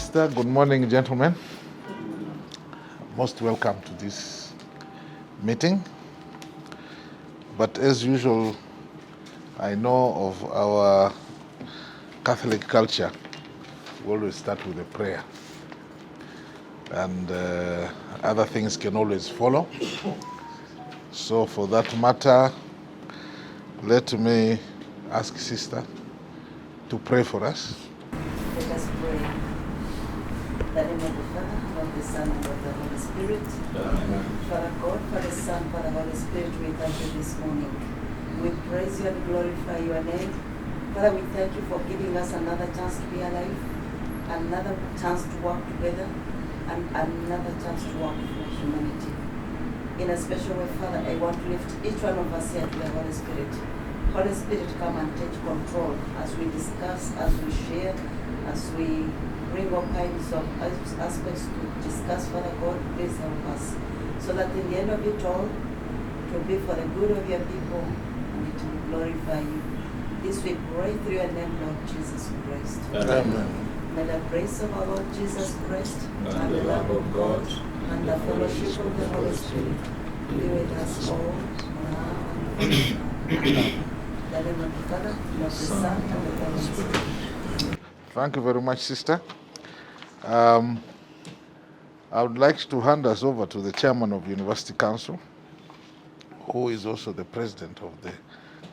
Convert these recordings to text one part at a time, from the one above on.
Sister. Good morning, gentlemen. Most welcome to this meeting. But as usual, I know of our Catholic culture, we always start with a prayer. And other things can always follow. So for that matter, let me ask Sister to pray for us. Let us pray. That in the name of the Father, of the Son, and of the Holy Spirit. Amen. Father God, Father Son, Father Holy Spirit, we thank you this morning. We praise you and glorify your name. Father, we thank you for giving us another chance to be alive, another chance to work together, and another chance to work for humanity. In a special way, Father, I want to lift each one of us here to the Holy Spirit. Holy Spirit, come and take control as we discuss, as we share, as we bring all kinds of aspects to discuss. Father God, please help us, so that in the end of it all, it will be for the good of your people and it will glorify you. This we pray through your name, Lord Jesus Christ. Amen. May the grace of our Lord Jesus Christ and the love of God and the fellowship of the Holy Spirit be with us all now and forever. In the name of the Father, and of the Son, and of the Holy Spirit. Thank you very much, Sister. I would like to hand us over to the Chairman of University Council, who is also the President of the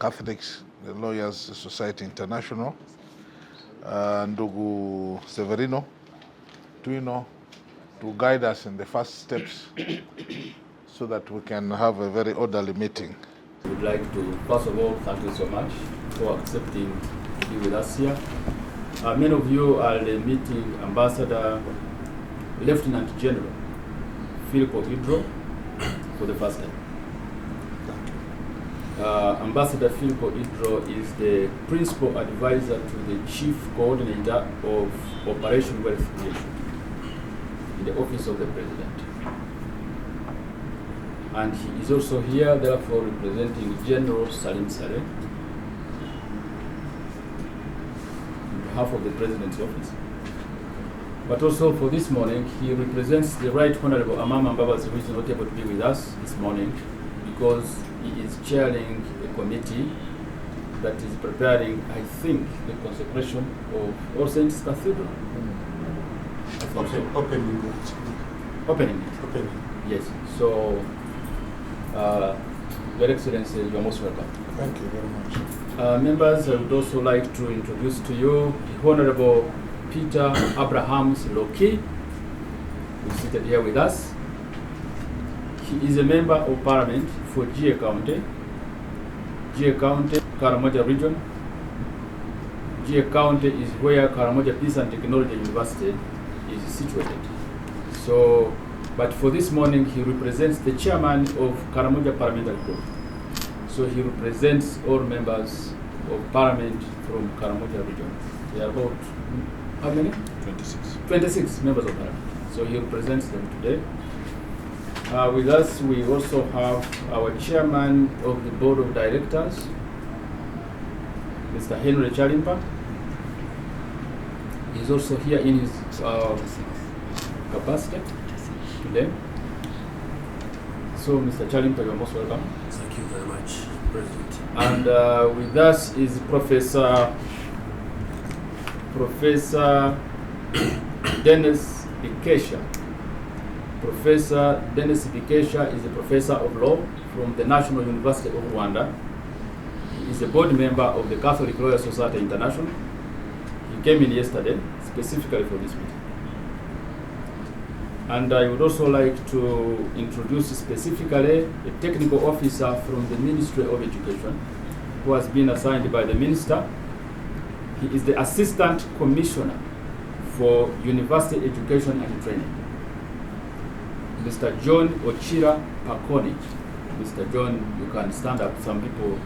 Catholics, the Lawyers Society International, Ndugu Severino, Twino, to guide us in the first steps so that we can have a very orderly meeting. I would like to, first of all, thank you so much for accepting to be with us here. Many of you are meeting Ambassador Lieutenant General Idro for the first time. Ambassador Idro is the Principal Advisor to the Chief Coordinator of Operation Wealth Creation in the Office of the President. And he is also here, therefore, representing General Salim Saleh on behalf of the President's office. But also for this morning, he represents the Right Honorable Amama Mbabazi, who is not able to be with us this morning because he is chairing a committee that is preparing, I think, the consecration of All Saints Cathedral. Opening. Opening. Yes. So, Your Excellency, you are most welcome. Thank you very much. Members, I would also like to introduce to you the Honorable Peter Abrahams Lokii, who is seated here with us. He is a member of Parliament for GA County, Karamoja region. GA County is where Karamoja Peace and Technology University is situated. So, but for this morning, he represents the chairman of Karamoja Parliamentary Group. So he represents all members of Parliament from Karamoja region. There are about, how many? 26. 26 members of Parliament. So he represents them today. With us, we also have our chairman of the Board of Directors, Mr. Henry Chalimpa. He's also here in his capacity today. So, Mr. Chalimpa, you are most welcome. Thank you very much, President. And with us is Professor Dennis Bikesha. Professor Dennis Bikesha is a professor of law from the National University of Rwanda. He is a board member of the Catholic Lawyers Society International. He came in yesterday specifically for this meeting. And I would also like to introduce specifically a technical officer from the Ministry of Education who has been assigned by the Minister. He is the Assistant Commissioner for University Education and Training, Mr. John Ochira Pakoni. Mr. John, you can stand up. Some people.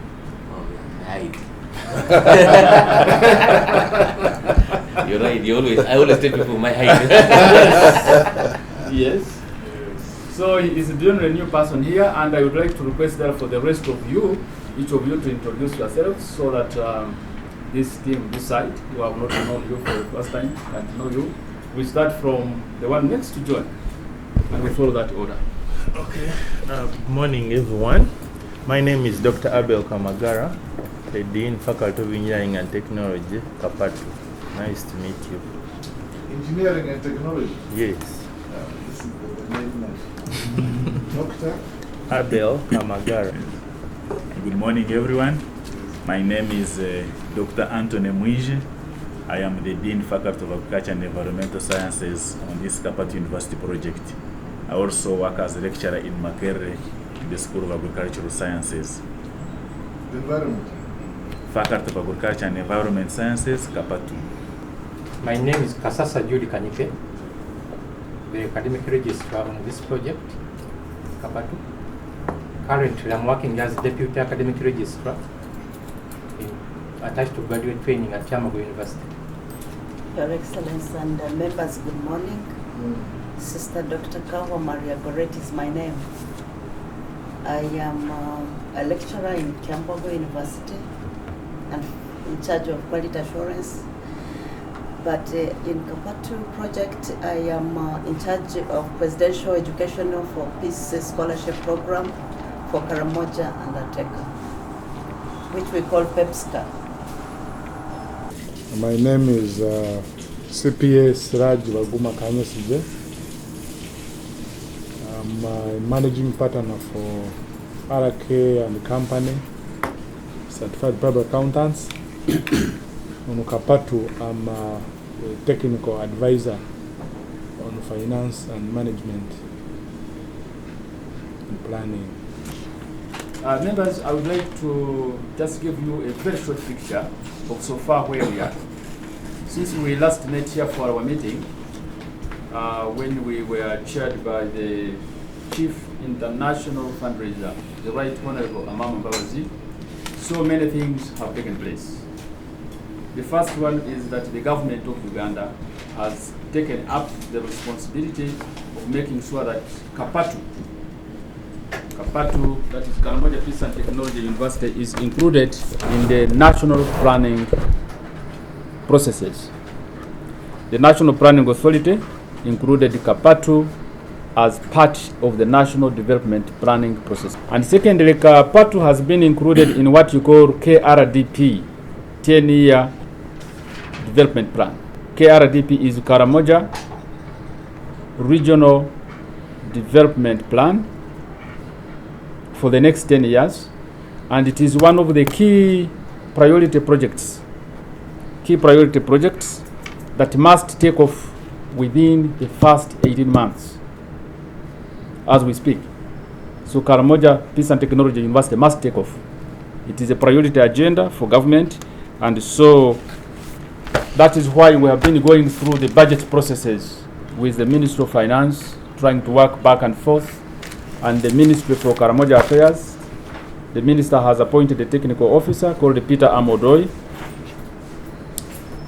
You're right. I always tell people my height. Yes. So he is the only new person here, and I would like to request that for the rest of you, each of you, to introduce yourselves so that this team, this side, who have not known you for the first time, can know you, We start from the one next to John, and we follow that order. Okay. Good morning, everyone. My name is Dr. Abel Kamagara, the Dean, Faculty of Engineering and Technology, KAPATU. Nice to meet you. Engineering and technology. Yes. This is the main name. Doctor. Abel Kamagara. Good morning, everyone. My name is Dr. Anthony Mwije. I am the Dean, Faculty of Agriculture and Environmental Sciences on this KAPATU University project. I also work as a lecturer in Makerere in the School of Agricultural Sciences. The environment. Faculty of Agriculture and Environment Sciences, KAPATU. My name is Kasasa Judy Kanike, the academic registrar on this project, KAPATU. Currently, I'm working as Deputy Academic Registrar attached to graduate training at Karamoja University. Your Excellency and members, good morning. Sister Dr. Kawa Maria Goretti is my name. I am a lecturer in Karamoja University and in charge of quality assurance. But in KAPATU project, I am in charge of Presidential Educational for Peace Scholarship Program for Karamoja and Ateka, which we call PEPSCA. My name is CPA Siraj Baguma Kanyesije. I'm a managing partner for RK and Company, certified public accountants. On KAPATU, I'm a technical advisor on finance and management and planning. Members, I would like to just give you a very short picture of so far where we are. Since we last met here for our meeting, when we were chaired by the Chief International Fundraiser, the Right Honorable Amama Mbabazi, so many things have taken place. The first one is that the government of Uganda has taken up the responsibility of making sure that KAPATU, that is Karamoja Peace and Technology University, is included in the national planning processes. The National Planning Authority included KAPATU as part of the national development planning process. And secondly, KAPATU has been included in what you call KRDP, 10-year development plan. KRDP is Karamoja Regional Development Plan for the next 10 years, and it is one of the key priority projects that must take off within the first 18 months as we speak. So Karamoja Peace and Technology University must take off. It is a priority agenda for government, and so that is why we have been going through the budget processes with the Ministry of Finance, trying to work back and forth, and the Ministry for Karamoja Affairs. The Minister has appointed a technical officer called Peter Amodoi,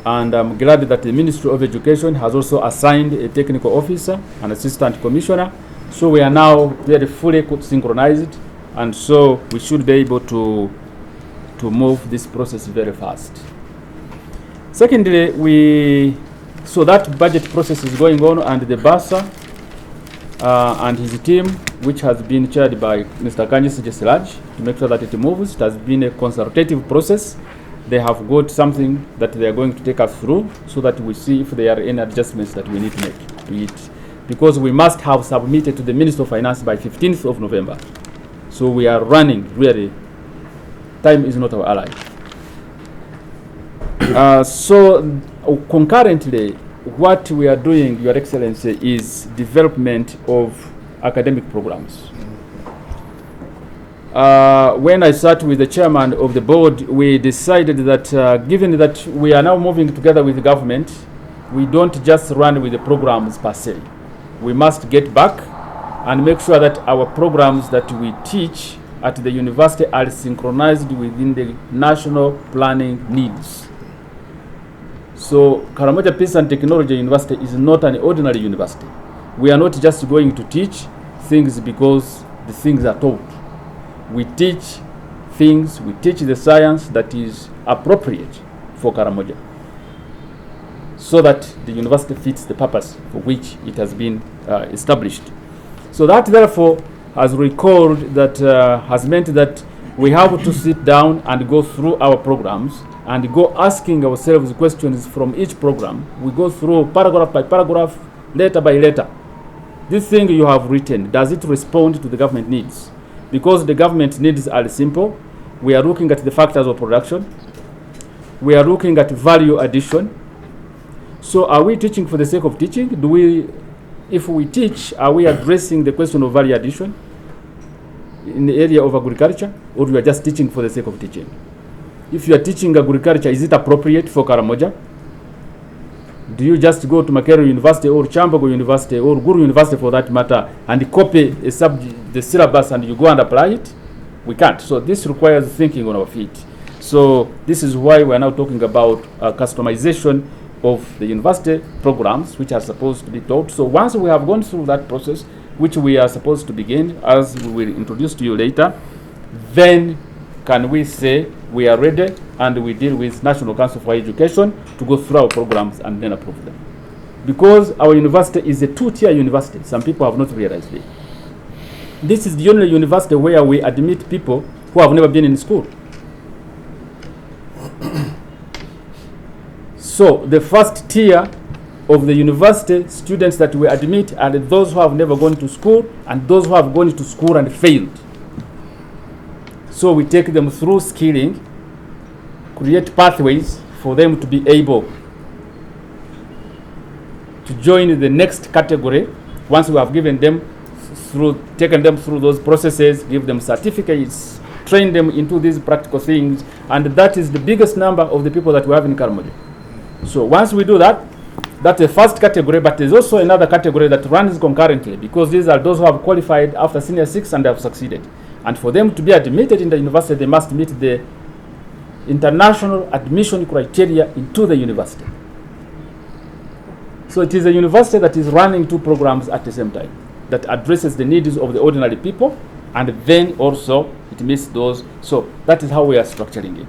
and I'm glad that the Ministry of Education has also assigned a technical officer, an assistant commissioner. So we are now very fully synchronized, and so we should be able to move this process very fast. Secondly, so that budget process is going on, and the BASA and his team, which has been chaired by Mr. Kanyesije Siraj, to make sure that it moves. It has been a consultative process. They have got something that they are going to take us through so that we see if there are any adjustments that we need to make to it. Because we must have submitted to the Minister of Finance by 15th of November. So we are running, really. Time is not our ally. So concurrently, what we are doing, Your Excellency, is development of academic programs. When I sat with the chairman of the board, we decided that given that we are now moving together with the government, we don't just run with the programs per se. We must get back and make sure that our programs that we teach at the university are synchronized within the national planning needs. So Karamoja Peace and Technology University is not an ordinary university. We are not just going to teach things because the things are taught. We teach things, we teach the science that is appropriate for Karamoja. so that the university fits the purpose for which it has been established. So that therefore has has meant that we have to sit down and go through our programs and go asking ourselves questions from each program. We go through paragraph by paragraph, letter by letter. This thing you have written, does it respond to the government needs? Because the government needs are simple. We are looking at the factors of production. We are looking at value addition. So are we teaching for the sake of teaching? If we teach, are we addressing the question of value addition in the area of agriculture, or we are just teaching for the sake of teaching? If you are teaching agriculture, is it appropriate for Karamoja? Do you just go to Makerere University or Chambogo University or Guru University for that matter and copy the syllabus and you go and apply it? We can't. So this requires thinking on our feet. So this is why we are now talking about customization of the university programs which are supposed to be taught. So once we have gone through that process, which we are supposed to begin, as we will introduce to you later, then can we say we are ready and we deal with National Council for Education to go through our programs and then approve them. Because our university is a two-tier university. Some people have not realized it. This is the only university where we admit people who have never been in school. So the first tier of the university students that we admit are those who have never gone to school and those who have gone to school and failed. So we take them through skilling, create pathways for them to be able to join the next category. Once we have given them taken them through those processes, give them certificates, train them into these practical things, and that is the biggest number of the people that we have in Karamoja. So once we do that, that's the first category, but there's also another category that runs concurrently, because these are those who have qualified after senior 6 and have succeeded. And for them to be admitted in the university, they must meet the international admission criteria into the university. So it is a university that is running two programs at the same time, that addresses the needs of the ordinary people, and then also it meets those. So that is how we are structuring it.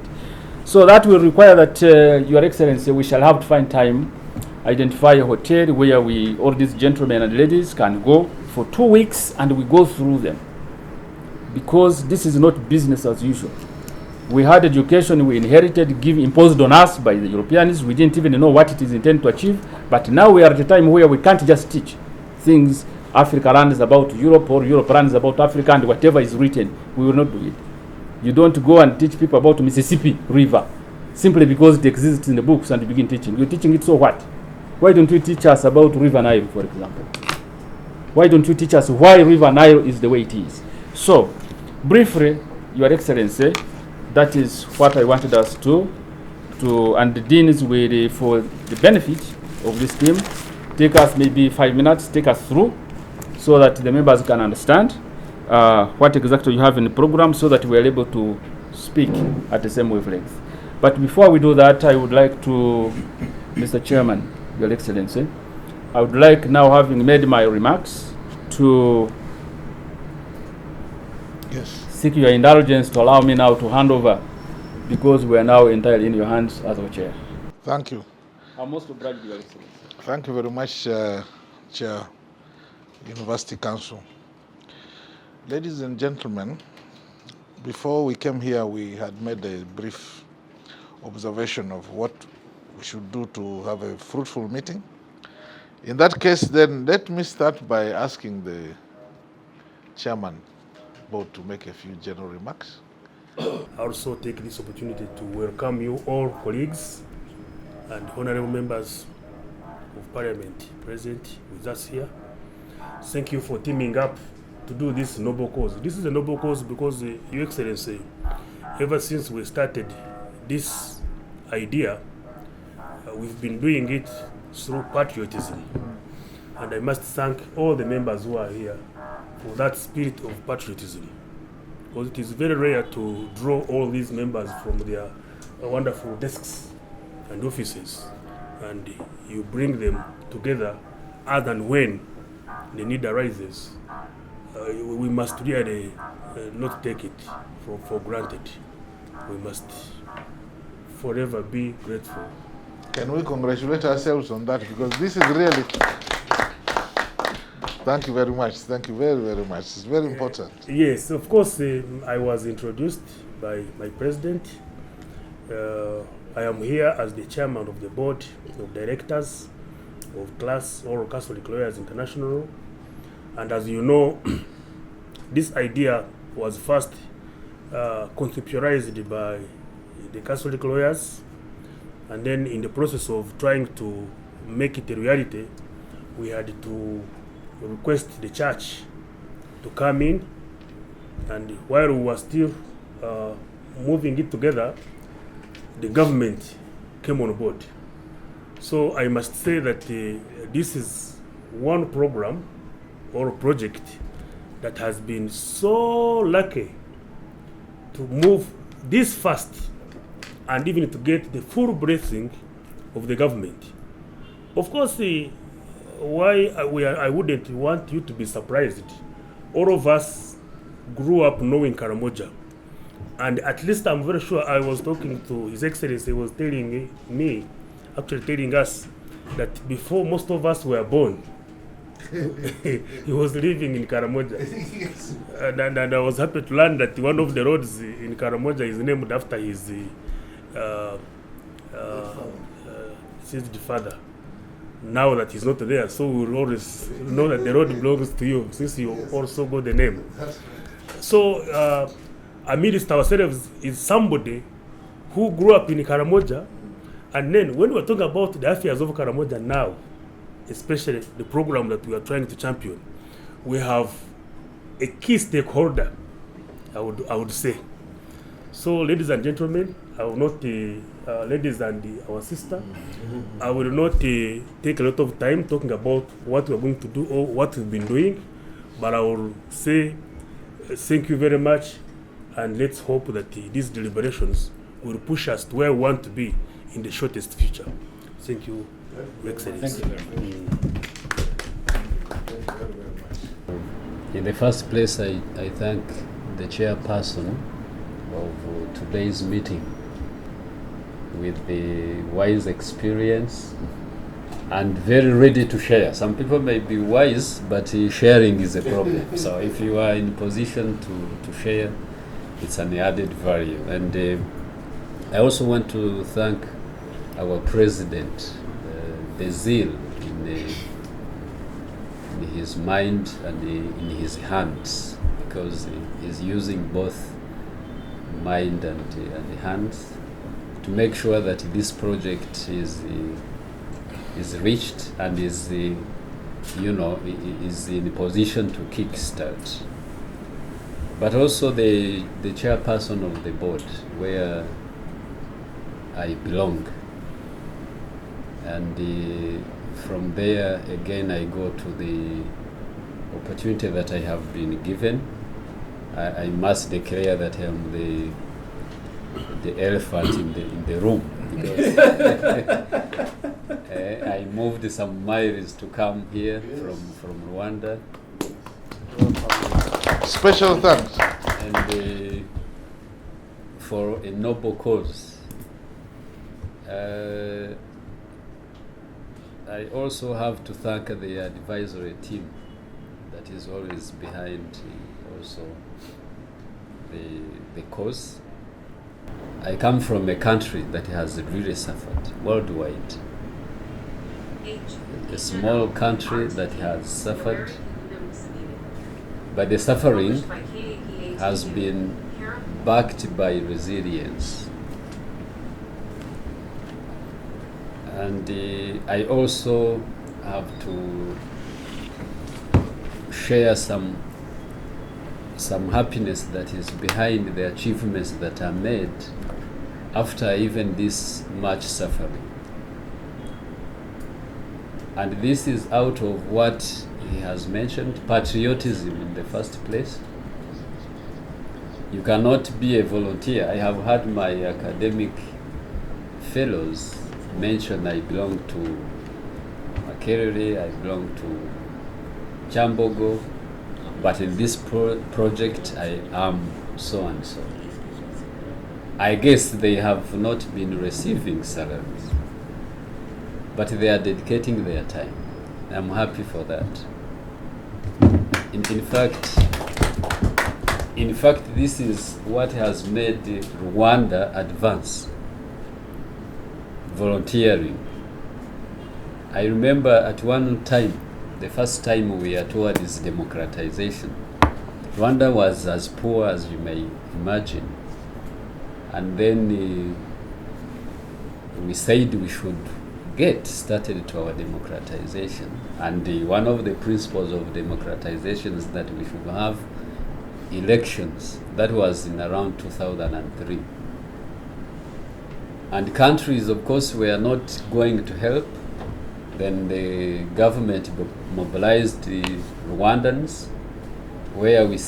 So that will require that, Your Excellency, we shall have to find time, identify a hotel where all these gentlemen and ladies can go for 2 weeks and we go through them. Because this is not business as usual. We had education we inherited, imposed on us by the Europeans. We didn't even know what it is intended to achieve. But now we are at a time where we can't just teach things Africa learns about Europe or Europe learns about Africa, and whatever is written, we will not do it. You don't go and teach people about Mississippi River simply because it exists in the books and you begin teaching. You're teaching it, so what? Why don't you teach us about River Nile, for example? Why don't you teach us why River Nile is the way it is? So, briefly, Your Excellency, that is what I wanted us to and the deans will, for the benefit of this team, take us maybe 5 minutes, take us through, so that the members can understand what exactly you have in the program, so that we are able to speak at the same wavelength. But before we do that, I would like to, Mr. Chairman, Your Excellency, I would like, now having made my remarks, to seek your indulgence to allow me now to hand over, because we are now entirely in your hands as our chair. Thank you. I'm most obliged, Your Excellency. Thank you very much, Chair, University Council. Ladies and gentlemen, before we came here, we had made a brief observation of what we should do to have a fruitful meeting. In that case, then, let me start by asking the chairman board to make a few general remarks. I also take this opportunity to welcome you all colleagues and honorable members of Parliament present with us here. Thank you for teaming up to do this noble cause. This is a noble cause because, Your Excellency, ever since we started this idea, we've been doing it through patriotism. And I must thank all the members who are here for that spirit of patriotism. Because it is very rare to draw all these members from their wonderful desks and offices, and you bring them together as and when the need arises. We must really not take it for granted. We must forever be grateful Can we congratulate ourselves on that? Because this is really... Thank you very much. Thank you very, very much. It's very important. Yes, of course, I was introduced by my president. I am here as the chairman of the board of directors of CLASI, or Catholic Lawyers International. And as you know, this idea was first conceptualized by the Catholic lawyers. And then in the process of trying to make it a reality, we had to request the church to come in, and while we were still moving it together, the government came on board. So I must say that this is one program or project that has been so lucky to move this fast and even to get the full blessing of the government. Of course, I wouldn't want you to be surprised. All of us grew up knowing Karamoja. And at least I'm very sure, I was talking to His Excellency, he was telling me, actually telling us, that before most of us were born, he was living in Karamoja. And I was happy to learn that one of the roads in Karamoja is named after his deceased father. Now that he's not there, so we will always know that the road belongs to you, since you also got the name. So, amidst ourselves is somebody who grew up in Karamoja, and then when we're talking about the affairs of Karamoja now, especially the program that we are trying to champion, we have a key stakeholder, I would say. So, ladies and gentlemen, I will not, ladies and our sister, I will not take a lot of time talking about what we're going to do or what we've been doing, but I will say thank you very much, and let's hope that these deliberations will push us to where we want to be in the shortest future. Thank you, Excellency. Thank you. In the first place, I thank the chairperson of today's meeting with the wise experience and very ready to share. Some people may be wise, but sharing is a problem. So if you are in position to share, it's an added value. And I also want to thank our president, the zeal in his mind and in his hands, because he's using both mind and hands to make sure that this project is reached and is in a position to kickstart. But also the chairperson of the board, where I belong, and from there again I go to the opportunity that I have been given. I must declare that I am the elephant in the room, because I moved some miles to come here from Rwanda. Special thanks. And for a noble cause. I also have to thank the advisory team that is always behind also the cause. I come from a country that has really suffered worldwide. A small country that has suffered, but the suffering has been backed by resilience. And I also have to share some happiness that is behind the achievements that are made after even this much suffering. And this is out of what he has mentioned, patriotism in the first place. You cannot be a volunteer. I have had my academic fellows mention I belong to Makerere, I belong to Chambogo, but in this project I am so and so. I guess they have not been receiving salaries. but they are dedicating their time. I'm happy for that. In fact, this is what has made Rwanda advance. Volunteering. I remember at one time, the first time we are towards democratization, Rwanda was as poor as you may imagine. And then we said we should get started to our democratization. And one of the principles of democratization is that we should have elections. That was in around 2003. And countries, of course, were not going to help. Then the government mobilized the Rwandans, where we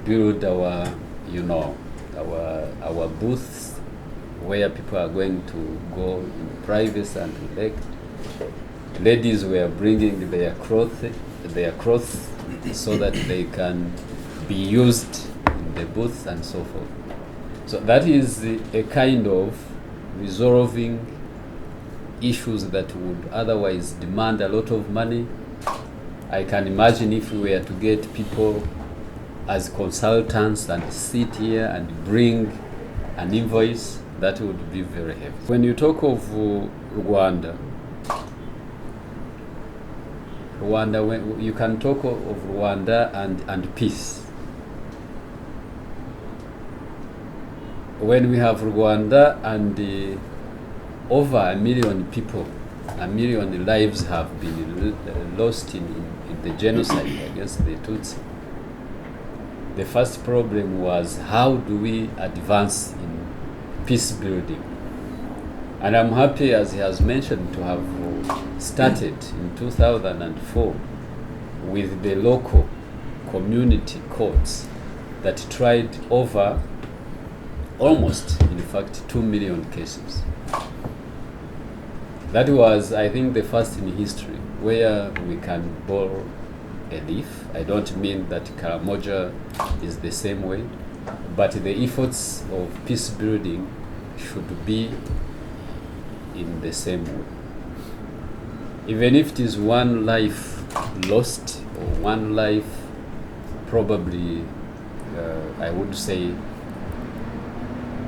build our, our booths, where people are going to go in privacy and elect. Ladies were bringing their clothes so that they can be used in the booth and so forth. So that is a kind of resolving issues that would otherwise demand a lot of money. I can imagine if we were to get people as consultants and sit here and bring an invoice, that would be very heavy. When you talk of Rwanda, you can talk of Rwanda and peace. When we have Rwanda and over 1 million people, 1 million lives have been lost in the genocide against the Tutsi, the first problem was how do we advance in peace building? And I'm happy, as he has mentioned, to have started in 2004 with the local community courts that tried over almost, in fact, 2 million cases. That was, I think, the first in history where we can borrow a leaf. I don't mean that Karamoja is the same way, but the efforts of peace building should be in the same way. Even if it is one life lost or one life probably, I would say,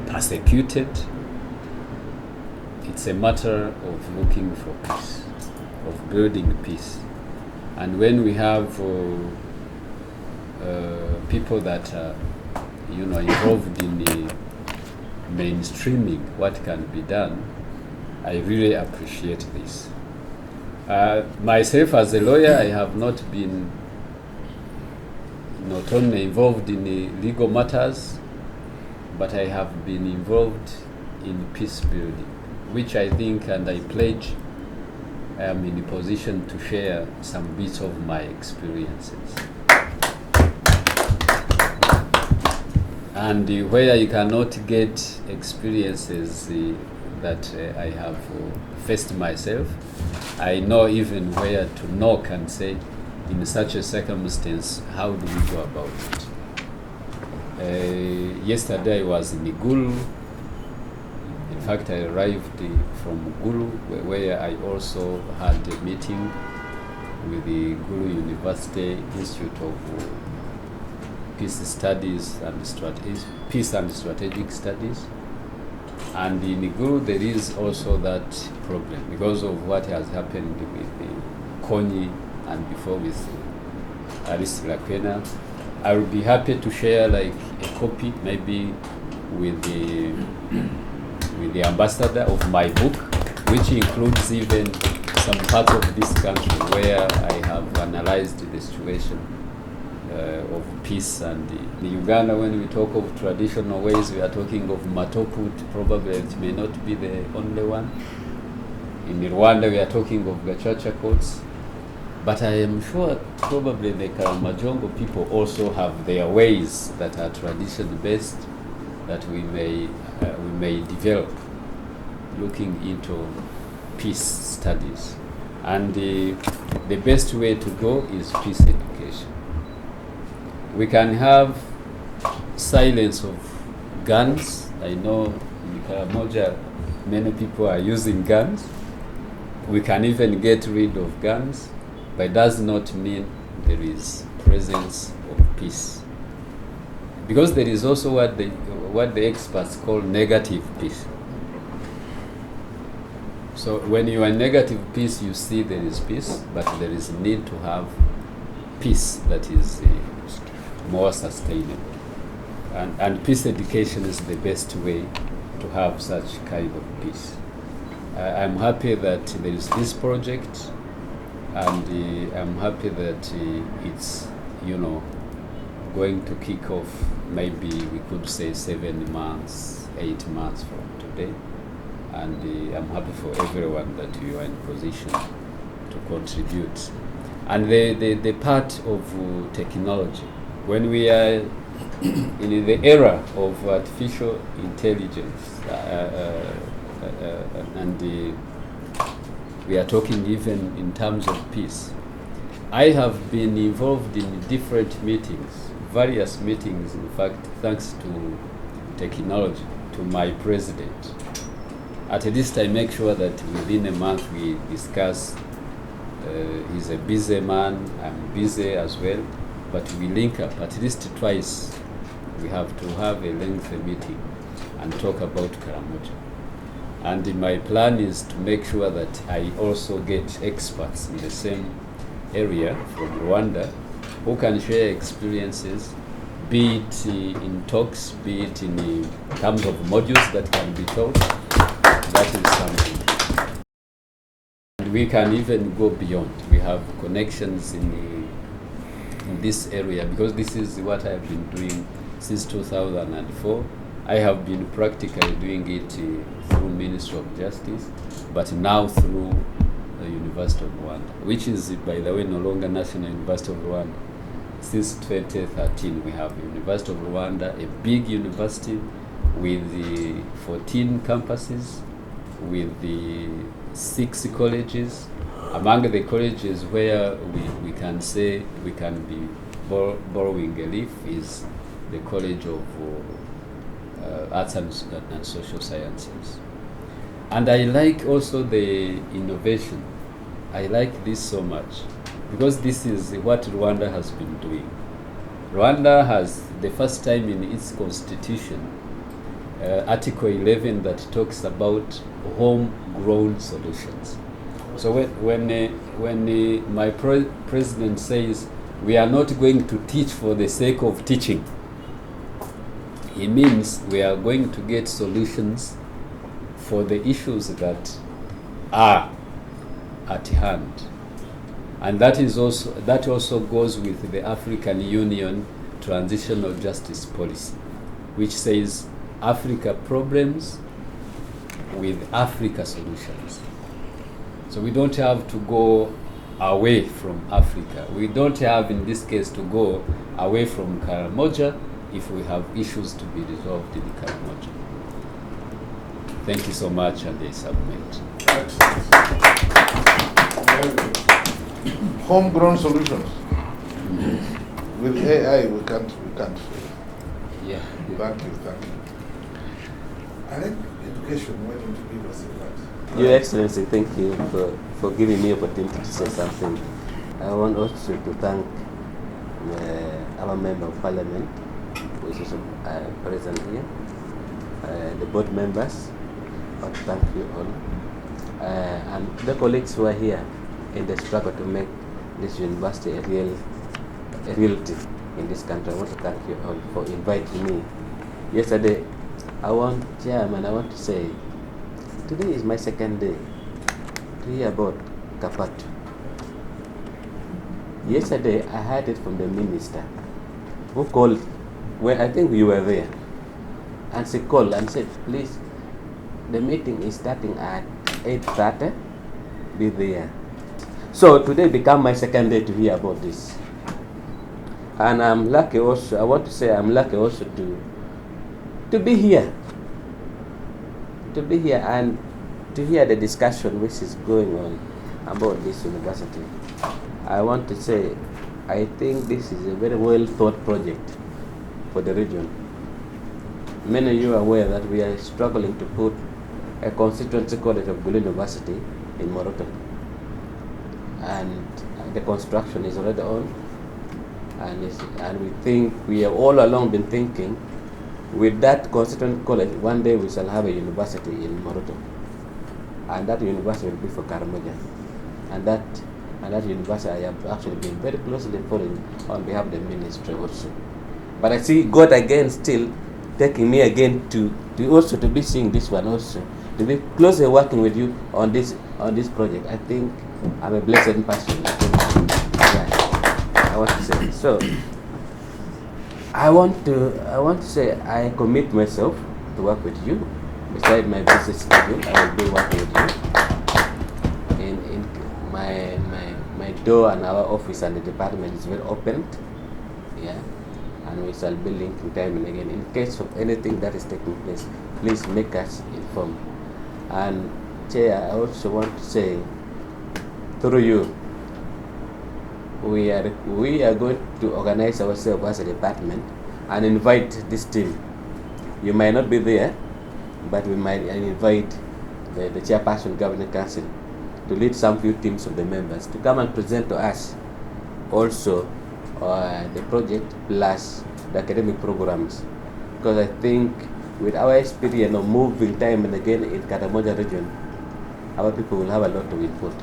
persecuted, it's a matter of looking for peace, of building peace. And when we have people that are, involved in the mainstreaming what can be done, I really appreciate this. Myself as a lawyer, I have not been not only involved in the legal matters, but I have been involved in peace building, which I think, and I pledge, I am in a position to share some bits of my experiences. And where you cannot get experiences that I have faced myself, I know even where to knock and say, in such a circumstance, how do we go about it? Yesterday I was in Gulu. In fact, I arrived from Gulu, where I also had a meeting with the Gulu University Institute of Peace Studies and Peace and Strategic Studies. And in Gulu there is also that problem because of what has happened with Konyi and before with Aristilakwena. I will be happy to share like a copy maybe with the ambassador of my book, which includes even some parts of this country where I have analyzed the situation of peace. And in Uganda, when we talk of traditional ways, we are talking of Matoput, probably it may not be the only one. In Rwanda, we are talking of Gacaca courts. But I am sure probably the Karamoja people also have their ways that are tradition-based that we may develop looking into peace studies. And the best way to go is peace education. We can have silence of guns. I know in Karamoja many people are using guns, we can even get rid of guns, but it does not mean there is presence of peace. Because there is also what the experts call negative peace. So when you are negative peace, you see there is peace, but there is need to have peace that is more sustainable. And peace education is the best way to have such kind of peace. I'm happy that there is this project, and I'm happy that it's, going to kick off, maybe we could say 7 months, 8 months from today. And I'm happy for everyone that you are in position to contribute. And the part of technology, when we are in the era of artificial intelligence, and we are talking even in terms of peace, I have been involved in different meetings, various meetings, in fact, thanks to technology, to my president. At least I make sure that within a month we discuss. He's a busy man, I'm busy as well, but we link up at least twice. We have to have a lengthy meeting and talk about Karamoja. And my plan is to make sure that I also get experts in the same area from Rwanda who can share experiences, be it in talks, be it in terms of modules that can be taught. That is something. And we can even go beyond. We have connections in this area, because this is what I've been doing since 2004. I have been practically doing it through Ministry of Justice, but now through the University of Rwanda, which is, by the way, no longer National University of Rwanda. Since 2013, we have University of Rwanda, a big university with 14 campuses, with the 6 colleges. Among the colleges where we can say we can be borrowing a leaf is the College of Arts and Social Sciences. And I like also the innovation. I like this so much because this is what Rwanda has been doing. Rwanda has, the first time in its constitution, Article 11 that talks about homegrown solutions. So when my president says we are not going to teach for the sake of teaching, he means we are going to get solutions for the issues that are at hand. And that also goes with the African Union Transitional Justice Policy, which says Africa problems with Africa solutions. So we don't have to go away from Africa. We don't have, in this case, to go away from Karamoja if we have issues to be resolved in Karamoja. Thank you so much, and I submit. Homegrown solutions. With AI, we can't fail. Yeah. Thank you. I think education, why don't you give us a word? Your Excellency, thank you for giving me opportunity to say something. I want also to thank our Member of Parliament, who is also present here, the board members. I want to thank you all, and the colleagues who are here in the struggle to make this university a reality in this country. I want to thank you all for inviting me. Yesterday, Chairman, I want to say, today is my second day to hear about KAPATU. Yesterday, I heard it from the minister who called, well, I think you were there, and she called and said, please, the meeting is starting at 8:30, be there. So today became my second day to hear about this. And I'm lucky also, I want to say I'm lucky also to be here. To be here and to hear the discussion which is going on about this university. I want to say, I think this is a very well thought project for the region. Many of you are aware that we are struggling to put a constituency college of Gulu University in Morocco. And the construction is already on. And we think, we have all along been thinking, with that constituent college, one day we shall have a university in Morocco. And that university will be for Karamoja. And that university I have actually been very closely following on behalf of the ministry also. But I see God again still taking me again to also to be seeing this one also, to be closely working with you on this project. I think I'm a blessed person. I want to say so. I want to say I commit myself to work with you. Beside my busy schedule, I will be working with you. In my door and our office and the department is very open. Yeah. And we shall be linking time and again. In case of anything that is taking place, please make us informed. And Chair, I also want to say, through you, we are going to organize ourselves as a department and invite this team. You might not be there, but we might invite the Chairperson Governing Council to lead some few teams of the members to come and present to us also the project plus the academic programs, because I think with our experience of moving time and again in Karamoja region, our people will have a lot to input.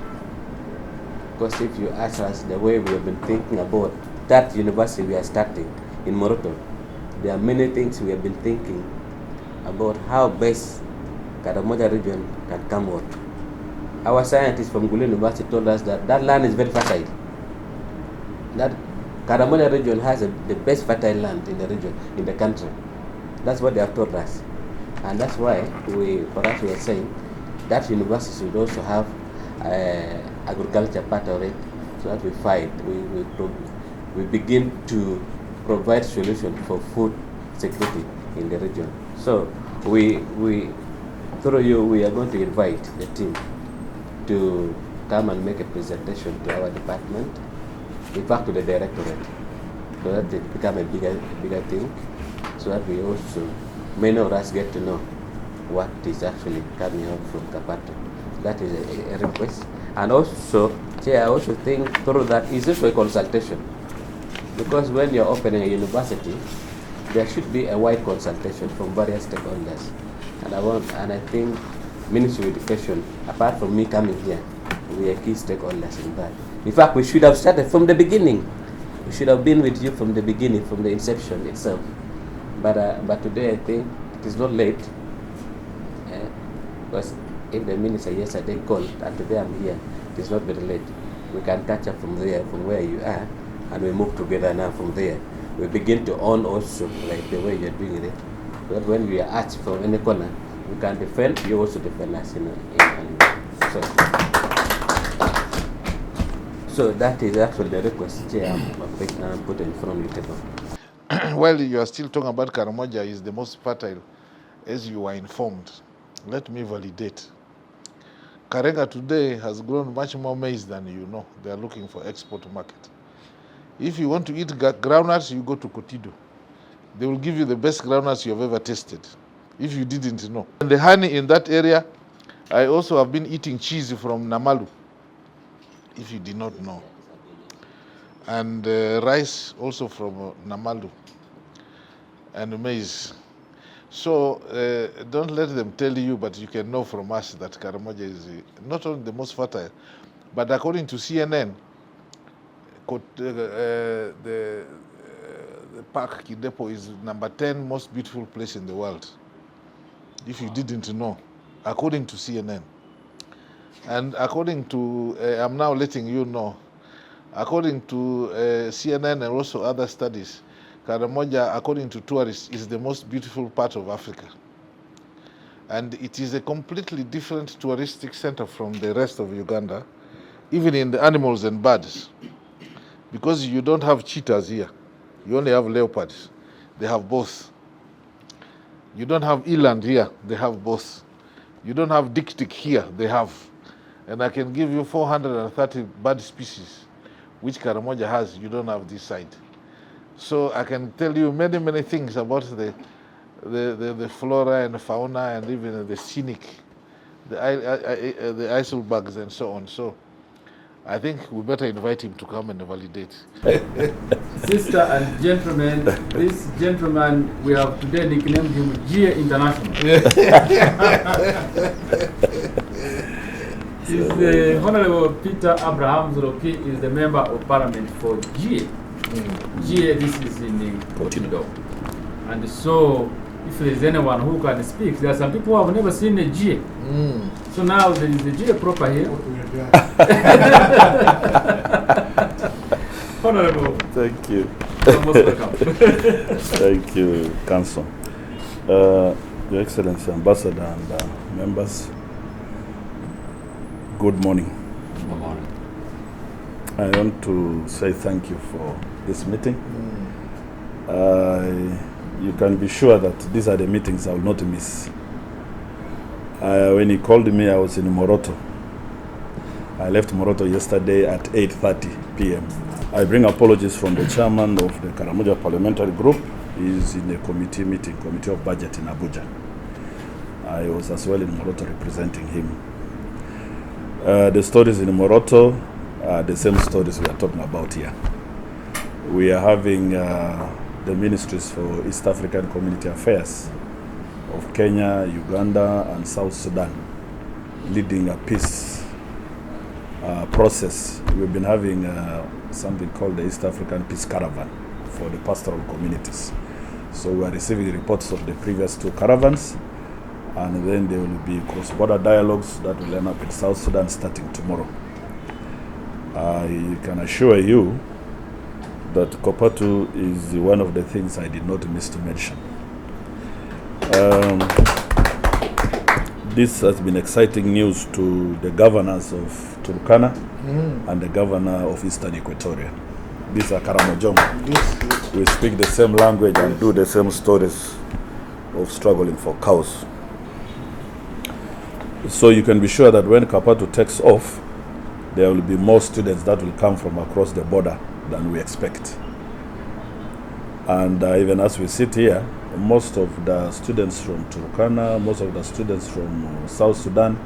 Because if you ask us the way we have been thinking about that university we are starting in Morocco, there are many things we have been thinking about how best Karamoja region can come out. Our scientists from Gulu University told us that that land is very fertile. That Karamoja region has the best fertile land in the region, in the country. That's what they have told us. And that's why we are saying that university should also have agriculture part of it, so that we begin to provide solution for food security in the region. So through you, we are going to invite the team to come and make a presentation to our department, in fact to the directorate, so that it become a bigger thing, so that we also, many of us get to know what is actually coming out from KAPATU. That is a request. And also, Chair, I also think through that is also a consultation, because when you're opening a university, there should be a wide consultation from various stakeholders. And I think Ministry of Education, apart from me coming here, we are key stakeholders in that. In fact, we should have started from the beginning. We should have been with you from the beginning, from the inception itself. But today I think it is not late, because if the minister yesterday called and today I'm here, it is not very late. We can catch up from there, from where you are, and we move together now from there. We begin to own also, like the way you're doing it, so that when we are asked from any corner, we can defend, you also defend us. So that is actually the request, Chair, I'm put in front of the table. While you are still talking about Karamoja is the most fertile, as you are informed, let me validate. Karenga today has grown much more maize than you know. They are looking for export market. If you want to eat groundnuts, you go to Kotido. They will give you the best groundnuts you have ever tasted, if you didn't know. And the honey in that area, I also have been eating cheese from Namalu, if you did not know. And rice also from Namalu, and maize. So don't let them tell you, but you can know from us that Karamoja is not only the most fertile, but according to CNN, the Park Kidepo is number 10 most beautiful place in the world, if you didn't know, according to CNN. And according to, I'm now letting you know, according to CNN and also other studies, Karamoja, according to tourists, is the most beautiful part of Africa. And it is a completely different touristic center from the rest of Uganda, even in the animals and birds. Because you don't have cheetahs here. You only have leopards. They have both. You don't have eland here. They have both. You don't have dik-dik here. They have. And I can give you 430 bird species, which Karamoja has. You don't have this side. So I can tell you many, many things about the flora and fauna and even the scenic the ISIL bugs and so on. So I think we better invite him to come and validate. Sister and gentlemen, this gentleman, we have today nicknamed him GA International. The Honorable Peter Abraham Lokii is the Member of Parliament for GA. GA, this is in the Kotido. And so, if there is anyone who can speak, there are some people who have never seen a GA. So now there is a GA proper here. Honorable. Thank you. You're most welcome. Thank you, Council. Your Excellency, Ambassador and members, good morning. Good morning. I want to say thank you for this meeting. You can be sure that these are the meetings I will not miss. When he called me, I was in Moroto. I left Moroto yesterday at 8:30 p.m. I bring apologies from the chairman of the Karamoja Parliamentary Group. He is in a committee meeting, Committee of Budget in Abuja. I was as well in Moroto representing him. The stories in Moroto are the same stories we are talking about here. We are having the ministries for East African Community Affairs of Kenya, Uganda, and South Sudan leading a peace process. We've been having something called the East African Peace Caravan for the pastoral communities. So we are receiving reports of the previous two caravans, and then there will be cross-border dialogues that will end up in South Sudan starting tomorrow. I can assure you that KAPATU is one of the things I did not miss to mention. This has been exciting news to the governors of Turkana and the governor of Eastern Equatoria. These are Karamoja. We speak the same language and do the same stories of struggling for cows. So you can be sure that when KAPATU takes off, there will be more students that will come from across the border than we expect. And even as we sit here, most of the students from Turkana, most of the students from South Sudan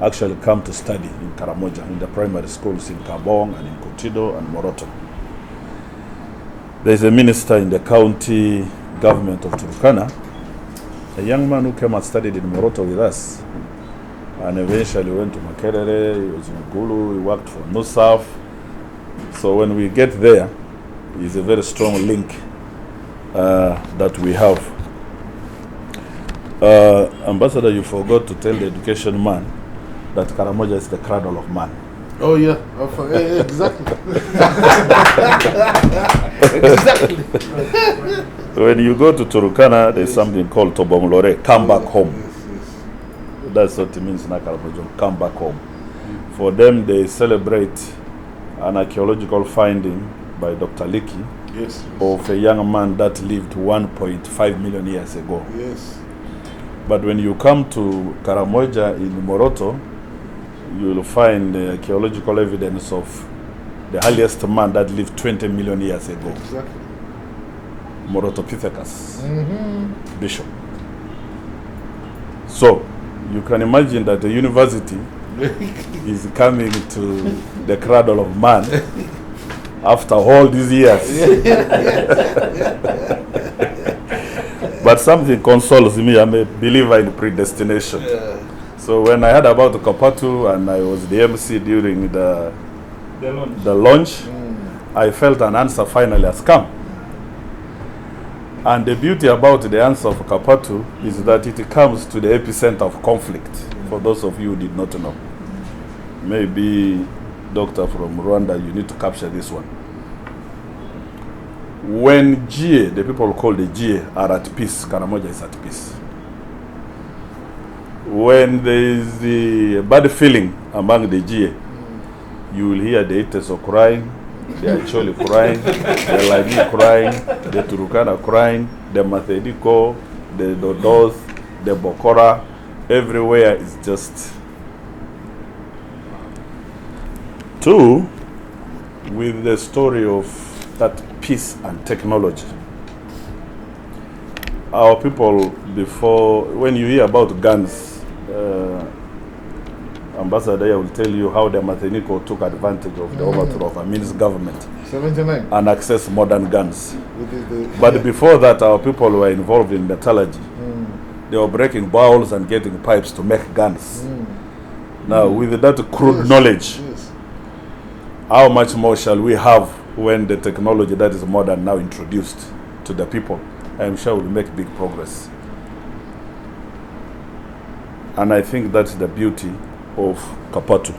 actually come to study in Karamoja, in the primary schools in Kabong and in Kotido and Moroto. There is a minister in the county government of Turkana, a young man who came and studied in Moroto with us, and eventually went to Makerere, he was in Gulu, he worked for NUSAF. So when we get there, it's a very strong link that we have. Ambassador, you forgot to tell the education man that Karamoja is the cradle of man. Oh yeah, exactly. Exactly. When you go to Turkana, there's something called Tobomlore, come back home. That's what it means in Karamoja, come back home. For them, they celebrate an archaeological finding by Dr. Lokii of a young man that lived 1.5 million years ago. Yes. But when you come to Karamoja in Moroto, you will find archaeological evidence of the earliest man that lived 20 million years ago. Exactly. Morotopithecus, Bishop. So, you can imagine that the university is coming to the cradle of man after all these years. But something consoles me. I'm a believer in predestination. So when I heard about KAPATU and I was the MC during the launch, I felt an answer finally has come. And the beauty about the answer of KAPATU is that it comes to the epicenter of conflict, for those of you who did not know. Maybe, doctor from Rwanda, you need to capture this one. When GA, the people called the GA, are at peace, Karamoja is at peace. When there is the bad feeling among the GA, you will hear the Iteso crying, the Acholi crying, the Lagi crying, the Turukana crying, the Mathediko, the Dodos, the Bokora, everywhere is just. Two, with the story of that peace and technology. Our people before, when you hear about guns, Ambassador will tell you how the Martinico took advantage of the overthrow of Amin's government 79. and accessed modern guns. But before that, our people were involved in metallurgy. They were breaking bowls and getting pipes to make guns. Now, with that crude knowledge, how much more shall we have when the technology that is modern now introduced to the people? I am sure we'll make big progress. And I think that's the beauty of KAPATU.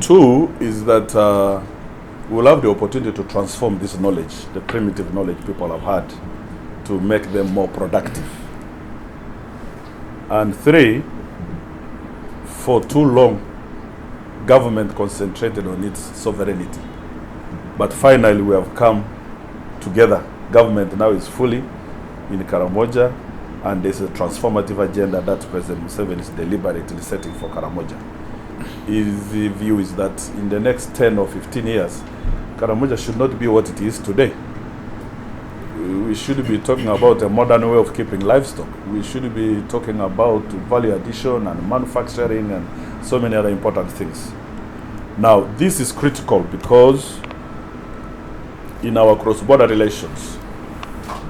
Two is that we'll have the opportunity to transform this knowledge, the primitive knowledge people have had, to make them more productive. And three, for too long, government concentrated on its sovereignty. But finally, we have come together. Government now is fully in Karamoja, and there's a transformative agenda that President Museveni is deliberately setting for Karamoja. His view is that in the next 10 or 15 years, Karamoja should not be what it is today. We should be talking about a modern way of keeping livestock. We should be talking about value addition and manufacturing and so many other important things. Now, this is critical because in our cross-border relations,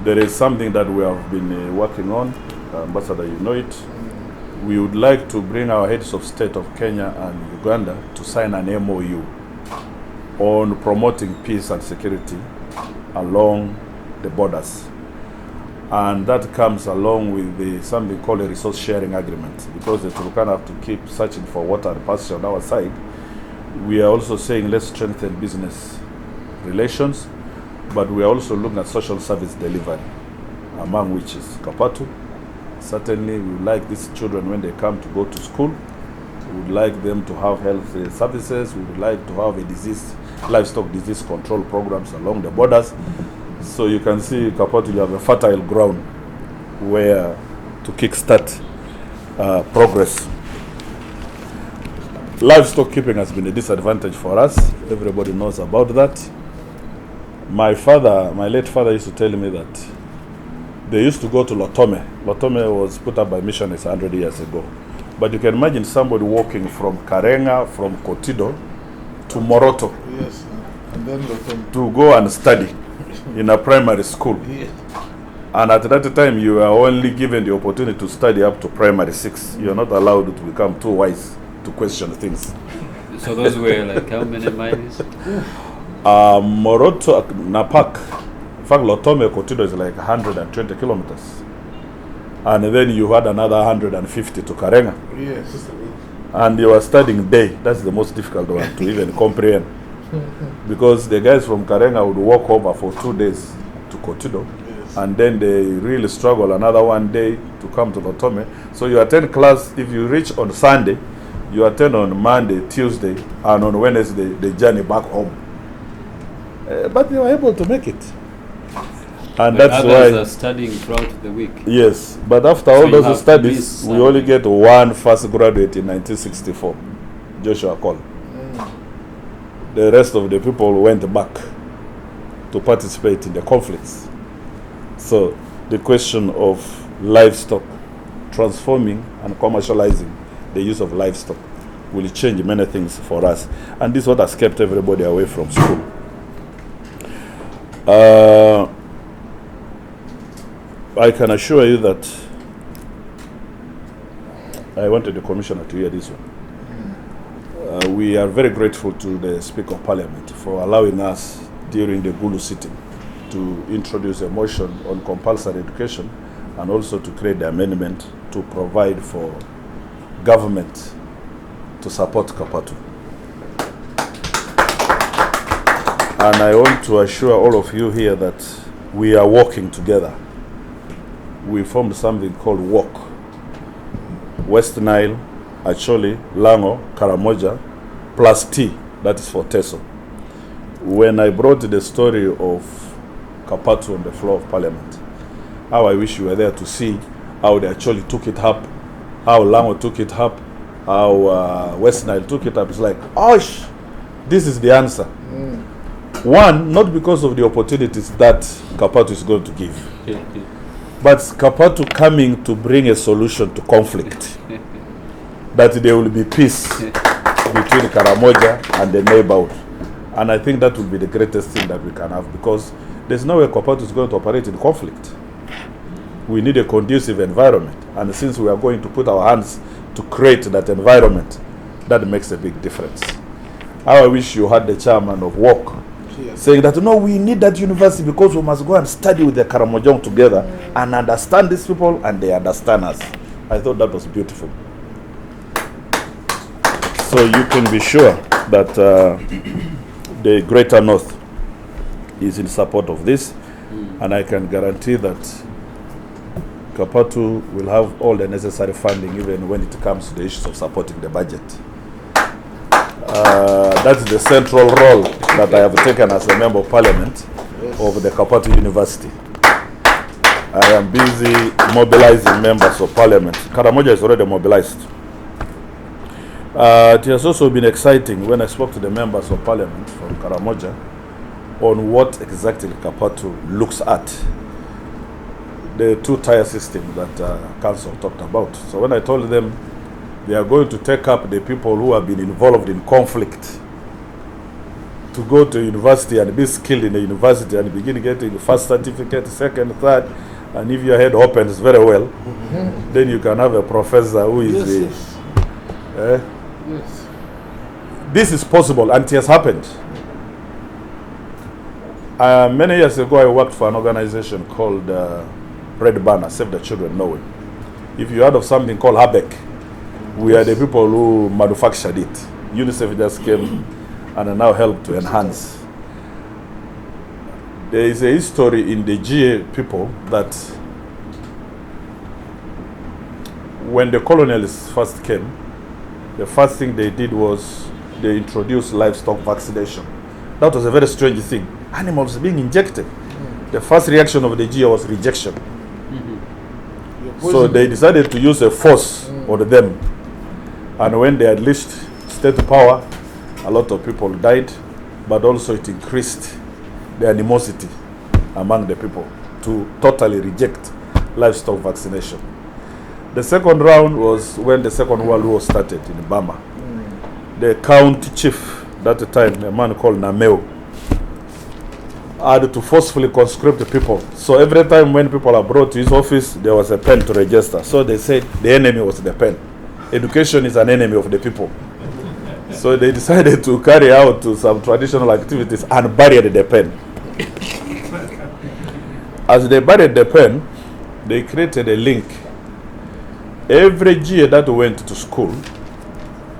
there is something that we have been working on. Ambassador, you know it. We would like to bring our heads of state of Kenya and Uganda to sign an MOU on promoting peace and security along the borders. And that comes along with something called a resource sharing agreement, because the Turkana have to keep searching for water and pasture on our side. We are also saying let's strengthen business relations, but we are also looking at social service delivery, among which is KAPATU. Certainly, we would like these children, when they come to go to school, we would like them to have health services. We would like to have livestock disease control programs along the borders. So you can see KAPATU, you have a fertile ground where to kickstart progress. Livestock keeping has been a disadvantage for us. Everybody knows about that. My late father used to tell me that they used to go to Lotome. Lotome was put up by missionaries 100 years ago. But you can imagine somebody walking from Karenga, from Kotido to Moroto. Yes, and then Lotome. To go and study in a primary school. Yes. And at that time, you are only given the opportunity to study up to primary 6. You are not allowed to become too wise to question things. So those were like how many miles? Moroto, Napak, in fact, Lotome Kotido is like 120 kilometers. And then you had another 150 to Karenga. Yes. And you are studying day. That's the most difficult one to even comprehend. Because the guys from Karenga would walk over for 2 days to Kotido. Yes. And then they really struggle another 1 day to come to Lotome. So you attend class, if you reach on Sunday, you attend on Monday, Tuesday, and on Wednesday, the journey back home. But they were able to make it. And but that's others why are studying throughout the week. Yes, but after all those studies, we only get one first graduate in 1964, Joshua Cole. The rest of the people went back to participate in the conflicts. So the question of livestock, transforming and commercializing the use of livestock will change many things for us. And this is what has kept everybody away from school. I can assure you that I wanted the Commissioner to hear this one. We are very grateful to the Speaker of Parliament for allowing us during the Gulu sitting to introduce a motion on compulsory education and also to create the amendment to provide for government to support KAPATU. And I want to assure all of you here that we are working together. We formed something called WALK. West Nile, Acholi, Lango, Karamoja, plus T, that is for TESO. When I brought the story of KAPATU on the floor of Parliament, how I wish you were there to see how they actually took it up, how Lango took it up, how West Nile took it up. It's like, osh, this is the answer. One, not because of the opportunities that KAPATU is going to give, but KAPATU coming to bring a solution to conflict. that there will be peace between Karamoja and the neighborhood. And I think that will be the greatest thing that we can have, because there's no way KAPATU is going to operate in conflict. We need a conducive environment. And since we are going to put our hands to create that environment, that makes a big difference. How I wish you had the chairman of WOC saying that, no, we need that university because we must go and study with the Karamojong together and understand these people and they understand us. I thought that was beautiful. So you can be sure that the Greater North is in support of this, and I can guarantee that KAPATU will have all the necessary funding even when it comes to the issues of supporting the budget. That's the central role that I have taken as a member of parliament of the KAPATU University. I am busy mobilizing members of parliament. Karamoja is already mobilized. It has also been exciting when I spoke to the members of parliament from Karamoja on what exactly KAPATU looks at. The two-tier system that Council talked about. So when I told them they are going to take up the people who have been involved in conflict to go to university and be skilled in the university and begin getting the first certificate, second, third, and if your head opens very well, then you can have a professor who is This is possible, and it has happened. Many years ago, I worked for an organization called Red Banner, Save the Children Norway. If you heard of something called HABEC, we are the people who manufactured it. UNICEF just came and now helped to enhance. There is a history in the GA people that when the colonialists first came, the first thing they did was they introduced livestock vaccination. That was a very strange thing. Animals being injected. The first reaction of the GA was rejection. So they decided to use a force on them. And when they had reached state power, a lot of people died, but also it increased the animosity among the people to totally reject livestock vaccination. The second round was when the Second World War started in Burma. The county chief at the time, a man called Nameo, had to forcefully conscript the people. So every time when people are brought to his office, there was a pen to register. So they said the enemy was the pen. Education is an enemy of the people. So they decided to carry out some traditional activities and buried the pen. As they buried the pen, they created a link. Every GA that went to school,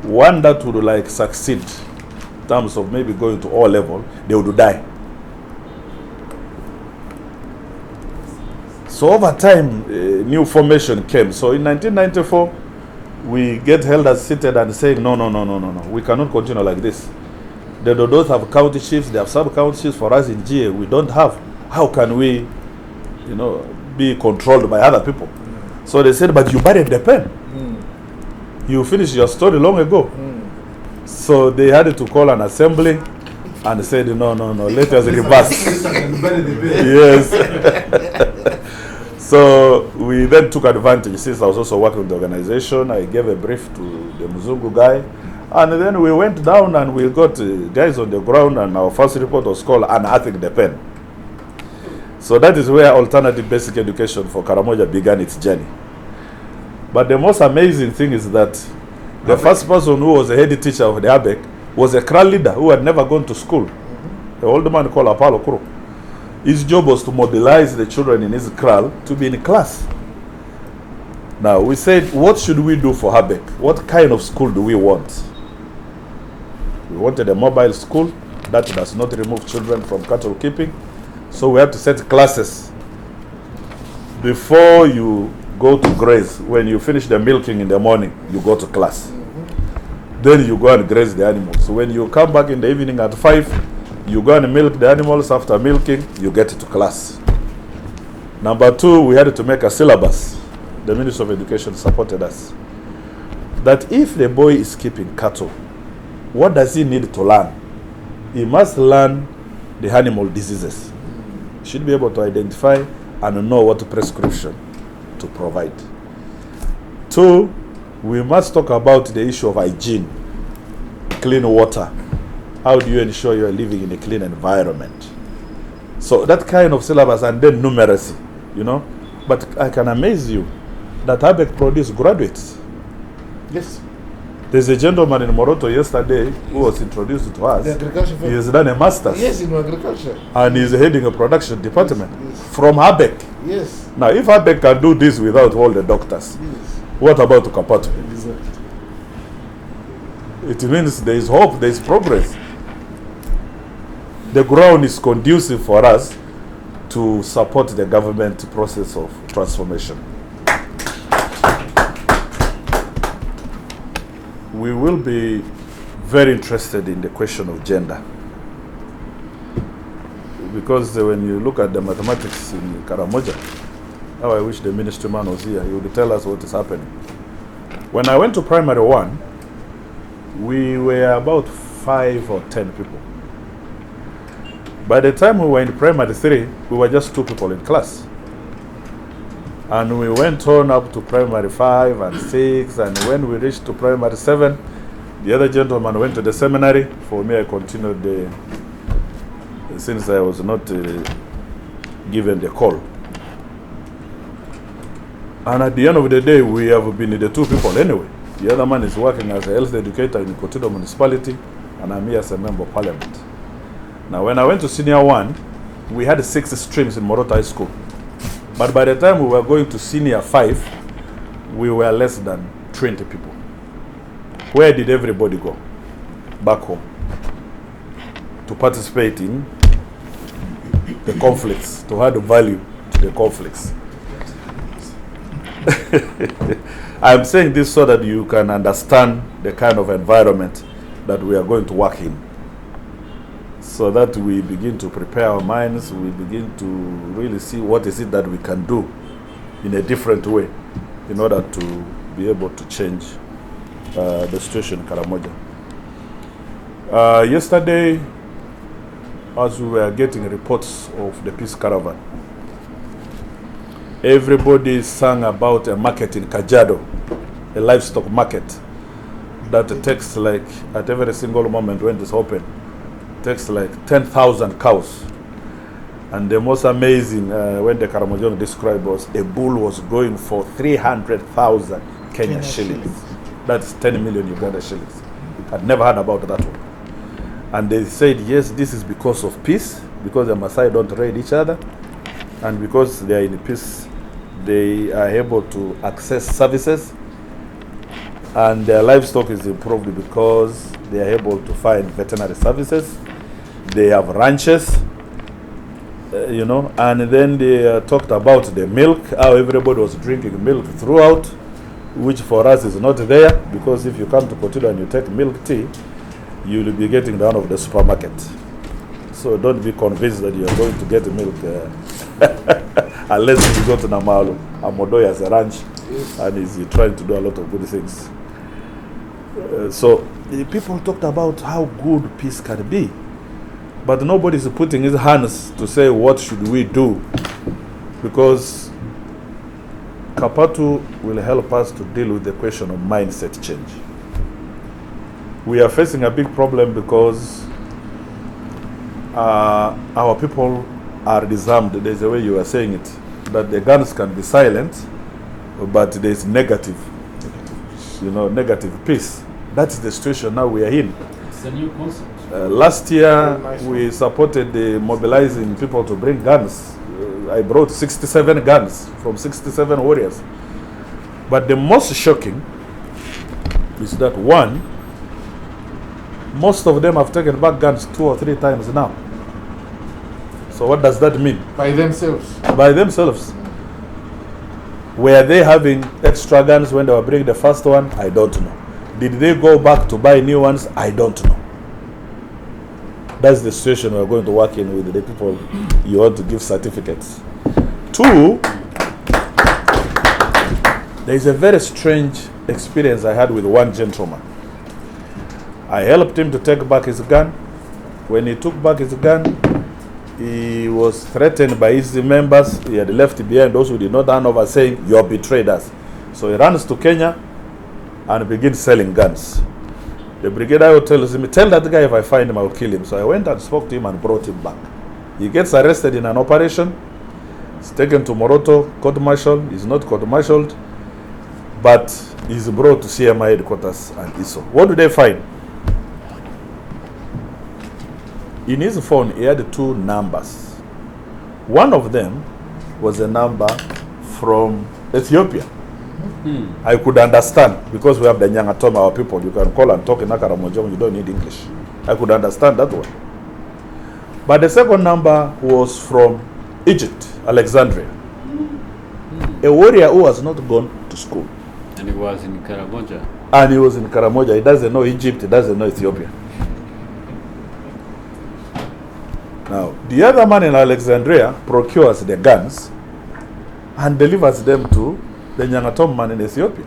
one that would like succeed in terms of maybe going to O level, they would die. So over time, new formation came. So in 1994, we get elders seated and saying, no, we cannot continue like this. The Dodos have county chiefs, they have sub-county chiefs. For us in GA, we don't have. How can we, be controlled by other people? So they said, but you buried the pen. You finished your story long ago. So they had to call an assembly and said, no, let us reverse. Yes. So we then took advantage. Since I was also working with the organization, I gave a brief to the Muzungu guy. And then we went down and we got guys on the ground, and our first report was called Unearthing the Pen. So that is where alternative basic education for Karamoja began its journey. But the most amazing thing is that the first person who was a head teacher of the ABEC was a crowd leader who had never gone to school. An old man called Apollo Kuro. His job was to mobilize the children in his kraal to be in class. Now we said, what should we do for ABEC? What kind of school do we want? We wanted a mobile school that does not remove children from cattle keeping. So we have to set classes. Before you go to graze, when you finish the milking in the morning, you go to class. Then you go and graze the animals. So when you come back in the evening at 5, you go and milk the animals. After milking, you get to class. Number 2, we had to make a syllabus. The Ministry of Education supported us. That if the boy is keeping cattle, what does he need to learn? He must learn the animal diseases. He should be able to identify and know what prescription to provide. 2, we must talk about the issue of hygiene, clean water. How do you ensure you are living in a clean environment? So that kind of syllabus, and then numeracy, you know. But I can amaze you that ABEC produced graduates. Yes. There's a gentleman in Moroto yesterday who was introduced to us. He has done a master's. Yes, in agriculture. And he's heading a production department Yes. from ABEC. Yes. Now, if ABEC can do this without all the doctors, Yes. what about KAPATU? Exactly. It means there is hope, there is progress. The ground is conducive for us to support the government process of transformation. We will be very interested in the question of gender. Because when you look at the mathematics in Karamoja, how I wish the ministry man was here, he would tell us what is happening. When I went to primary 1, we were about 5 or 10 people. By the time we were in primary 3, we were just 2 people in class. And we went on up to primary 5 and 6, and when we reached to primary 7, the other gentleman went to the seminary. For me, I continued since I was not given the call. And at the end of the day, we have been the 2 people anyway. The other man is working as a health educator in Kotido municipality, and I'm here as a member of parliament. Now, when I went to senior 1, we had 6 streams in Moroto High School. But by the time we were going to senior 5, we were less than 20 people. Where did everybody go? Back home. To participate in the conflicts, to add value to the conflicts. I'm saying this so that you can understand the kind of environment that we are going to work in. So that we begin to prepare our minds, we begin to really see what is it that we can do in a different way in order to be able to change the situation in Karamoja. Yesterday, as we were getting reports of the peace caravan, everybody sang about a market in Kajiado, a livestock market that takes like, at every single moment when it's open, takes like 10,000 cows. And the most amazing, when the Karamoja described was, a bull was going for 300,000 Kenya shillings. That's 10 million Uganda shillings. I'd never heard about that one. And they said, yes, this is because of peace, because the Maasai don't raid each other, and because they are in peace, they are able to access services, and their livestock is improved because they are able to find veterinary services. They have ranches, you know, and then they talked about the milk, how everybody was drinking milk throughout, which for us is not there, because if you come to Kotido and you take milk tea, you will be getting down of the supermarket. So don't be convinced that you are going to get milk unless you go to Namalu. Amodoy has a ranch and is trying to do a lot of good things. So the people talked about how good peace can be, but nobody is putting his hands to say what should we do, because KAPATU will help us to deal with the question of mindset change. We are facing a big problem because our people are disarmed. There's a way you are saying it, that the guns can be silent, but there's negative, you know, negative peace. That's the situation now we are in. It's a new concept. Last year, we supported the mobilizing people to bring guns. I brought 67 guns from 67 warriors. But the most shocking is that, one, most of them have taken back guns 2 or 3 times now. So what does that mean? By themselves. By themselves. Were they having extra guns when they were bringing the first one? I don't know. Did they go back to buy new ones? I don't know. That's the situation we're going to work in with the people you want to give certificates. 2, there is a very strange experience I had with one gentleman. I helped him to take back his gun. When he took back his gun, he was threatened by his members. He had left behind those who did not hand over, saying, "You have betrayed us." So he runs to Kenya, and begins selling guns. The brigadier tells him, tell that guy if I find him, I'll kill him. So I went and spoke to him and brought him back. He gets arrested in an operation. He's taken to Moroto, court-martialed. He's not court-martialed, but he's brought to CMI headquarters and ISO. What do they find? In his phone, he had 2 numbers. One of them was a number from Ethiopia. I could understand, because we have the Nyangatoma, our people. You can call and talk in Karamoja, you don't need English. I could understand that one. But the second number was from Egypt, Alexandria. A warrior who has not gone to school. And he was in Karamoja. And he was in Karamoja. He doesn't know Egypt, he doesn't know Ethiopia. Now, the other man in Alexandria procures the guns and delivers them to the Nyangatom man in Ethiopia.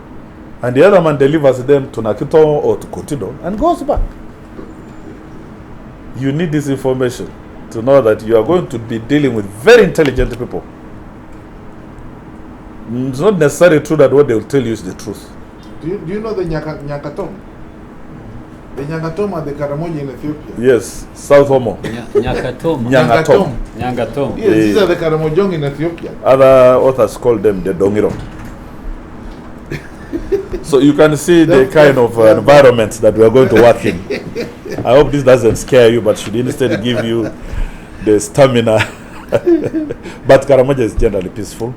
And the other man delivers them to Nakito or to Kotido and goes back. You need this information to know that you are going to be dealing with very intelligent people. It's not necessarily true that what they will tell you is the truth. Do you know the Nyakatom? The Nyangatom are the Karamoja in Ethiopia. Yes, South Omo. Nyakatom. Nyangatom. Nyangatom. Yes, these are the Karamojong in Ethiopia. Other authors call them the Dongiro. So you can see the kind of environment that we are going to work in. I hope this doesn't scare you, but should instead give you the stamina. But Karamoja is generally peaceful.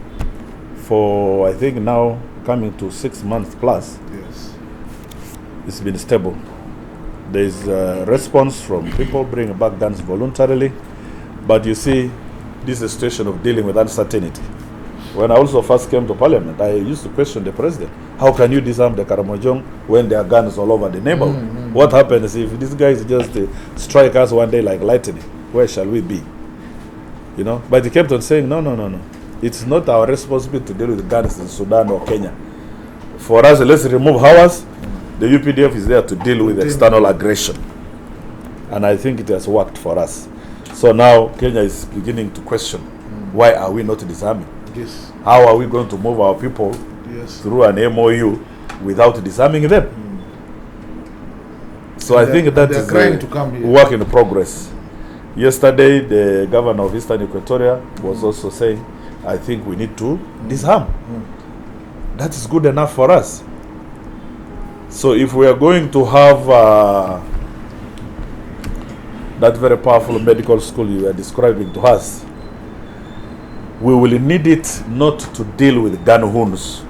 For, I think now, coming to 6 months plus, Yes. it's been stable. There is a response from people bringing back guns voluntarily. But you see, this is a situation of dealing with uncertainty. When I also first came to Parliament, I used to question the President. How can you disarm the Karamojong when there are guns all over the neighborhood? What happens if these guys just strike us one day like lightning? Where shall we be? You know? But he kept on saying, no. It's not our responsibility to deal with guns in Sudan or Kenya. For us, let's remove ours. The UPDF is there to deal with external aggression. And I think it has worked for us. So now Kenya is beginning to question, why are we not disarming? Yes. How are we going to move our people through an MOU without disarming them? So I think that is a work in progress. Yesterday, the governor of Eastern Equatoria was also saying, I think we need to disarm. That is good enough for us. So if we are going to have that very powerful medical school you are describing to us, we will need it not to deal with gun wounds.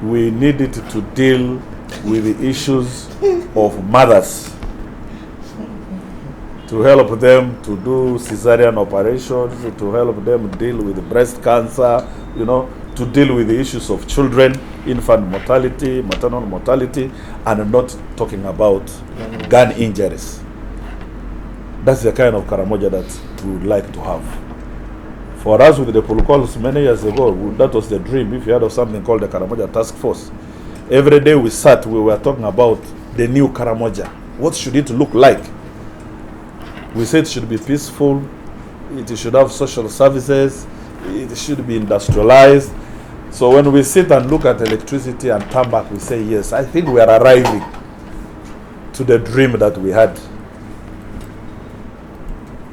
We need it to deal with the issues of mothers, to help them to do cesarean operations, to help them deal with breast cancer, you know, to deal with the issues of children, infant mortality, maternal mortality, and not talking about gun injuries. That's the kind of Karamoja that we would like to have. For us with the protocols many years ago, that was the dream. If you heard of something called the Karamoja Task Force, every day we sat, we were talking about the new Karamoja. What should it look like? We said it should be peaceful, it should have social services, it should be industrialized. So when we sit and look at electricity and come back, we say, yes, I think we are arriving to the dream that we had.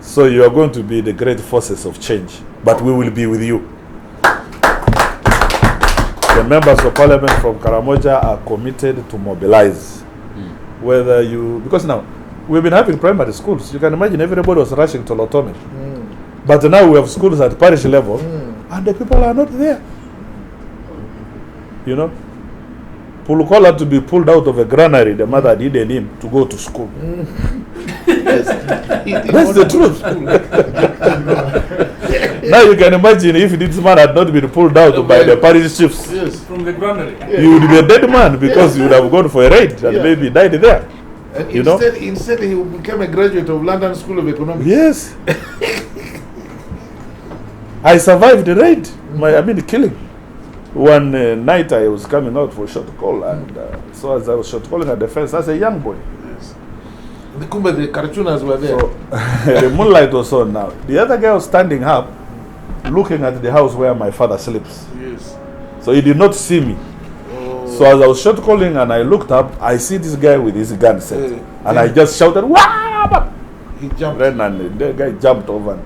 So you are going to be the great forces of change, but we will be with you. The members of parliament from Karamoja are committed to mobilize. Whether you, because now, we've been having primary schools. You can imagine everybody was rushing to Lotome. But now we have schools at parish level, and the people are not there. You know? Pulukol had to be pulled out of a granary the mother had hidden him to go to school. That's the truth. Now you can imagine if this man had not been pulled out by the parish chiefs. Yes, from the granary. He would be a dead man because he would have gone for a raid and maybe died there. And you instead he became a graduate of London School of Economics. Yes. I survived the raid. The killing. One night I was coming out for shot call, and so as I was shot calling at the fence as a young boy. Yes. The Karachunas were there. So, the moonlight was on now. The other guy was standing up, looking at the house where my father sleeps. Yes. So he did not see me. So as I was shot calling and I looked up, I see this guy with his gun set. And I just shouted, "Wah!" He jumped. Ran and the guy jumped over.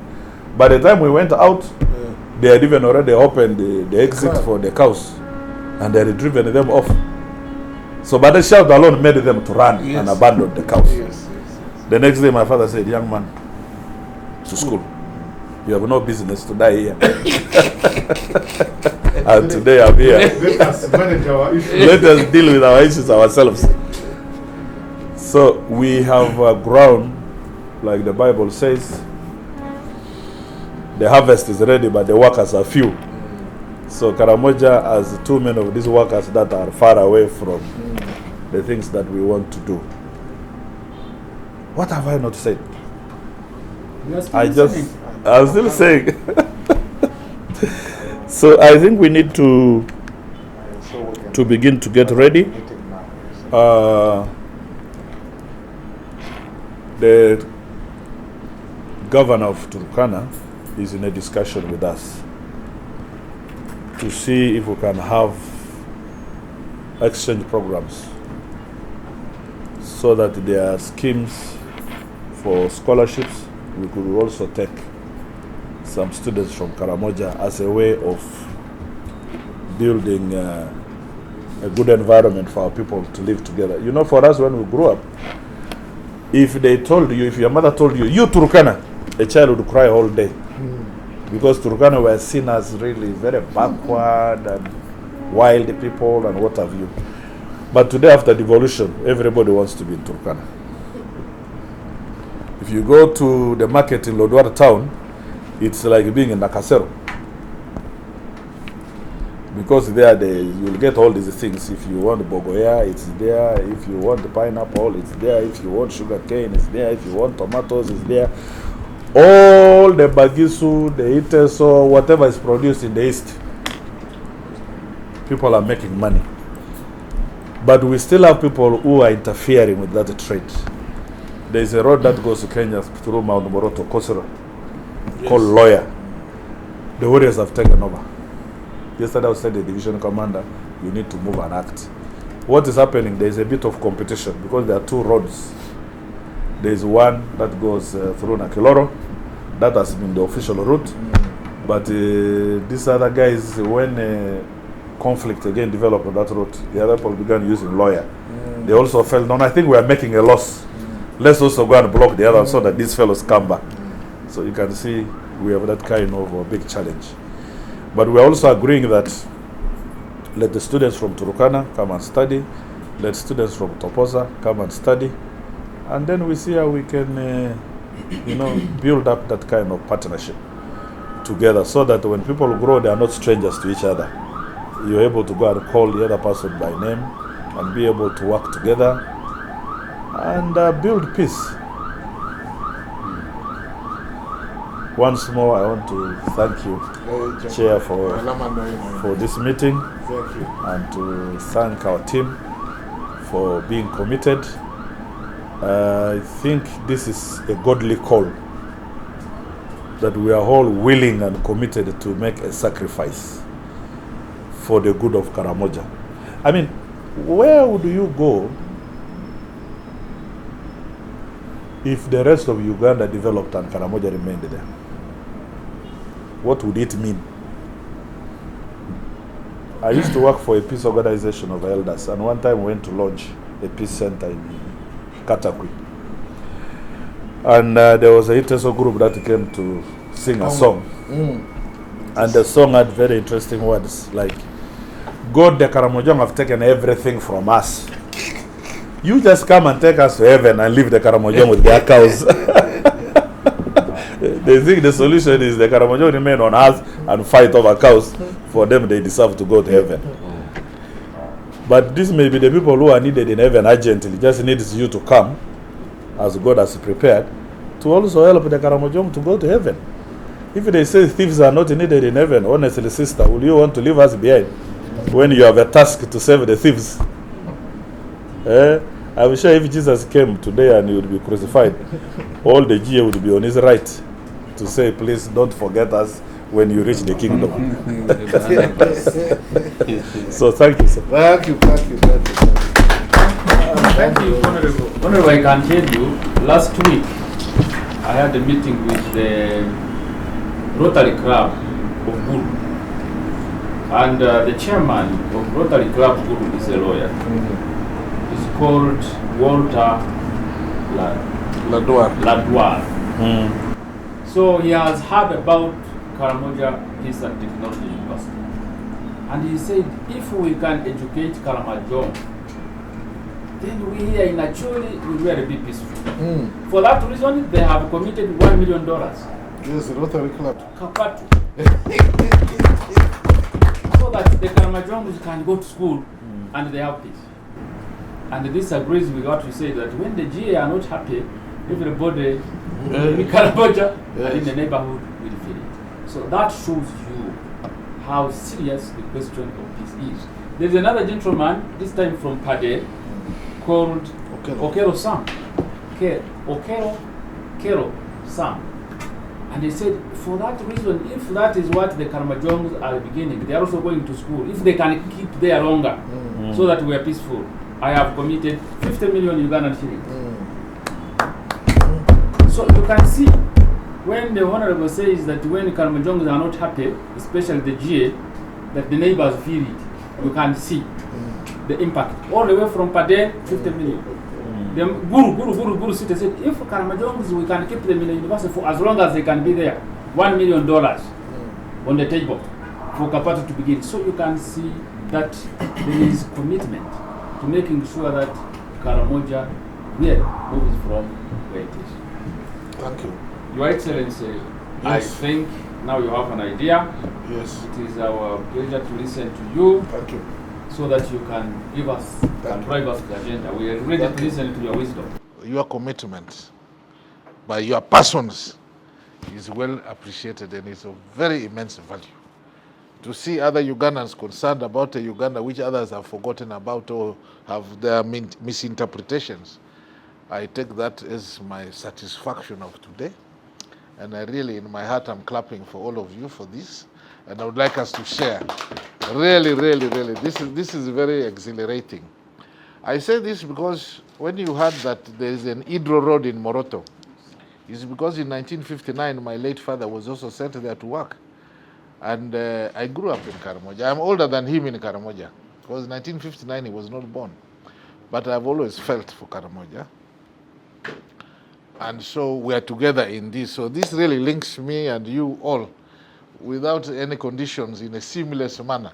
By the time we went out, they had even already opened the exit for the cows. And they had driven them off. So by the shout alone made them to run and abandon the cows. The next day my father said, "Young man, to school. You have no business to die here." And today I'm here. Let us manage our issues. Let us deal with our issues ourselves. So we have ground, like the Bible says, the harvest is ready, but the workers are few. So Karamoja has too many of these workers that are far away from the things that we want to do. What have I not said? I'm still saying. So I think we need to begin to get ready. The governor of Turkana is in a discussion with us to see if we can have exchange programs so that there are schemes for scholarships. We could also take some students from Karamoja as a way of building a good environment for our people to live together. You know, for us when we grew up, if they told you, if your mother told you, "You Turkana," a child would cry all day. Because Turkana were seen as really very backward and wild people and what have you. But today after devolution, everybody wants to be in Turkana. If you go to the market in Lodwar town, it's like being in Nakasero. Because there you'll get all these things. If you want bogoya, it's there. If you want the pineapple, it's there. If you want sugar cane, it's there. If you want tomatoes, it's there. All the bagisu, the iteso, whatever is produced in the east, people are making money. But we still have people who are interfering with that trade. There is a road that goes to Kenya through Mount Moroto, Kosero, called Lawyer. The warriors have taken over. Yesterday I said the division commander, you need to move and act. What is happening? There is a bit of competition because there are two roads. There is one that goes through Nakiloro. That has been the official route. But these other guys, when conflict again developed on that route, the other people began using Lawyer. They also felt, no, I think we are making a loss. Let's also go and block the other so that these fellows come back. So you can see we have that kind of a big challenge. But we are also agreeing that let the students from Turkana come and study, let students from Toposa come and study, and then we see how we can, build up that kind of partnership together so that when people grow, they are not strangers to each other. You're able to go and call the other person by name and be able to work together and build peace. Once more, I want to thank you, Chair, for this meeting. Thank you. And to thank our team for being committed. I think this is a godly call that we are all willing and committed to make a sacrifice for the good of Karamoja. I mean, where would you go if the rest of Uganda developed and Karamoja remained there? What would it mean? I used to work for a peace organization of elders, and one time we went to launch a peace center in Katakwi. And there was a Iteso group that came to sing a song. And the song had very interesting words like, God, the Karamojong have taken everything from us. You just come and take us to heaven and leave the Karamojong with their cows. They think the solution is the Karamoja remain on earth and fight over cows. For them, they deserve to go to heaven. But this may be the people who are needed in heaven urgently. Just needs you to come, as God has prepared, to also help the Karamojong to go to heaven. If they say thieves are not needed in heaven, honestly, sister, will you want to leave us behind when you have a task to save the thieves? I'm sure if Jesus came today and he would be crucified, all the GA would be on his right to say, please don't forget us. when you reach the kingdom. So thank you, sir. Thank you. Thank you, Honorable. Honorable, I can tell you, last week I had a meeting with the Rotary Club of Guru. And the chairman of Rotary Club Guru is a lawyer. He's called Walter Ladoire. So he has heard about Karamoja Peace and Technology University. And he said, if we can educate Karamoja, then we here in Acholi will really be peaceful. For that reason, they have committed $1 million. Yes, Rotary Club. KAPATU. So that the Karamoja can go to school and they have peace. And this agrees with what we say, that when the GA are not happy, everybody in Karamoja and in the neighborhood will feel it. So that shows you how serious the question of peace is. There's another gentleman, this time from Pade, called Okero Sam. Okero Sam. And he said, for that reason, if that is what the Karamojongs are beginning, they are also going to school. If they can keep there longer, so that we are peaceful, I have committed 50 million Ugandan shillings. So you can see, when the Honorable says that when Karamojongs are not happy, especially the GA, that the neighbors feel it, you can see the impact. All the way from Pade, 50 million. The Guru City said, if Karamojongs, we can keep them in the university for as long as they can be there, $1 million on the table for KAPATU to begin. So you can see that there is commitment to making sure that Karamoja really moves from where it is. Thank you. Your Excellency, I think now you have an idea. Yes. It is our pleasure to listen to you. Thank you. So that you can give us, drive us the agenda. We are ready to listen to your wisdom. Your commitment by your persons is well appreciated and is of very immense value. To see other Ugandans concerned about a Uganda which others have forgotten about or have their misinterpretations, I take that as my satisfaction of today. And I really, in my heart, I'm clapping for all of you for this. And I would like us to share. Really, this is very exhilarating. I say this because when you heard that there is an Idro road in Moroto, it's because in 1959 my late father was also sent there to work. And I grew up in Karamoja. I'm older than him in Karamoja, because in 1959 he was not born. But I've always felt for Karamoja. And so we are together in this. So this really links me and you all without any conditions in a seamless manner.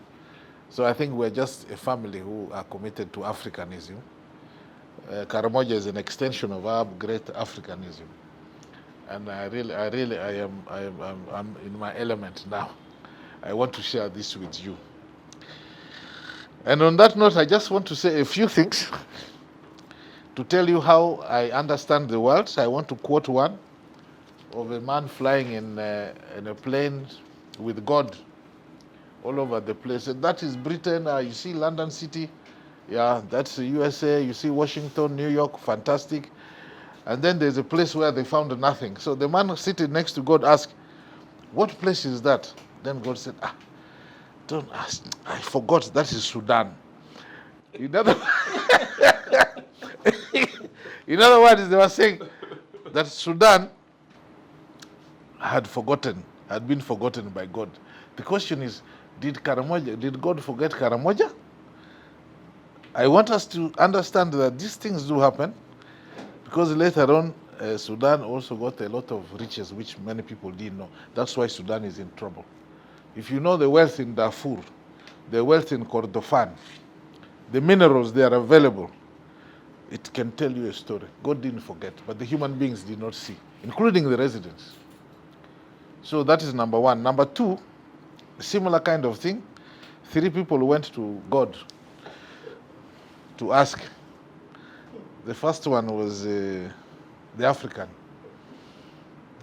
So I think we're just a family who are committed to Africanism. Karamoja is an extension of our great Africanism. And I'm in my element now. I want to share this with you. And on that note, I just want to say a few things to tell you how I understand the world. I want to quote one of a man flying in a plane with God all over the place. And that is Britain. You see London City. Yeah, that's the USA. You see Washington, New York, fantastic. And then there's a place where they found nothing. So the man sitting next to God asked, what place is that? Then God said, don't ask. I forgot, that is Sudan. In other words, they were saying that Sudan had been forgotten by God. The question is, did God forget Karamoja? I want us to understand that these things do happen, because later on, Sudan also got a lot of riches which many people didn't know. That's why Sudan is in trouble. If you know the wealth in Darfur, the wealth in Kordofan, the minerals they are available, it can tell you a story. God didn't forget, but the human beings did not see, including the residents. So that is number one. Number two, a similar kind of thing. 3 people went to God to ask. The first one was the African.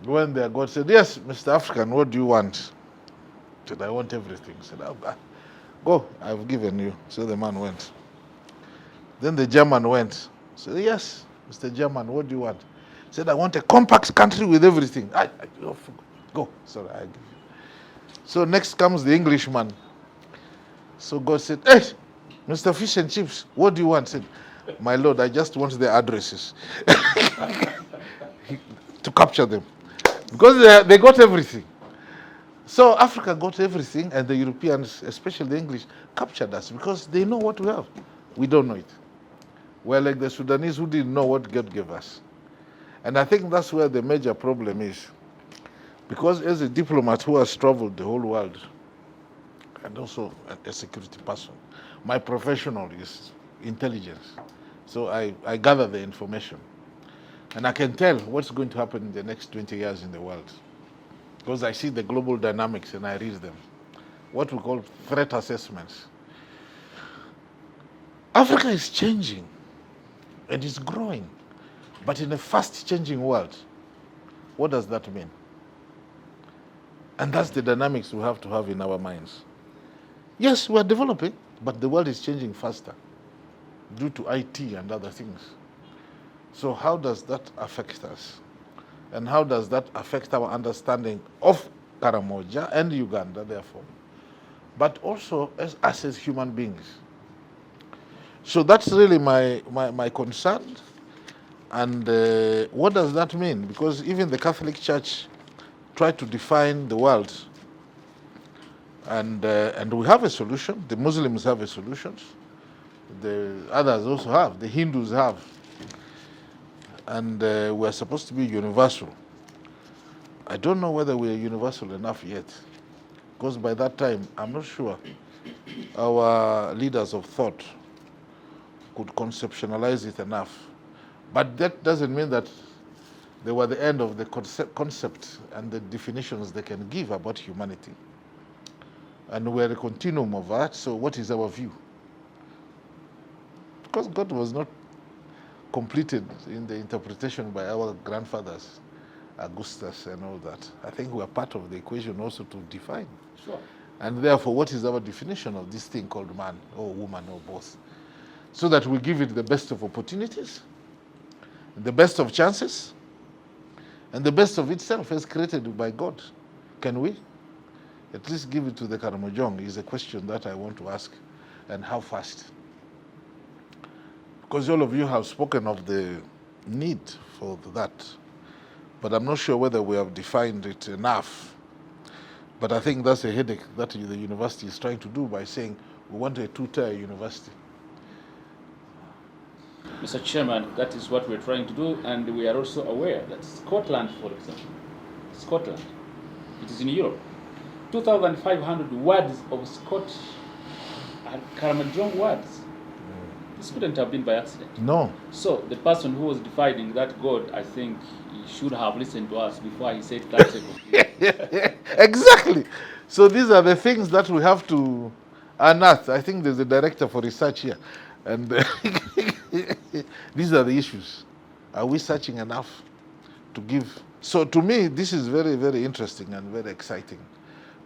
When there, God said, yes, Mr. African, what do you want? He said, I want everything. He said, go, I've given you. So the man went. Then the German went. He said, yes, Mr. German, what do you want? He said, I want a compact country with everything. Go, sorry, I give you. So next comes the Englishman. So God said, hey, Mr. Fish and Chips, what do you want? Said, my Lord, I just want the addresses to capture them. Because they got everything. So Africa got everything, and the Europeans, especially the English, captured us because they know what we have. We don't know it. We're like the Sudanese who didn't know what God gave us. And I think that's where the major problem is. Because as a diplomat who has traveled the whole world, and also a security person, my professional is intelligence. So I gather the information. And I can tell what's going to happen in the next 20 years in the world. Because I see the global dynamics and I read them. What we call threat assessments. Africa is changing and is growing. But in a fast changing world, what does that mean? And that's the dynamics we have to have in our minds. Yes, we are developing, but the world is changing faster due to IT and other things. So how does that affect us? And how does that affect our understanding of Karamoja and Uganda, therefore, but also as us as human beings? So that's really my concern. And what does that mean? Because even the Catholic Church tried to define the world. And we have a solution. The Muslims have a solution. The others also have. The Hindus have. And we're supposed to be universal. I don't know whether we're universal enough yet. Because by that time, I'm not sure our leaders of thought could conceptualize it enough. But that doesn't mean that they were the end of the concept and the definitions they can give about humanity. And we're a continuum of that, so what is our view? Because God was not completed in the interpretation by our grandfathers, Augustus and all that. I think we are part of the equation also to define. Sure. And therefore, what is our definition of this thing called man or woman or both? So that we give it the best of opportunities, the best of chances, and the best of itself as created by God. Can we? At least give it to the Karamojong is a question that I want to ask. And how fast? Because all of you have spoken of the need for that. But I'm not sure whether we have defined it enough. But I think that's a headache that the university is trying to do by saying we want a two-tier university. Mr. Chairman, that is what we're trying to do, and we are also aware that Scotland, for example, Scotland, it is in Europe, 2,500 words of Scottish and Karamojong words. This couldn't have been by accident. No. So the person who was defining that God, I think he should have listened to us before he said that. Exactly. So these are the things that we have to unearth. I think there's a director for research here. And these are the issues. Are we searching enough to give? So to me, this is very, very interesting and very exciting.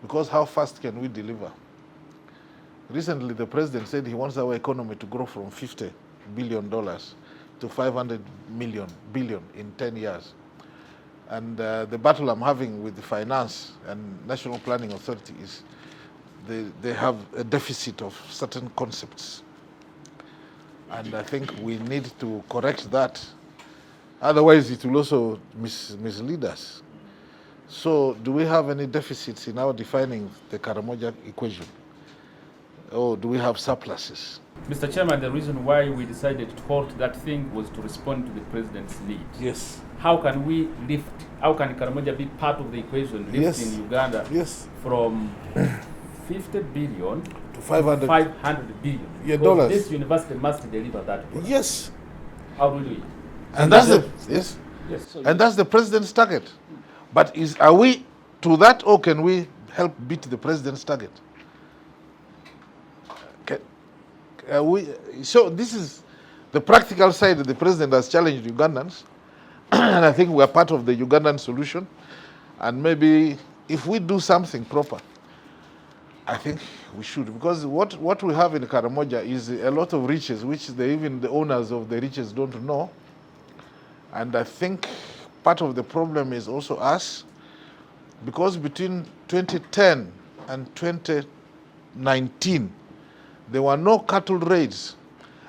Because how fast can we deliver? Recently, the president said he wants our economy to grow from $50 billion to $500 billion in 10 years. And the battle I'm having with the finance and National Planning Authority is they have a deficit of certain concepts. And I think we need to correct that. Otherwise, it will also mislead us. So do we have any deficits in our defining the Karamoja equation? Or do we have surpluses? Mr. Chairman, the reason why we decided to halt that thing was to respond to the president's need. Yes. How can we lift, how can Karamoja be part of the equation, lifting Uganda from 50 billion to 500 billion? Yeah, dollars. This university must deliver that product. Yes. How do we do it? And that's the yes. So and that's the president's target. But are we to that, or can we help beat the president's target? So this is the practical side that the president has challenged Ugandans. And I think we are part of the Ugandan solution. And maybe if we do something proper, I think we should. Because what we have in Karamoja is a lot of riches, which even the owners of the riches don't know. And I think part of the problem is also us. Because between 2010 and 2019, there were no cattle raids,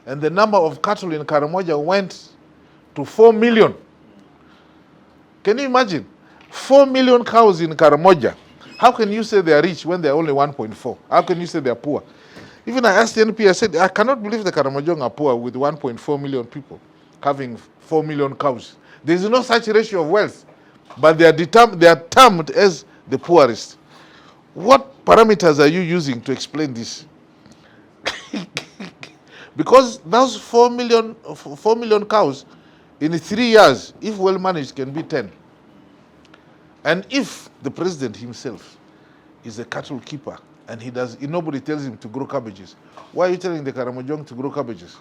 and the number of cattle in Karamoja went to 4 million. Can you imagine? 4 million cows in Karamoja. How can you say they are rich when they are only 1.4? How can you say they are poor? Even I asked the NP, I said, I cannot believe the Karamojong are poor with 1.4 million people having 4 million cows. There is no such ratio of wealth, but they are termed as the poorest. What parameters are you using to explain this? Because those 4 million cows in 3 years, if well managed, can be 10. And if the president himself is a cattle keeper and nobody tells him to grow cabbages, why are you telling the Karamojong to grow cabbages?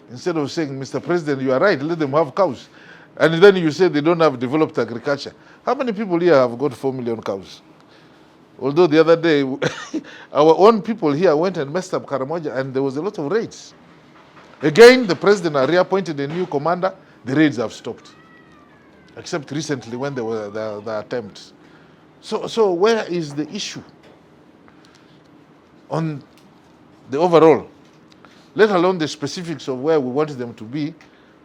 Instead of saying, Mr. President, you are right, let them have cows. And then you say they don't have developed agriculture. How many people here have got 4 million cows? Although the other day, our own people here went and messed up Karamoja and there was a lot of raids. Again, the president reappointed a new commander, the raids have stopped. Except recently when there were the attempts. So where is the issue on the overall, let alone the specifics of where we want them to be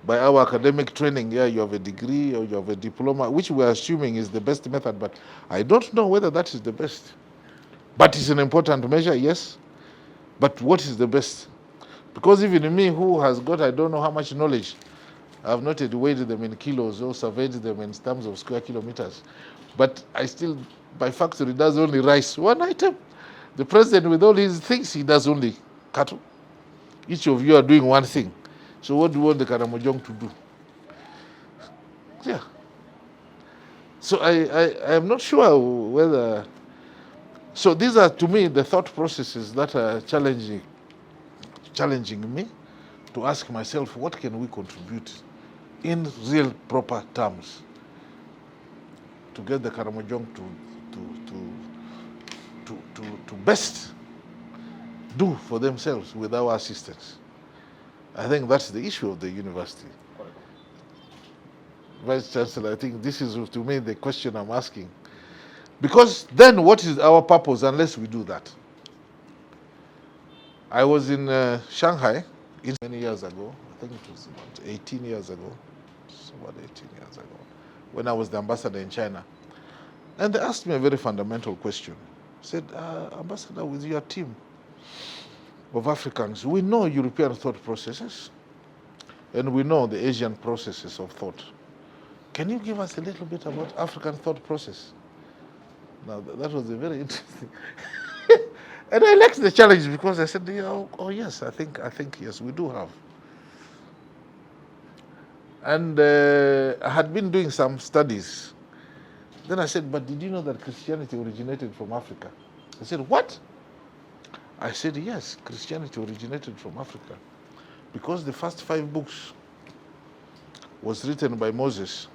by our academic training? Yeah, you have a degree or you have a diploma, which we are assuming is the best method, but I don't know whether that is the best. But it's an important measure, yes. But what is the best? Because even me, who has got I don't know how much knowledge, I have not weighed them in kilos or surveyed them in terms of square kilometers. But I still, my factory does only rice, one item. The president, with all his things, he does only cattle. Each of you are doing one thing. So what do you want the Karamojong to do? Yeah. So I am not sure whether... So these are, to me, the thought processes that are challenging me to ask myself, what can we contribute in real, proper terms to get the Karamojong to best do for themselves with our assistance. I think that's the issue of the university. Vice Chancellor, I think this is, to me, the question I'm asking. Because then what is our purpose unless we do that? I was in Shanghai many years ago. I think it was about 18 years ago. It's about 18 years ago, when I was the ambassador in China. And they asked me a very fundamental question. Said, Ambassador, with your team of Africans, we know European thought processes, and we know the Asian processes of thought. Can you give us a little bit about African thought process? Now, that was a very interesting. And I liked the challenge because I said, oh yes, I think yes, we do have. And I had been doing some studies. Then I said, but did you know that Christianity originated from Africa? I said, what? I said, yes, Christianity originated from Africa. Because the first 5 books was written by Moses.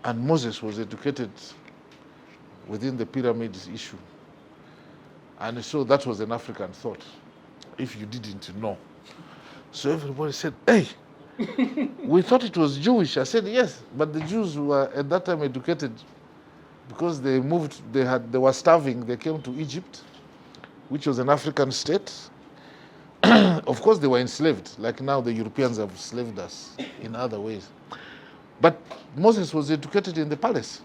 And Moses was educated within the pyramids issue. And so that was an African thought, if you didn't know. So everybody said, hey, we thought it was Jewish. I said, yes, but the Jews were at that time educated because they moved, they were starving, they came to Egypt, which was an African state. Of course, they were enslaved, like now the Europeans have enslaved us in other ways. But Moses was educated in the palace.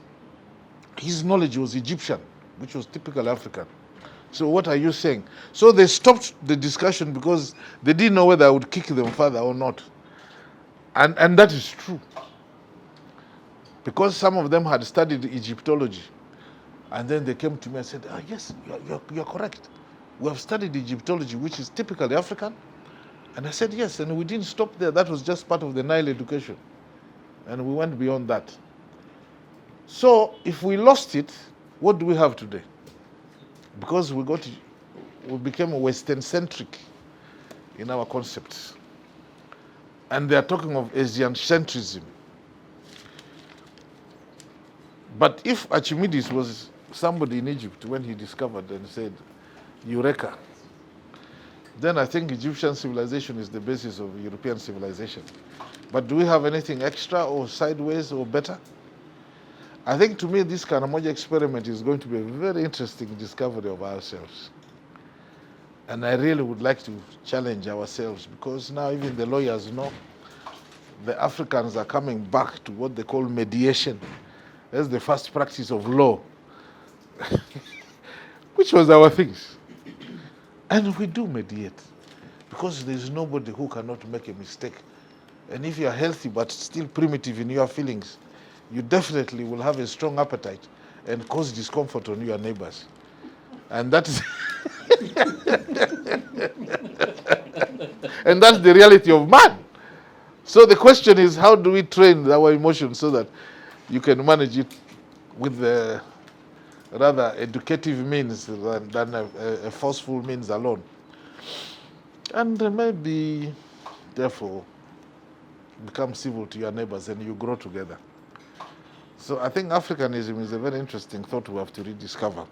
His knowledge was Egyptian, which was typical African. So what are you saying? So they stopped the discussion because they didn't know whether I would kick them further or not. And that is true. Because some of them had studied Egyptology. And then they came to me and said, yes, you're correct. We have studied Egyptology, which is typically African. And I said, yes, and we didn't stop there. That was just part of the Nile education. And we went beyond that. So if we lost it, what do we have today? Because we became Western-centric in our concepts. And they are talking of Asian centrism. But if Archimedes was somebody in Egypt when he discovered and said, Eureka, then I think Egyptian civilization is the basis of European civilization. But do we have anything extra or sideways or better? I think to me this Karamoja experiment is going to be a very interesting discovery of ourselves. And I really would like to challenge ourselves, because now even the lawyers know the Africans are coming back to what they call mediation. That's the first practice of law, which was our things. And we do mediate, because there's nobody who cannot make a mistake. And if you're healthy but still primitive in your feelings, you definitely will have a strong appetite and cause discomfort on your neighbors. And that is and that's the reality of man. So the question is, how do we train our emotions so that you can manage it with the rather educative means than a forceful means alone? And maybe, therefore, become civil to your neighbors and you grow together. So I think Africanism is a very interesting thought we have to rediscover.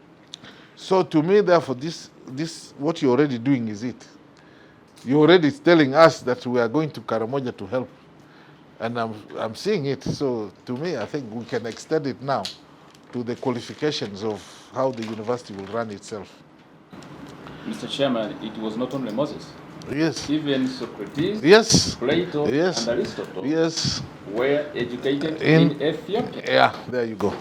So to me, therefore, this what you're already doing is it. You're already telling us that we are going to Karamoja to help. And I'm seeing it. So to me, I think we can extend it now to the qualifications of how the university will run itself. Mr. Chairman, it was not only Moses. Yes. Even Socrates, yes. Plato, yes. and Aristotle yes. were educated in Ethiopia. Yeah, there you go.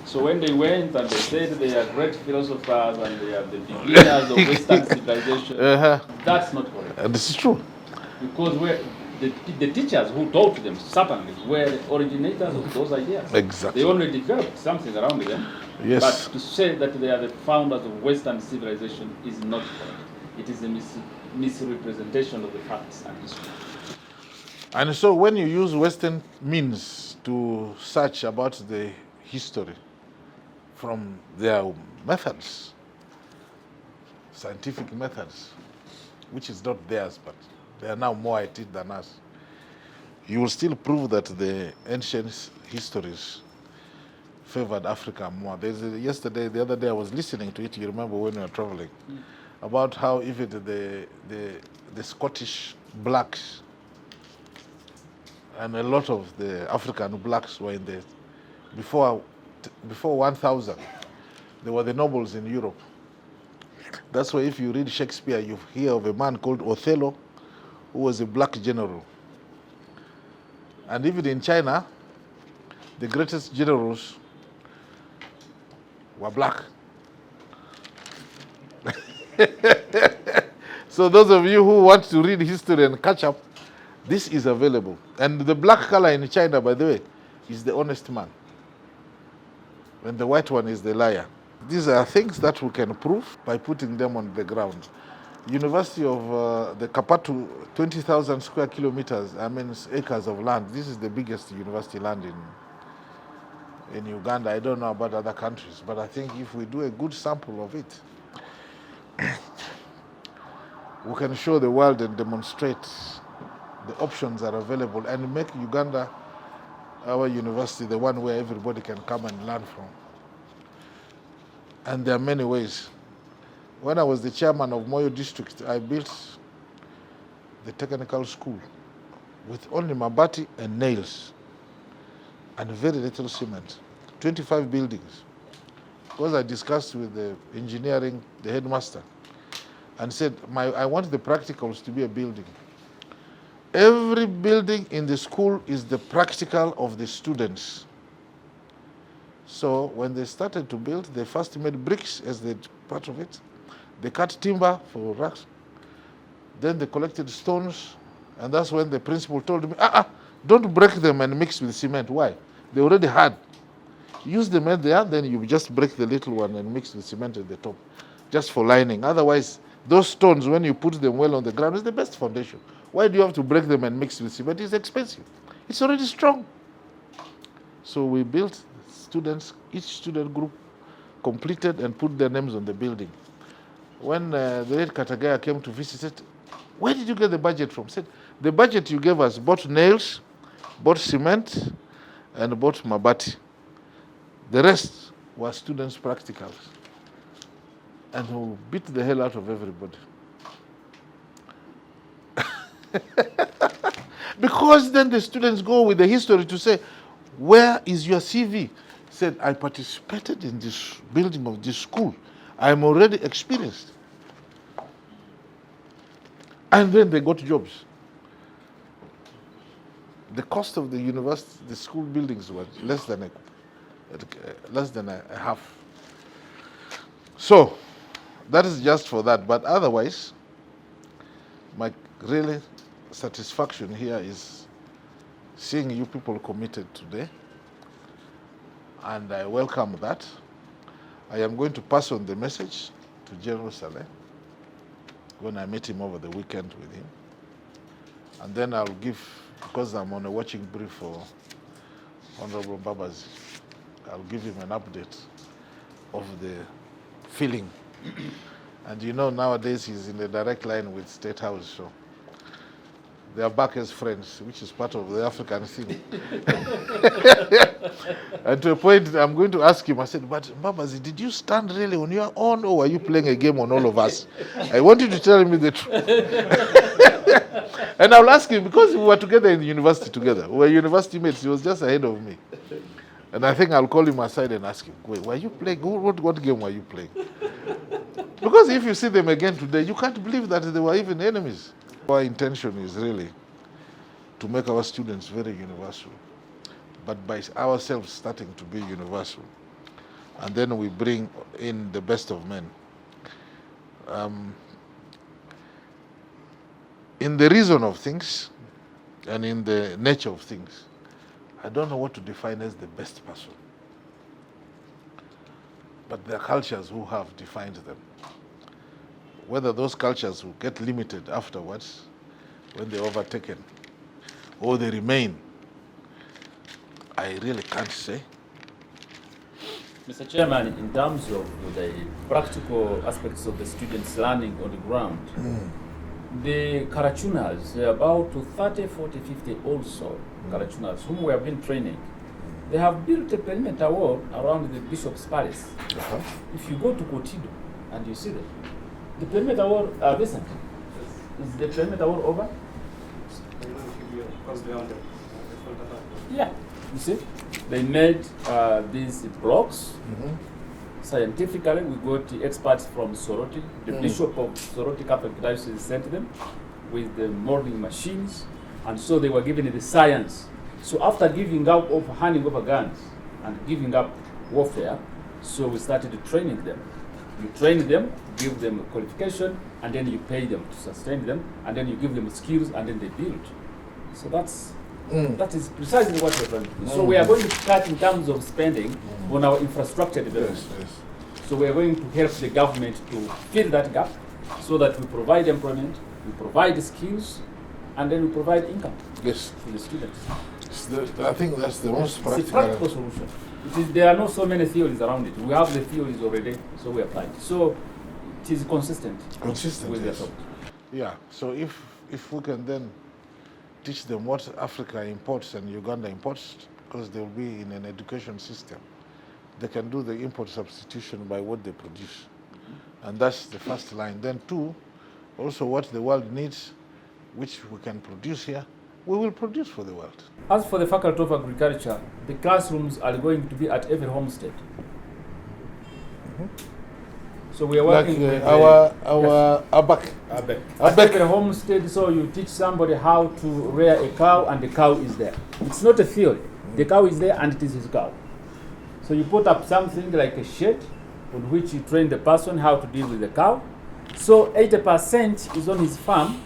So when they went and they said they are great philosophers and they are the beginners of Western civilization, that's not correct. This is true. Because the teachers who taught them certainly were the originators of those ideas. Exactly. They only developed something around them. Yes. But to say that they are the founders of Western civilization is not correct. It is a misrepresentation of the facts and history. And so when you use Western means to search about the history from their methods, scientific methods, which is not theirs, but they are now more at it than us, you will still prove that the ancient histories favored Africa more. The other day I was listening to it, you remember when we were traveling, about how even the Scottish blacks and a lot of the African blacks were in the, before 1000, they were the nobles in Europe. That's why if you read Shakespeare, you hear of a man called Othello, who was a black general. And even in China, the greatest generals were black. So those of you who want to read history and catch up, this is available. And the black color in China, by the way, is the honest man. And the white one is the liar. These are things that we can prove by putting them on the ground. University of the KAPATU, 20,000 square kilometers, acres of land. This is the biggest university land in Uganda. I don't know about other countries, but I think if we do a good sample of it, we can show the world and demonstrate the options are available and make Uganda, our university, the one where everybody can come and learn from. And there are many ways. When I was the chairman of Moyo district, I built the technical school with only mabati and nails and very little cement, 25 buildings. Because I discussed with the engineering, the headmaster, and said, I want the practicals to be a building. Every building in the school is the practical of the students. So when they started to build, they first made bricks as the part of it. They cut timber for racks. Then they collected stones. And that's when the principal told me, don't break them and mix with cement. Why? They already had. Use them at the end, then you just break the little one and mix with cement at the top, just for lining. Otherwise, those stones, when you put them well on the ground, is the best foundation. Why do you have to break them and mix with cement? It's expensive. It's already strong. So we built students, each student group completed and put their names on the building. When the late Katagaya came to visit, said, where did you get the budget from? Said, the budget you gave us bought nails, bought cement, and bought mabati. The rest were students' practicals. And who beat the hell out of everybody. Because then the students go with the history to say, where is your CV? said, I participated in this building of this school. I'm already experienced. And then they got jobs. The cost of the university, the school buildings was less than a half. So that is just for that. But otherwise, my really satisfaction here is seeing you people committed today. And I welcome that. I am going to pass on the message to General Saleh when I meet him over the weekend with him. And then I'll give, because I'm on a watching brief for Honorable Babazi, I'll give him an update of the feeling. And you know, nowadays he's in a direct line with State House, so they are back as friends, which is part of the African thing. And to a point, I'm going to ask him, I said, but Babazi, did you stand really on your own, or were you playing a game on all of us? I want you to tell me the truth. And I'll ask him, because we were together in the university together. We were university mates. He was just ahead of me. And I think I'll call him aside and ask him, wait, were you playing? What game were you playing? Because if you see them again today, you can't believe that they were even enemies. Our intention is really to make our students very universal, but by ourselves starting to be universal. And then we bring in the best of men. In the reason of things and in the nature of things, I don't know what to define as the best person. But there are cultures who have defined them. Whether those cultures will get limited afterwards when they're overtaken or they remain, I really can't say. Mr. Chairman, in terms of the practical aspects of the students learning on the ground, the Karachunas, there are about 30, 40, 50 also Karachunas whom we have been training. They have built a perimeter wall around the Bishop's Palace. If you go to Kotido and you see them, the perimeter wall, Vincent, is the perimeter wall over? Yeah, you see, they made these blocks. Scientifically, we got the experts from Soroti. The Bishop of Soroti Catholic Diocese sent them with the molding machines, and so they were given the science. So after giving up of handing over guns and giving up warfare, so we started training them. You train them, give them a qualification, and then you pay them to sustain them, and then you give them skills, and then they build. So that is precisely what we're trying to do. So we are going to cut in terms of spending on our infrastructure development. So we are going to help the government to fill that gap so that we provide employment, we provide skills, and then we provide income to the students. I think that's the most practical. It's a practical solution. There are not so many theories around it. We have the theories already, so we apply it. So it is consistent with the thought. Yeah, so if we can then teach them what Africa imports and Uganda imports, because they'll be in an education system, they can do the import substitution by what they produce. And that's the first line. Then two, also what the world needs, which we can produce here, we will produce for the world. As for the Faculty of Agriculture, the classrooms are going to be at every homestead. So we are working like, with our ABAC. At every homestead, so you teach somebody how to rear a cow, and the cow is there. It's not a theory. The cow is there, and it is his cow. So you put up something like a shed on which you train the person how to deal with the cow. So 80% is on his farm,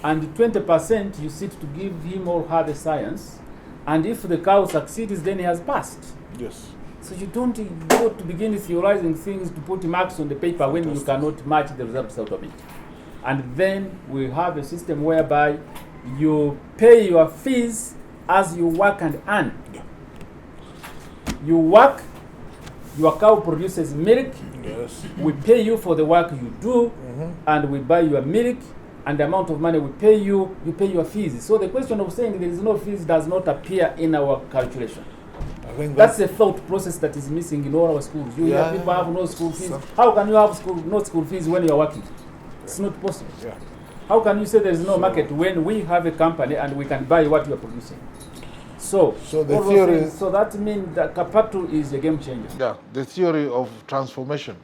and 20% you sit to give him or her the science. And if the cow succeeds, then he has passed. Yes. So you don't go to begin theorizing things to put marks on the paper when you cannot match the results out of it. And then we have a system whereby you pay your fees as you work and earn. You work, your cow produces milk. Yes. We pay you for the work you do, and we buy your milk, and the amount of money we pay you, you pay your fees. So the question of saying there is no fees does not appear in our calculation. I think that's a thought process that is missing in all our schools. You hear people have no school fees. How can you have no school fees when you are working? It's not possible. How can you say there is no market when we have a company and we can buy what you are producing? So the all those theory- things, so that means that KAPATU is a game changer. Yeah, the theory of transformation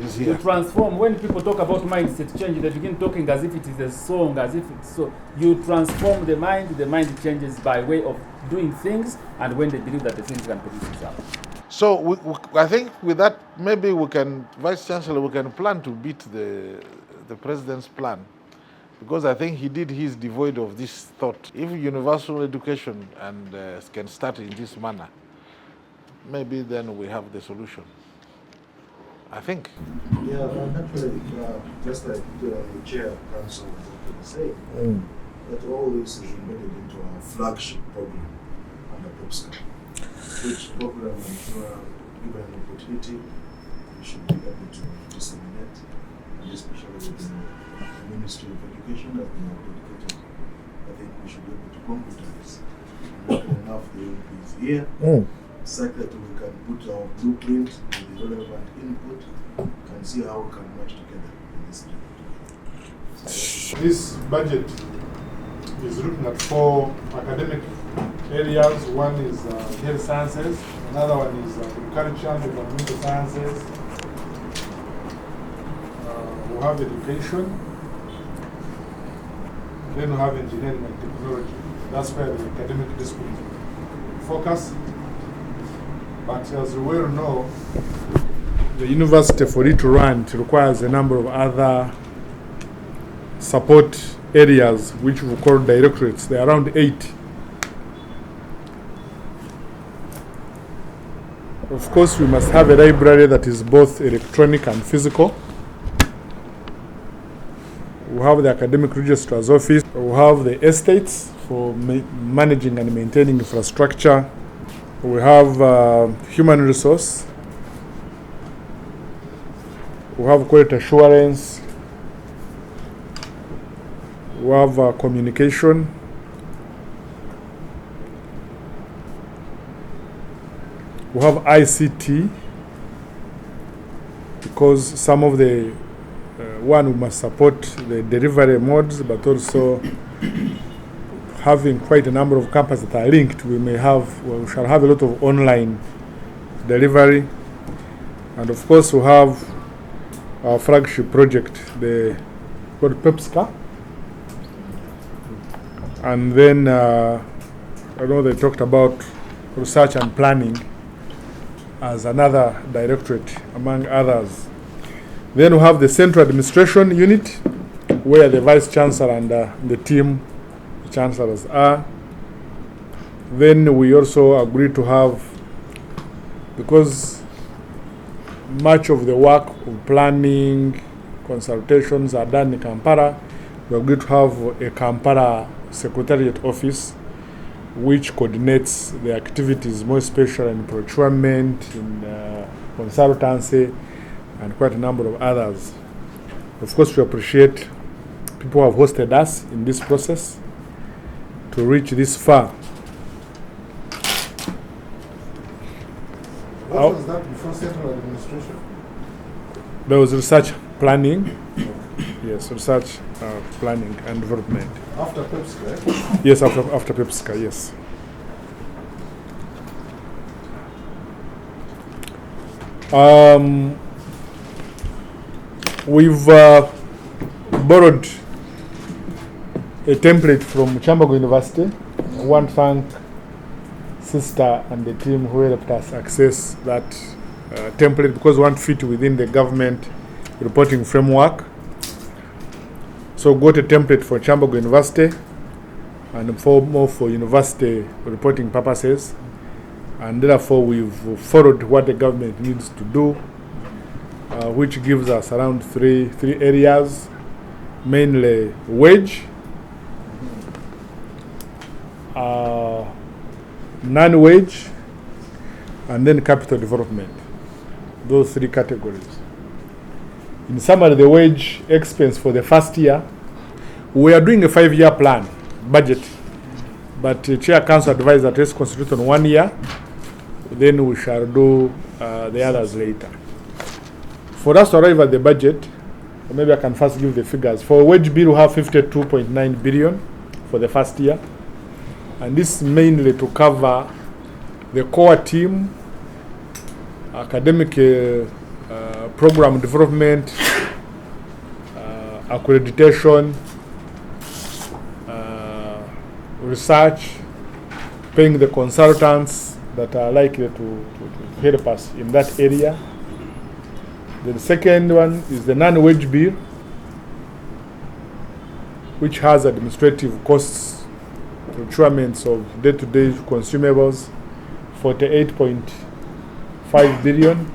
is You here. transform. When people talk about mindset change, they begin talking as if it is a song, as if it's so. You transform the mind changes by way of doing things, and when they believe that the things can produce results. So I think with that, maybe we can, Vice Chancellor, we can plan to beat the President's plan, because I think he did his devoid of this thought. If universal education and can start in this manner, maybe then we have the solution. I think. Yeah, actually, just like the Chair Council was saying, that all this is embedded into our flagship program under PEPSCA, which program I'm sure, given an opportunity, we should be able to disseminate, and especially with the Ministry of Education that we have dedicated. I think we should be able to concretize and make enough the MPs here, such that we can put our blueprint with the relevant input and see how we can work together in this project. This budget is looking at 4 academic areas. One is health sciences, another one is agriculture and environmental sciences. We have education, then we have engineering and technology. That's where the academic disciplines focus. But as we well know, the university, for it to run, it requires a number of other support areas, which we call directorates. There are around 8. Of course, we must have a library that is both electronic and physical. We have the academic registrar's office. We have the estates for managing and maintaining infrastructure. We have human resource. We have quality assurance. We have communication. We have ICT, because some of the we must support the delivery modes, but also having quite a number of campuses that are linked, we shall have a lot of online delivery. And of course we have our flagship project, called PEPSCA. And then I know they talked about research and planning as another directorate among others. Then we have the Central Administration Unit, where the Vice Chancellor and the team, the Chancellors are. Then we also agreed to have, because much of the work of planning, consultations are done in Kampala, we agreed to have a Kampala Secretariat Office, which coordinates the activities, more especially in procurement, in consultancy, and quite a number of others. Of course, we appreciate people who have hosted us in this process to reach this far. What was that before Central Administration? There was research planning. Yes, research planning and development. After PEPSCA? Yes, after PEPSCA, yes. We've borrowed a template from Chambago University. I want to thank Sister and the team who helped us access that template, because we want to fit within the government reporting framework. So got a template for Chambago University and more for university reporting purposes. And therefore we've followed what the government needs to do, which gives us around three areas, mainly wage, non-wage, and then capital development. Those 3 categories. In summary, the wage expense for the first year, we are doing a 5-year plan, budget, but the Chair Council advised that let's concentrate on 1 year, then we shall do the others later. For us to arrive at the budget, maybe I can first give the figures. For wage bill, we have 52.9 billion for the first year. And this is mainly to cover the core team, academic program development, accreditation, research, paying the consultants that are likely to help us in that area. The second one is the non-wage bill, which has administrative costs, procurements of day-to-day consumables, 48.5 billion.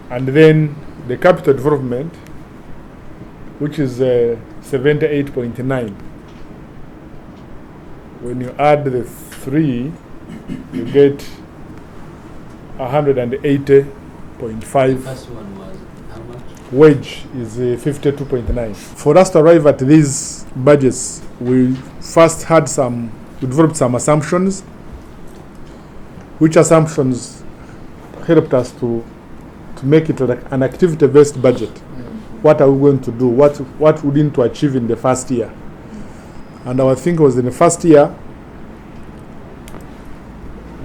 And then the capital development, which is 78.9. When you add the three, you get 180.5. First one was how much? Wage is 52.9. For us to arrive at these budgets, we first had we developed some assumptions, which assumptions helped us to make it like an activity-based budget. What are we going to do? What we need to achieve in the first year? And our thinking was in the first year,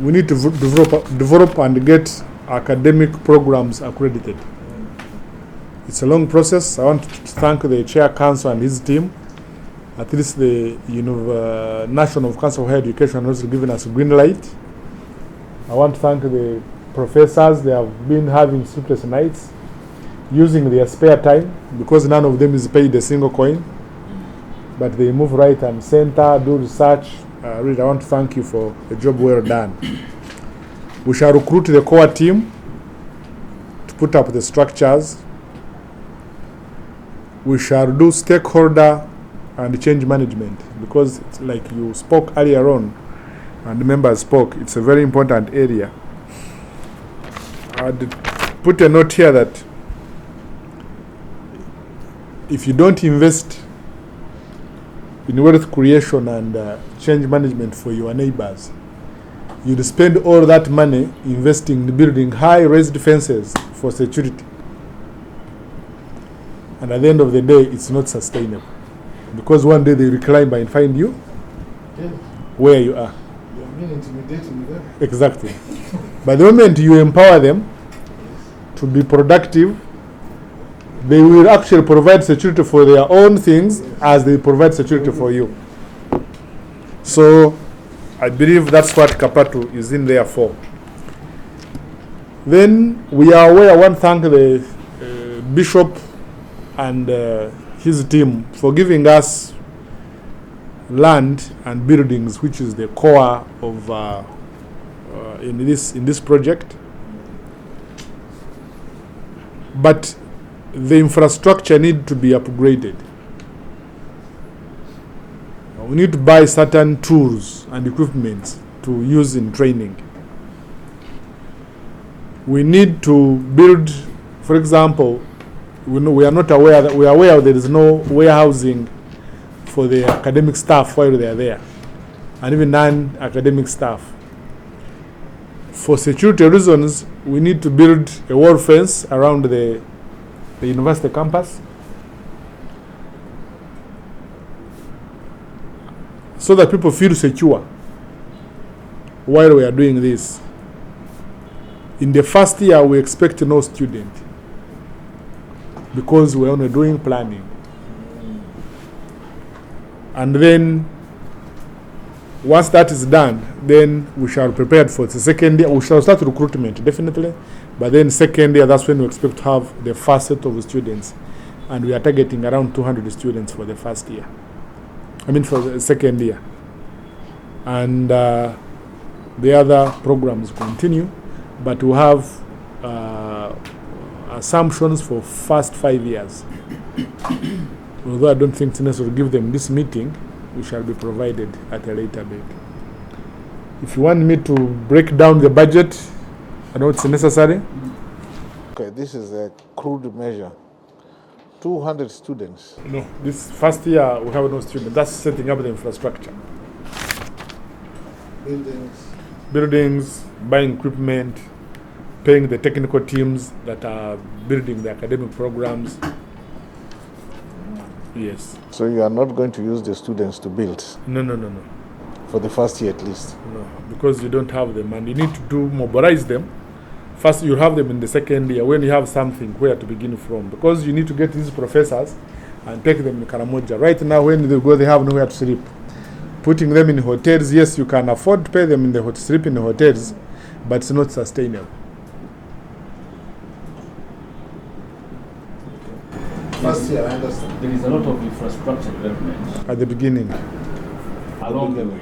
we need to develop and get academic programs accredited. It's a long process. I want to thank the Chair Council and his team. At least the National Council of Higher Education has given us a green light. I want to thank the professors. They have been having sleepless nights, using their spare time, because none of them is paid a single coin. But they move right and center, do research. Really, I want to thank you for a job well done. We shall recruit the core team to put up the structures. We shall do stakeholder and change management, because it's like you spoke earlier on, and the members spoke, it's a very important area. I'd put a note here that if you don't invest in wealth creation and change management for your neighbors, you'd spend all that money investing in building high-raised fences for security. And at the end of the day, it's not sustainable. Because one day they will climb and find you where you are. You have been intimidating them. Exactly. By the moment you empower them to be productive, they will actually provide security for their own things as they provide security for you. So I believe that's what KAPATU is in there for. Then we are aware, I want to thank the Bishop and his team for giving us land and buildings, which is the core of in this project. But the infrastructure need to be upgraded. We need to buy certain tools and equipment to use in training. We need to build, for example, we are not aware that we are aware there is no warehousing for the academic staff while they are there, and even non-academic staff. For security reasons, we need to build a wall fence around the university campus, so that people feel secure while we are doing this. In the first year, we expect no student, because we're only doing planning. And then, once that is done, then we shall prepare for the second year. We shall start recruitment, definitely. But then second year, that's when we expect to have the first set of students. And we are targeting around 200 students for the first year. I mean for the second year. And the other programs continue. But we have assumptions for first 5 years. Although I don't think it's necessary to give them this meeting, we shall be provided at a later date. If you want me to break down the budget, I know it's necessary. Okay, this is a crude measure. 200 students. No, this first year we have no students. That's setting up the infrastructure. Buildings, buying equipment, paying the technical teams that are building the academic programs. Yes. So you are not going to use the students to build? No. For the first year at least? No, because you don't have them, and you need to mobilize them. First, you have them in the second year when you have something where to begin from, because you need to get these professors and take them to Karamoja. Right now, when they go, they have nowhere to sleep. Putting them in hotels, yes, you can afford to pay them in the sleep in the hotels, but it's not sustainable. First year, I understand. There is a lot of infrastructure development At the beginning. along the way.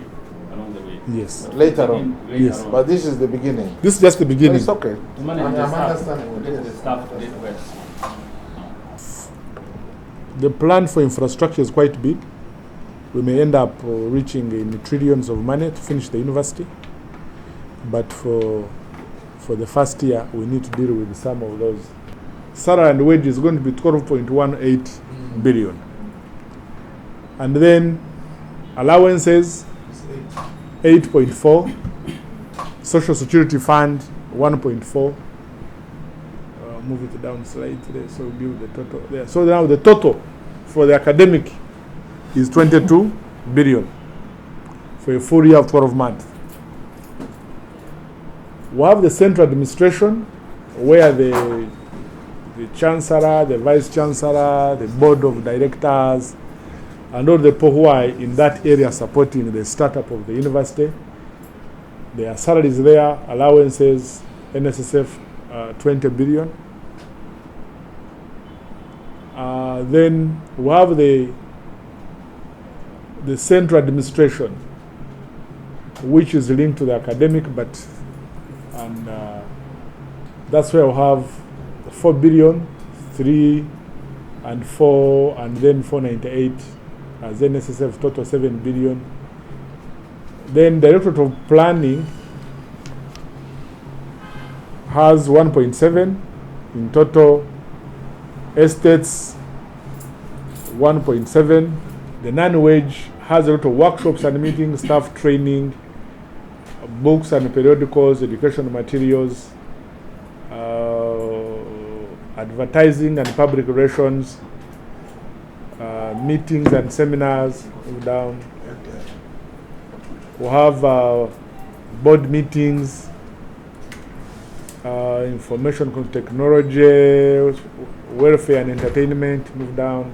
Yes. Later on. Yes. But this is the beginning. This is just the beginning. It's okay. To manage I'm the staff, understanding. to get the staff to get well. The plan for infrastructure is quite big. We may end up reaching in trillions of money to finish the university. But for the first year, we need to deal with some of those. Salary and wage is going to be 12.18 billion. And then allowances, 8.4. Social Security Fund, 1.4. Move it down slightly, so we'll give the total there. So now the total for the academic is 22 billion for a full year of 12 months. We have the central administration, where the chancellor, the vice chancellor, the board of directors, and all the people who are in that area supporting the startup of the university. There are salaries there, allowances, NSSF 20 billion. Then we have the central administration, which is linked to the academic, but that's where we have 4 billion, 3 and 4, and then 498 as NSSF, total 7 billion. Then Directorate of Planning has 1.7 in total. Estates 1.7. The non-wage has a lot of workshops and meetings, staff training, books and periodicals, educational materials, advertising and public relations, meetings and seminars. Move down. We have board meetings, information technology, welfare and entertainment. Move down.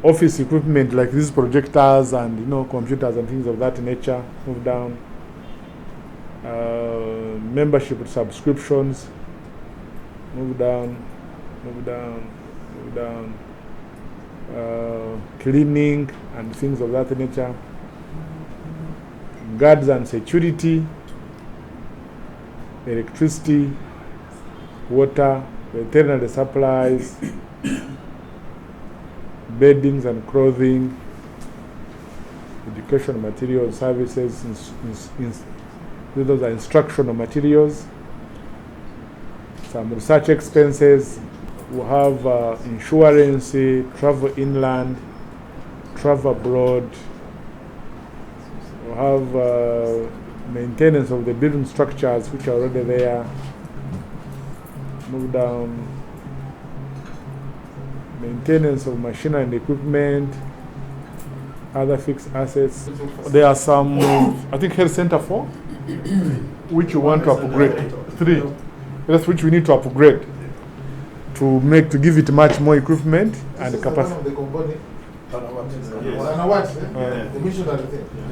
Office equipment like these projectors and computers and things of that nature. Move down. Membership subscriptions. Move down. Move down. Move down. Cleaning and things of that nature. Guards and security. Electricity. Water. Veterinary supplies. Beddings and clothing, education materials, services, those are instructional materials, some research expenses. We have insurance, travel inland, travel abroad. We have maintenance of the building structures which are already there. Move down. Maintenance of machinery and equipment, other fixed assets. There are some, I think, health center 4, which you want to upgrade. 3, that's which we need to upgrade to give it much more equipment and capacity.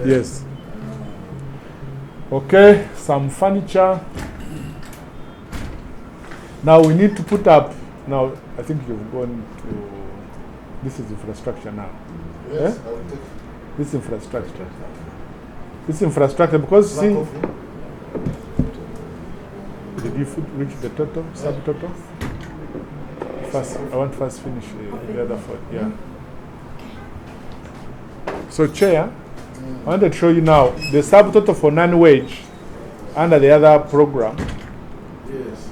Yes. Okay, some furniture. Now we need to put up. Now, I think you've gone to, this is infrastructure now. Yes, I will take this infrastructure. This infrastructure, because see, did you reach the total, subtotal? First, I want to first finish the other 4, yeah. So, Chair, I want to show you now the subtotal for non-wage under the other program. Yes.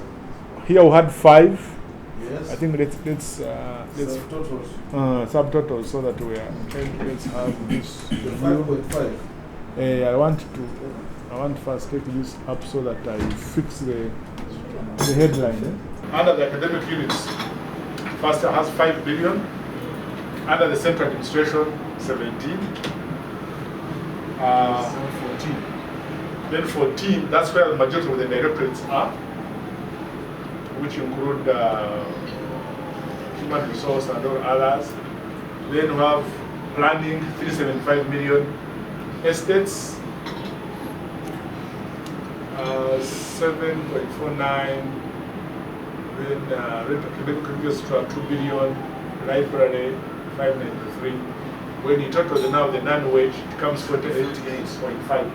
Here we had 5. Yes. I think let's subtotals so that we are. Let's have this. 5.5. I want first take this up so that I fix the headline. under the academic units, first has 5 billion, under the central administration, 17. 14. Then 14, that's where the majority of the directorates are, which include human resource and all others. Then we have planning, 375 million, estates, 7.49, then academic registrar, 2 billion, library, 593. When you total the now the non-wage, it comes 48.5.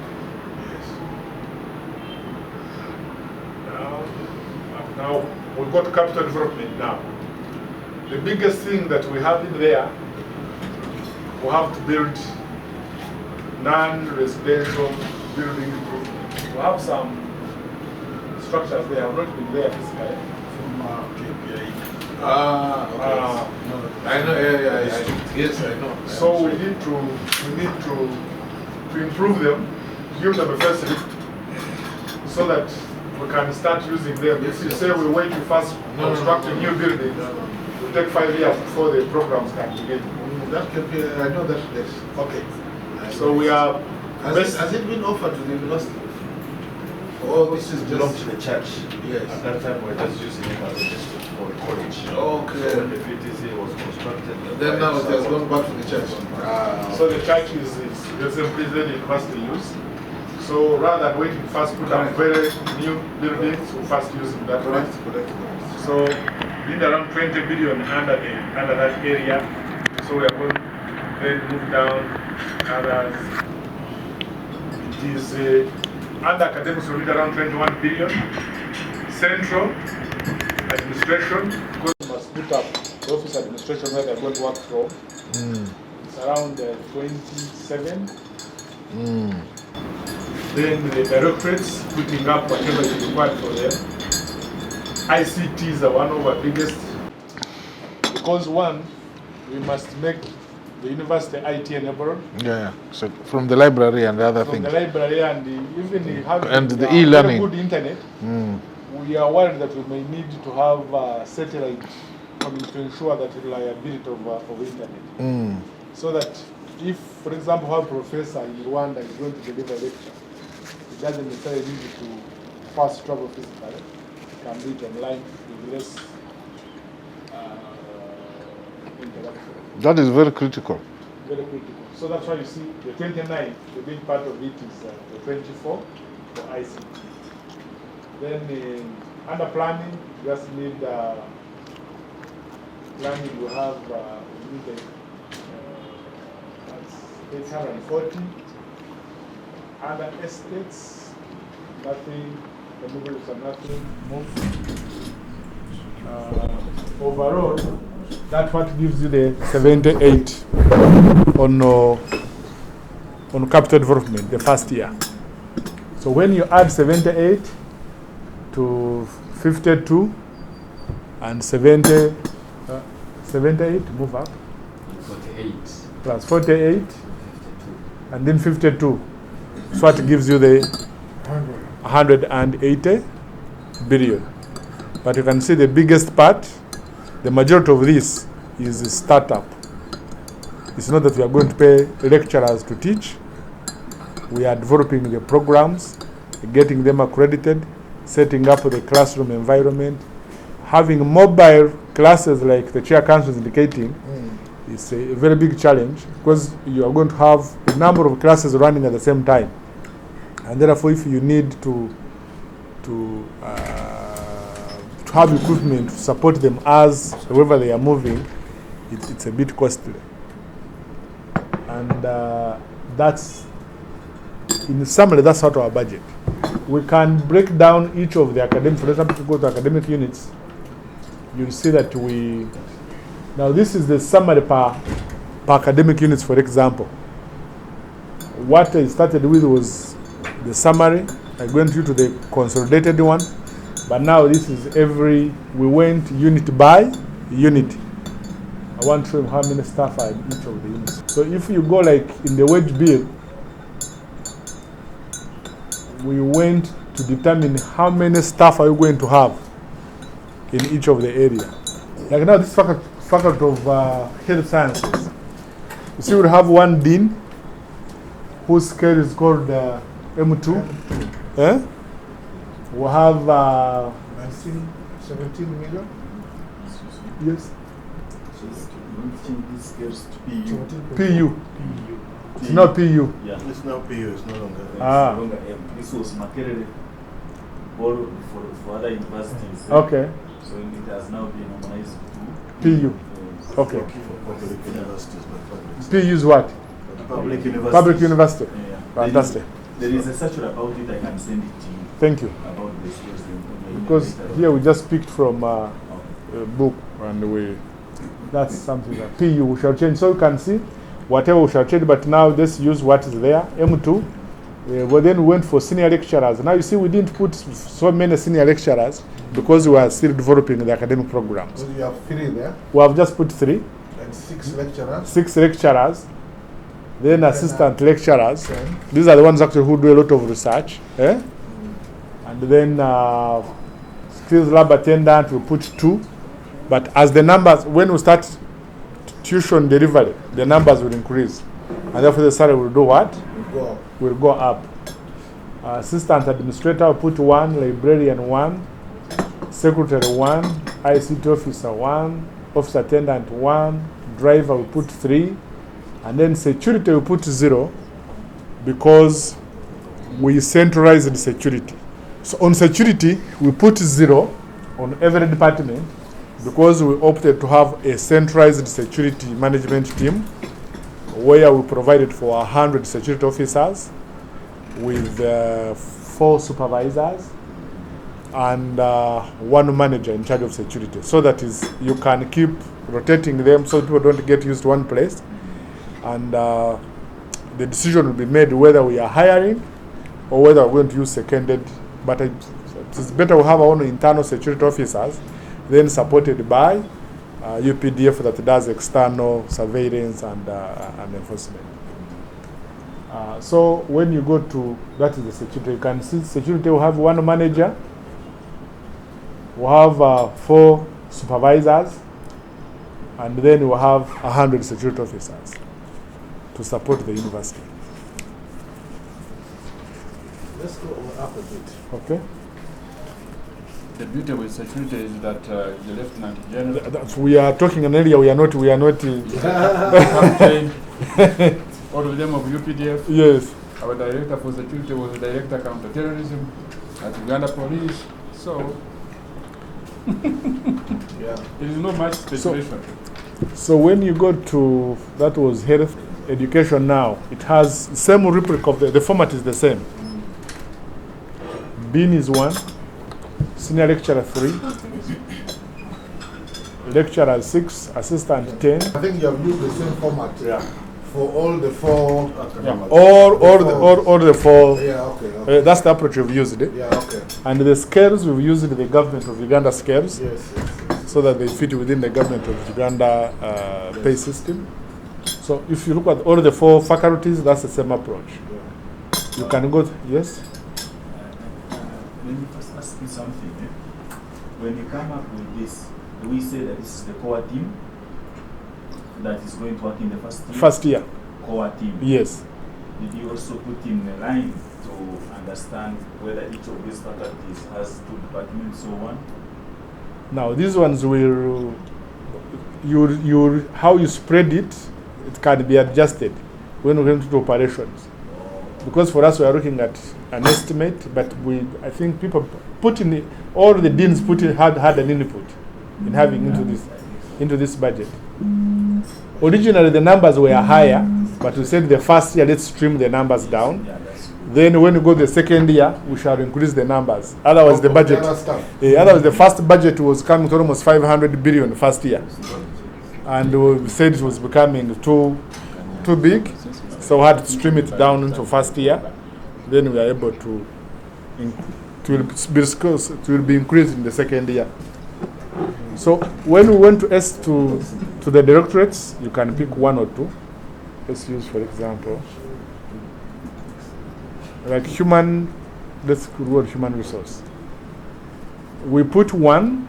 Now we've got capital development now. The biggest thing that we have in there, we have to build non-residential building improvement. We have some structures there, have not been there physically. From KPI. Okay. I know, yes, I know. So we need to improve them, give them a facelift, so that we can start using them. If you say we wait to first construct a new building, it will take 5 years before the programs can begin. That KPI, I know that place. Okay. So we are. Has it been offered to the university? Oh, this is belong to the church. Yes. At that time, we were just using it as a district for college. Okay. So when the PTC was constructed, then now it has gone back to the church. So the church is simply the university use. So rather than waiting first put up very new buildings, we first using that one. So we need around 20 billion under that area. So we are going to then move down others. It is under academics we need around 21 billion. Central administration, because we must put up the office administration where they are going to work from. It's around 27. Then the directorates, putting up whatever is required for them. ICTs are one of our biggest, because one, we must make the university IT enabled. Yeah, so from the library and the other From things. the library and even having And the e-learning. good internet, we are worried that we may need to have satellite to ensure that reliability of internet. So that if, for example, our professor in Rwanda is going to deliver a lecture, it doesn't necessarily need to first travel physically. It can do it online with less interaction. That is very critical. Very critical. So that's why you see the 29, the big part of it is the 24 for ICT. Then under planning, you just need planning, you have we need that's 840. Under estates, nothing, the movers are nothing, move. Overall, that's what gives you the 78 on capital development, the first year. So when you add 78 to 52 and 78, move up. 48. Plus 48 and then 52. So what gives you the 180 billion. But you can see the biggest part, the majority of this is a startup. It's not that we are going to pay lecturers to teach. We are developing the programs, getting them accredited, setting up the classroom environment, having mobile classes like the chair council is indicating. It's a very big challenge because you are going to have a number of classes running at the same time, and therefore, if you need to have equipment to support them as wherever they are moving, it's a bit costly. And that's, in summary, that's out of our budget. We can break down each of the academic, for example, if you go to academic units, you'll see that now this is the summary per academic units, for example. What I started with was the summary. I went to the consolidated one, but now this is we went unit by unit. I want to show you how many staff are in each of the units. So if you go like in the wage bill, we went to determine how many staff are you going to have. in each of the area. Like now, this faculty of health sciences. You see, we have one dean whose scale is called M2. Eh? We have 17 million? yes. So you change these scales to PU. PU. It's not PU. Yeah. It's now PU, it's no longer. It's Ah. no longer M. This was Makerere or for other universities. Okay. So it has now been normalized to PU. Okay. For public universities, but public. PU is what? Public universities. Public university. Yeah. Fantastic. There is a circular about it, I can send it to you. Thank you. About the scales. Because here we just picked from a book, and that's something that PU we shall change. So you can see whatever we shall change, but now just use what is there. M2. But then we went for senior lecturers. Now you see we didn't put so many senior lecturers because we are still developing the academic programs. So you have 3 there? We have just put 3. And 6 lecturers? 6 lecturers. Then assistant lecturers. 10. These are the ones actually who do a lot of research. Eh? And then skills lab attendant, we put 2. But as the numbers, when we start tuition delivery, the numbers will increase. And therefore the salary will do what? Will go up. Assistant administrator, we put 1, librarian 1, secretary 1, ICT officer 1, office attendant 1, driver we put 3, and then security we put 0 because we centralized the security. So on security we put 0 on every department because we opted to have a centralized security management team where we provided for 100 security officers with 4 supervisors and 1 manager in charge of security. So that is, you can keep rotating them so people don't get used to one place. And the decision will be made whether we are hiring or whether we're going to use seconded. But it's better we have our own internal security officers, then supported by UPDF that does external surveillance and enforcement. So when you go to, that is the security, you can see security will have 1 manager, we'll have 4 supervisors, and then we'll have 100 security officers to support the university. Let's go up a bit. Okay. The beauty with security is that the Lieutenant General. We are talking an area we are not. Captain, all of them of UPDF. Yes. Our director for security was the director counterterrorism at Uganda Police. So Yeah. there is no much speculation. So when you go to, that was health education now, it has same rubric of the format is the same. Dean is 1, senior lecturer 3, lecturer 6, assistant 10. I think you have used the same format for all the 4. All the 4. Yeah, okay. That's the approach we've used. Yeah, okay. And the scales, we've used the government of Uganda scales. Yes. So that they fit within the government of Uganda pay system. So if you look at all the 4 faculties, that's the same approach. You can go, yes? Let me first ask you something. When you come up with this, do we say that this is the core team that is going to work in the first year? Core team. Yes. Did you also put in a line to understand whether each of these faculties has 2 departments or 1? Now these ones will, how you spread it, it can be adjusted when we get into operations. Because for us we are looking at an estimate, but I think people put in all the deans had an input in having into this budget. Originally the numbers were higher, but we said the first year let's trim the numbers down. Then when we go the second year, we shall increase the numbers. Otherwise the budget, otherwise the first budget was coming to almost 500 billion first year. And we said it was becoming too big, so we had to trim it down into first year. Then we are able to, it will be increased in the second year. So when we went to the directorates, you can pick 1 or 2. Let's use for example, like let's word human resource. We put 1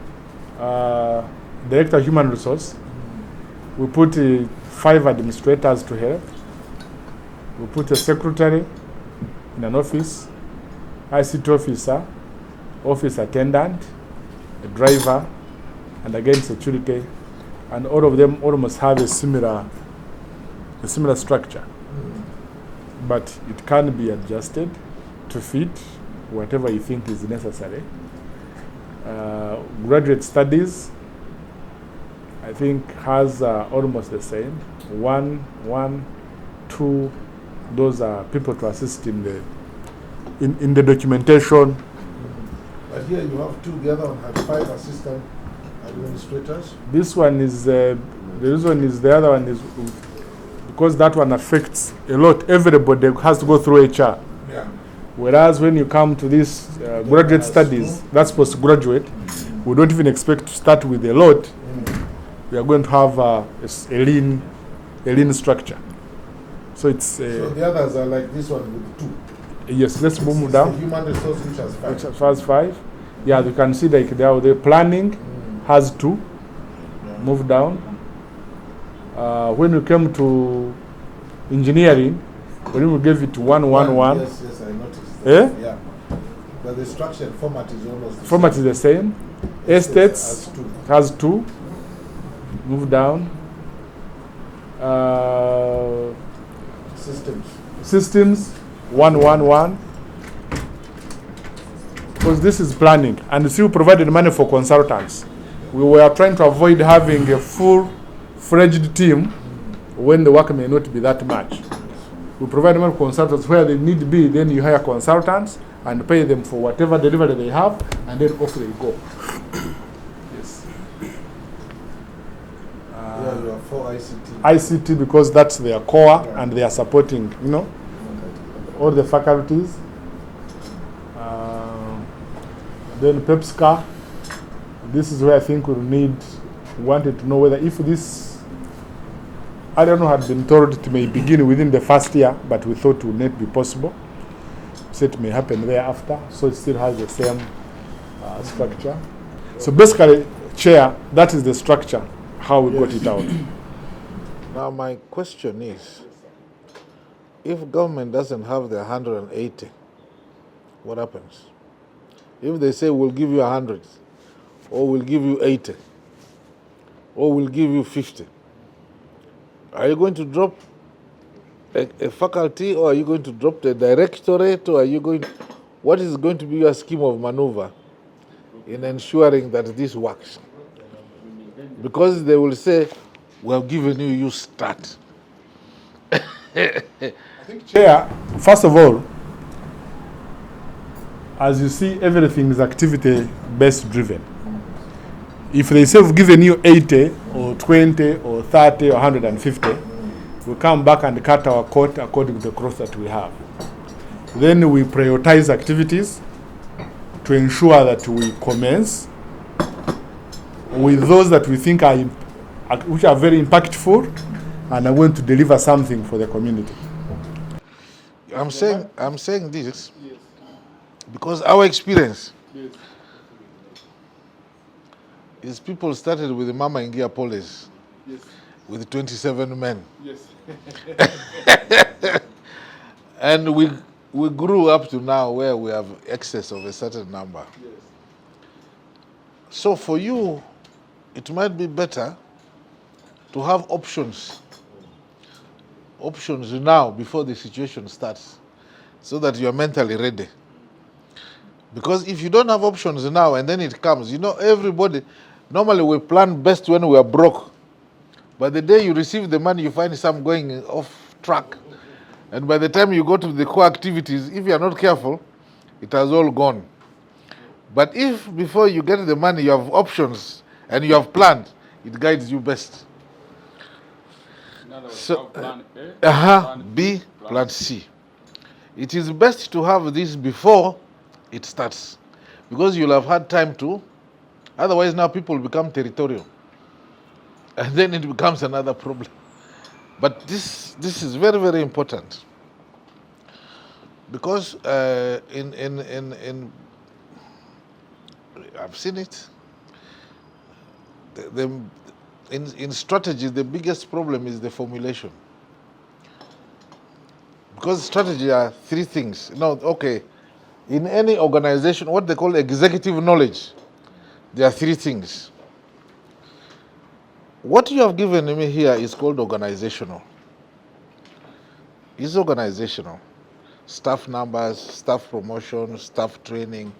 Director of Human Resource. We put 5 administrators to help. We put a secretary in an office, ICT officer, office attendant, a driver, and again security, and all of them almost have a similar structure. But it can be adjusted to fit whatever you think is necessary. Graduate studies, I think, has almost the same. 1, 2, those are people to assist in the documentation. But here you have 2, the other one has 5 assistant administrators. This one is, the reason is the other one is because that one affects a lot. Everybody has to go through HR. Yeah. Whereas when you come to this graduate studies, that's postgraduate, we don't even expect to start with a lot. We are going to have a lean structure. So it's. So the others are like this one with 2. Yes, let's move down. The human resource which has 5. Which has 5. Yeah, you can see like the planning has 2. Yeah. Move down. When we came to engineering, when we gave it 1, 1, 1. Yes, I noticed. Eh? Yeah. But the structure and format is almost the format same. is the same. Estates has 2. Move down. Systems 1, 1, 1. Because this is planning, and still provided money for consultants. We were trying to avoid having a full-fledged team when the work may not be that much. We provide money for consultants where they need to be, then you hire consultants and pay them for whatever delivery they have, and then off they go. Yes. Yeah, you have 4 ICT. ICT, because that's their core, and they are supporting, all the faculties. Then PEPSCA, this is where I think we wanted to know whether if this, I don't know, had been told it may begin within the first year, but we thought it would not be possible. So it may happen thereafter, so it still has the same structure. So basically, Chair, that is the structure, how we got it out. Now my question is, if government doesn't have the 180, what happens? If they say we'll give you 100, or we'll give you 80, or we'll give you 50, are you going to drop a faculty, or are you going to drop the directorate, or are you going? What is going to be your scheme of maneuver in ensuring that this works? Because they will say, we have given you start. Chair, first of all, as you see, everything is activity-based driven. If they say we've given you 80 or 20 or 30 or 150, we come back and cut our coat according to the growth that we have. Then we prioritize activities to ensure that we commence with those that we think which are very impactful and are going to deliver something for the community. I'm saying this because our experience is people started with the Mama Ingia Police with 27 men. Yes. And we grew up to now where we have excess of a certain number. Yes. So for you, it might be better to have options now before the situation starts, so that you are mentally ready. Because if you don't have options now and then it comes, everybody, normally we plan best when we are broke. But the day you receive the money, you find some going off track. And by the time you go to the core activities, if you are not careful, it has all gone. But if before you get the money, you have options and you have planned, it guides you best. So, plan A, B, plan C. It is best to have this before it starts, because you'll have had time to. Otherwise, now people become territorial, and then it becomes another problem. But this is very, very important, because I've seen it. in strategy, the biggest problem is the formulation. Because strategy are three things. Okay, in any organization, what they call executive knowledge, there are three things. What you have given me here is called organizational. It's organizational. Staff numbers, staff promotion, staff training,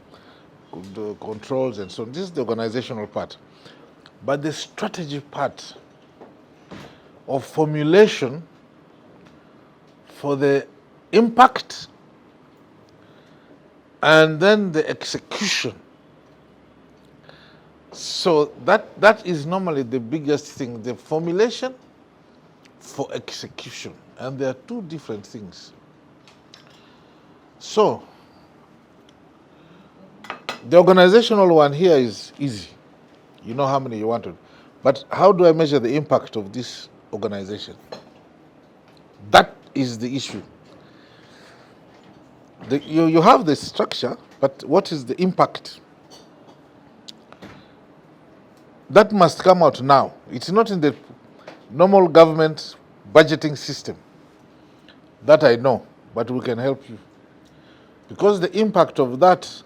the controls and so on. This is the organizational part. But the strategy part of formulation for the impact and then the execution. So that is normally the biggest thing, the formulation for execution. And there are two different things. So the organizational one here is easy. You know how many you wanted. But how do I measure the impact of this organization? That is the issue. You have the structure, but what is the impact? That must come out now. It's not in the normal government budgeting system. That I know, but we can help you. Because the impact of that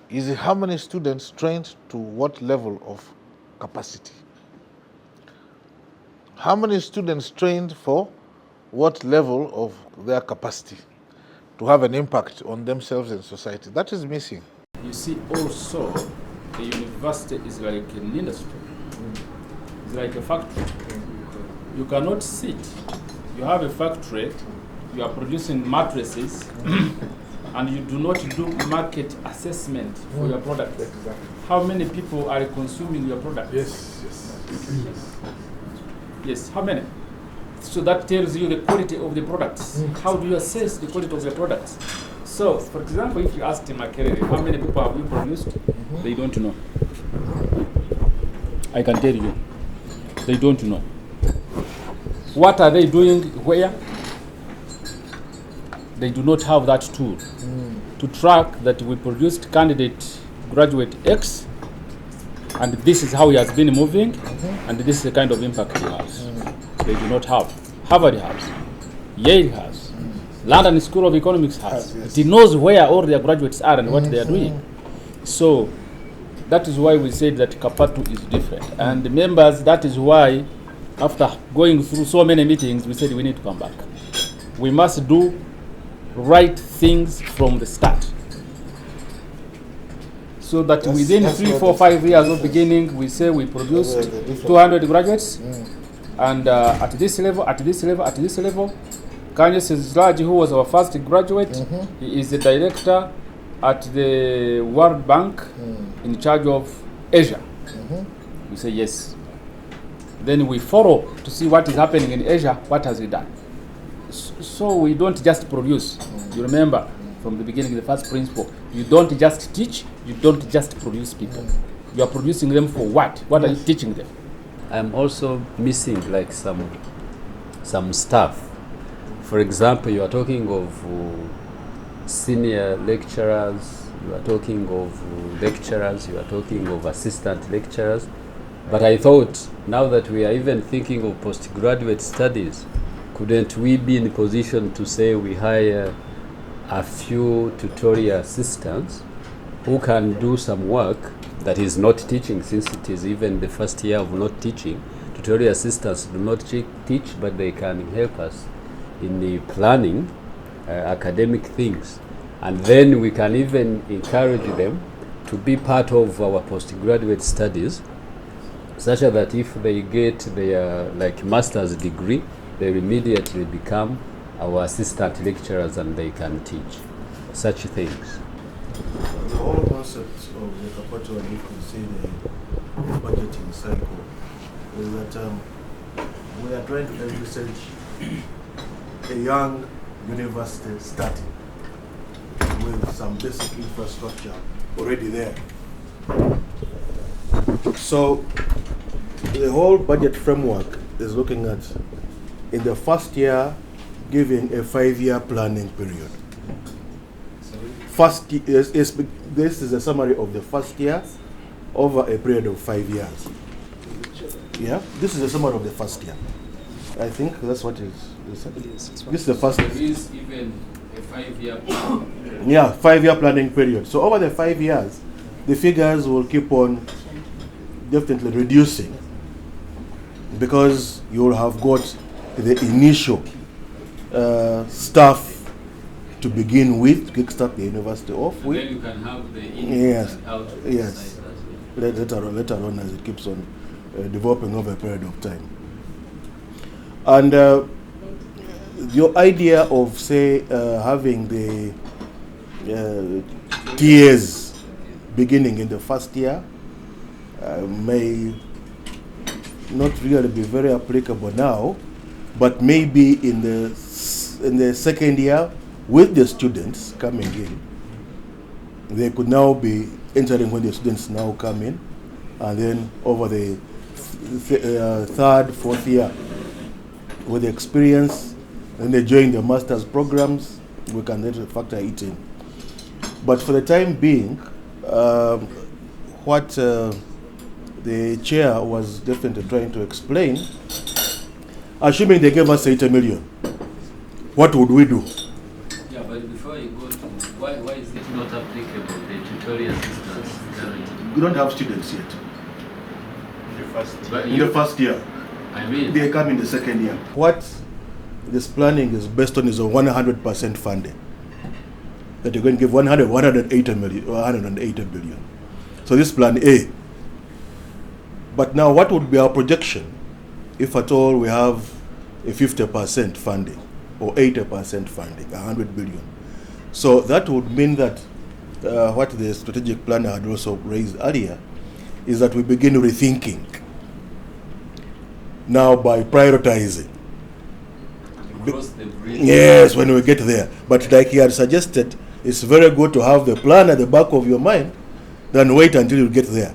is how many students trained to what level of capacity. How many students trained for what level of their capacity to have an impact on themselves and society. That is missing. You see, also, the university is like an industry. It's like a factory. You cannot sit. You have a factory, you are producing mattresses, and you do not do market assessment for your product. How many people are consuming your product? Yes, how many? So that tells you the quality of the products. How do you assess the quality of the products? So, for example, if you ask Makerere, how many people have you produced? They don't know. I can tell you. They don't know. What are they doing where? They do not have that tool to track that we produced candidate graduate X, and this is how he has been moving, and this is the kind of impact he has. They do not have. Harvard has. Yale has. London School of Economics has. It knows where all their graduates are and what they are doing. So that is why we said that KAPATU is different. And the members, that is why after going through so many meetings, we said we need to come back. We must do right things from the start. So that within 3, 4, 5 years of beginning, we say we produced 200 graduates. And at this level, at this level, at this level, Kanyes Zlaji, who was our first graduate, he is the director at the World Bank in charge of Asia. We say yes. Then we follow to see what is happening in Asia, what has he done. So we don't just produce. You remember from the beginning, the first principle, you don't just teach, you don't just produce people. You are producing them for what? What are you teaching them? I'm also missing like some stuff. For example, you are talking of senior lecturers, you are talking of lecturers, you are talking of assistant lecturers. But I thought, now that we are even thinking of postgraduate studies, couldn't we be in a position to say we hire a few tutorial assistants who can do some work that is not teaching, since it is even the first year of not teaching. Tutorial assistants do not teach, but they can help us in the planning academic things. And then we can even encourage them to be part of our postgraduate studies, such that if they get their master's degree, they immediately become our assistant lecturers and they can teach such things. The whole concept of the KAPATU, and you can see the budgeting cycle, is that we are trying to envisage a young university starting with some basic infrastructure already there. So the whole budget framework is looking at, in the first year, giving a 5-year planning period. This is a summary of the first year over a period of 5 years. Yeah, this is the summary of the first year. I think that's what is. This is the first. There is even a 5-year plan. Yeah, 5-year planning period. So over the 5 years, the figures will keep on definitely reducing because you will have got the initial staff to begin with, to kickstart the university off And with. then you can have the Yes, and out yes. Later on as it keeps on developing over a period of time. And your idea of, say, having the TAs beginning in the first year may not really be very applicable now, but maybe in the second year with the students coming in, they could now be entering when the students now come in, and then over the third, fourth year with the experience, and they join the master's programs, we can then factor it in. But for the time being, what the chair was definitely trying to explain, assuming they gave us 80 million, what would we do? Yeah, but before you go to, why is it not applicable, the tutorial assistance guarantee? We don't have students yet. But In the first year. I mean, They come in the second year. What this planning is based on is a 100% funding. That you're going to give 180 million, or 180 billion. So this plan A. But now what would be our projection if at all we have a 50% funding or 80% funding, 100 billion? So that would mean that what the strategic planner had also raised earlier is that we begin rethinking now by prioritizing. cross the bridge. Yes, when we get there. But like he had suggested, it's very good to have the plan at the back of your mind than wait until you get there.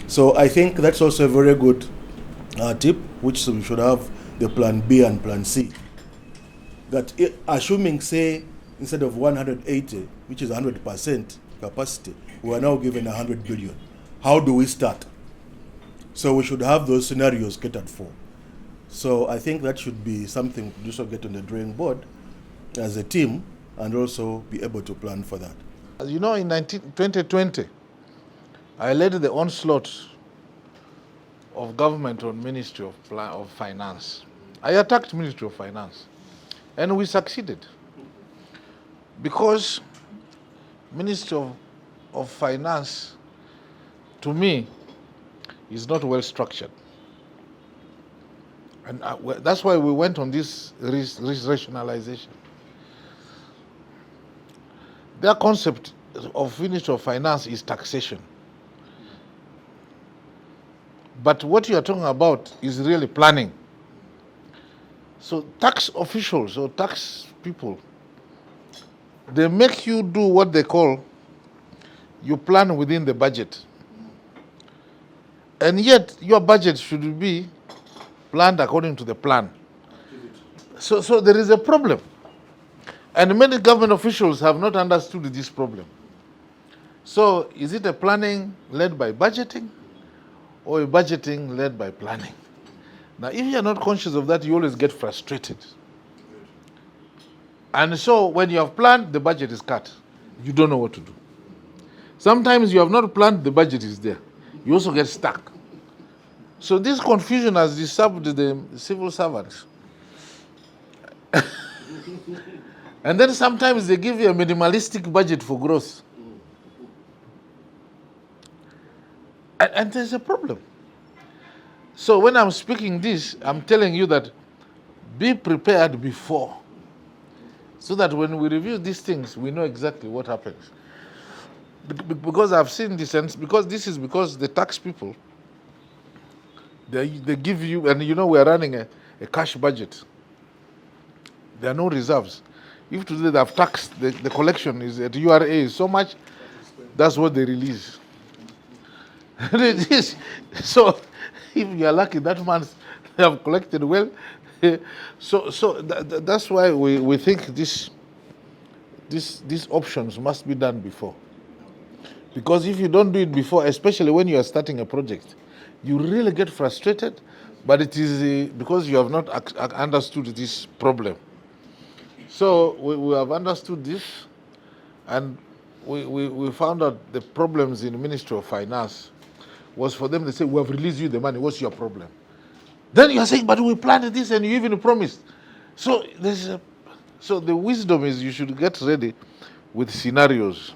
So I think that's also a very good tip, which we should have the plan B and plan C. That assuming, say, instead of 180, which is 100% capacity, we are now given 100 billion. How do we start? So we should have those scenarios catered for. So I think that should be something to also get on the drawing board as a team and also be able to plan for that. As you know, in 2020, I led the onslaught of government on Ministry of Finance. I attacked Ministry of Finance, and we succeeded. Because Ministry of Finance, to me, is not well structured. And that's why we went on this rationalization. Their concept of Ministry of Finance is taxation. But what you are talking about is really planning. So tax officials or tax people, they make you do what they call, you plan within the budget. And yet your budget should be planned according to the plan. So there is a problem. And many government officials have not understood this problem. So is it a planning led by budgeting or a budgeting led by planning? Now, if you are not conscious of that, you always get frustrated. And so when you have planned, the budget is cut. You don't know what to do. Sometimes you have not planned, the budget is there. You also get stuck. So this confusion has disturbed the civil servants. And then sometimes they give you a minimalistic budget for growth. And there's a problem. So when I'm speaking this, I'm telling you that be prepared before, so that when we review these things, we know exactly what happens. Because I've seen this, and because the tax people, they give you, and you know we are running a cash budget. There are no reserves. If today they have taxed, the collection is at URA is so much, that's what they release. So if you are lucky, that month they have collected well. So that's why we think these options must be done before. Because if you don't do it before, especially when you are starting a project, you really get frustrated But it is because you have not understood this problem. So we have understood this, and we found out the problems in the Ministry of Finance was for them to say, we have released you the money, what's your problem? Then you are saying, but we planned this and you even promised. So so the wisdom is you should get ready with scenarios.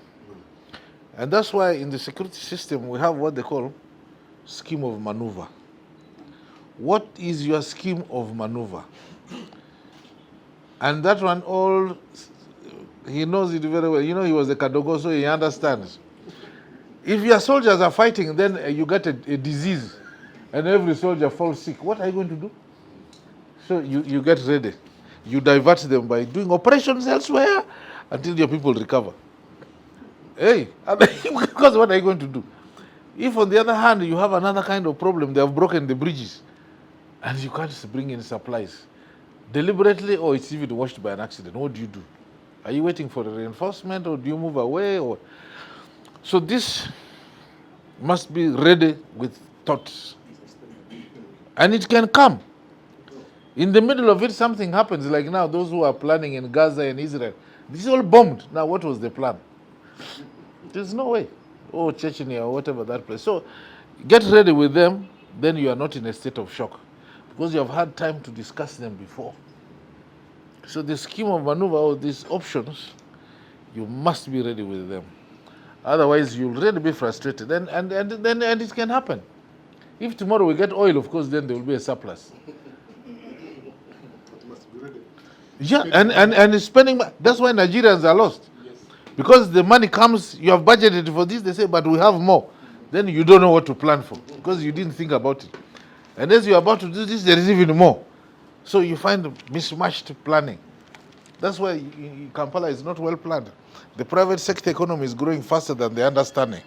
And that's why in the security system we have what they call scheme of maneuver. What is your scheme of maneuver? And that one, he knows it very well. You know, he was a Kadogo, so he understands. If your soldiers are fighting, then you get a disease, and every soldier falls sick. What are you going to do? So you get ready. You divert them by doing operations elsewhere until your people recover. Hey, because what are you going to do? If on the other hand you have another kind of problem, they have broken the bridges, and you can't bring in supplies deliberately, or it's even washed by an accident, what do you do? Are you waiting for a reinforcement, or do you move away? Or so this must be ready with thoughts, and it can come. In the middle of it, something happens, like now those who are planning in Gaza and Israel, this is all bombed. Now what was the plan? There's no way. Oh, Chechnya or whatever that place. So get ready with them, then you are not in a state of shock, because you have had time to discuss them before. So the scheme of maneuver, or these options, you must be ready with them. Otherwise, you'll really be frustrated, and it can happen. If tomorrow we get oil, of course, then there will be a surplus. Yeah, and spending. That's why Nigerians are lost, because the money comes. You have budgeted for this. They say, but we have more. Then you don't know what to plan for, because you didn't think about it. And as you're about to do this, there is even more. So you find mismatched planning. That's why Kampala is not well planned. The private sector economy is growing faster than the understanding.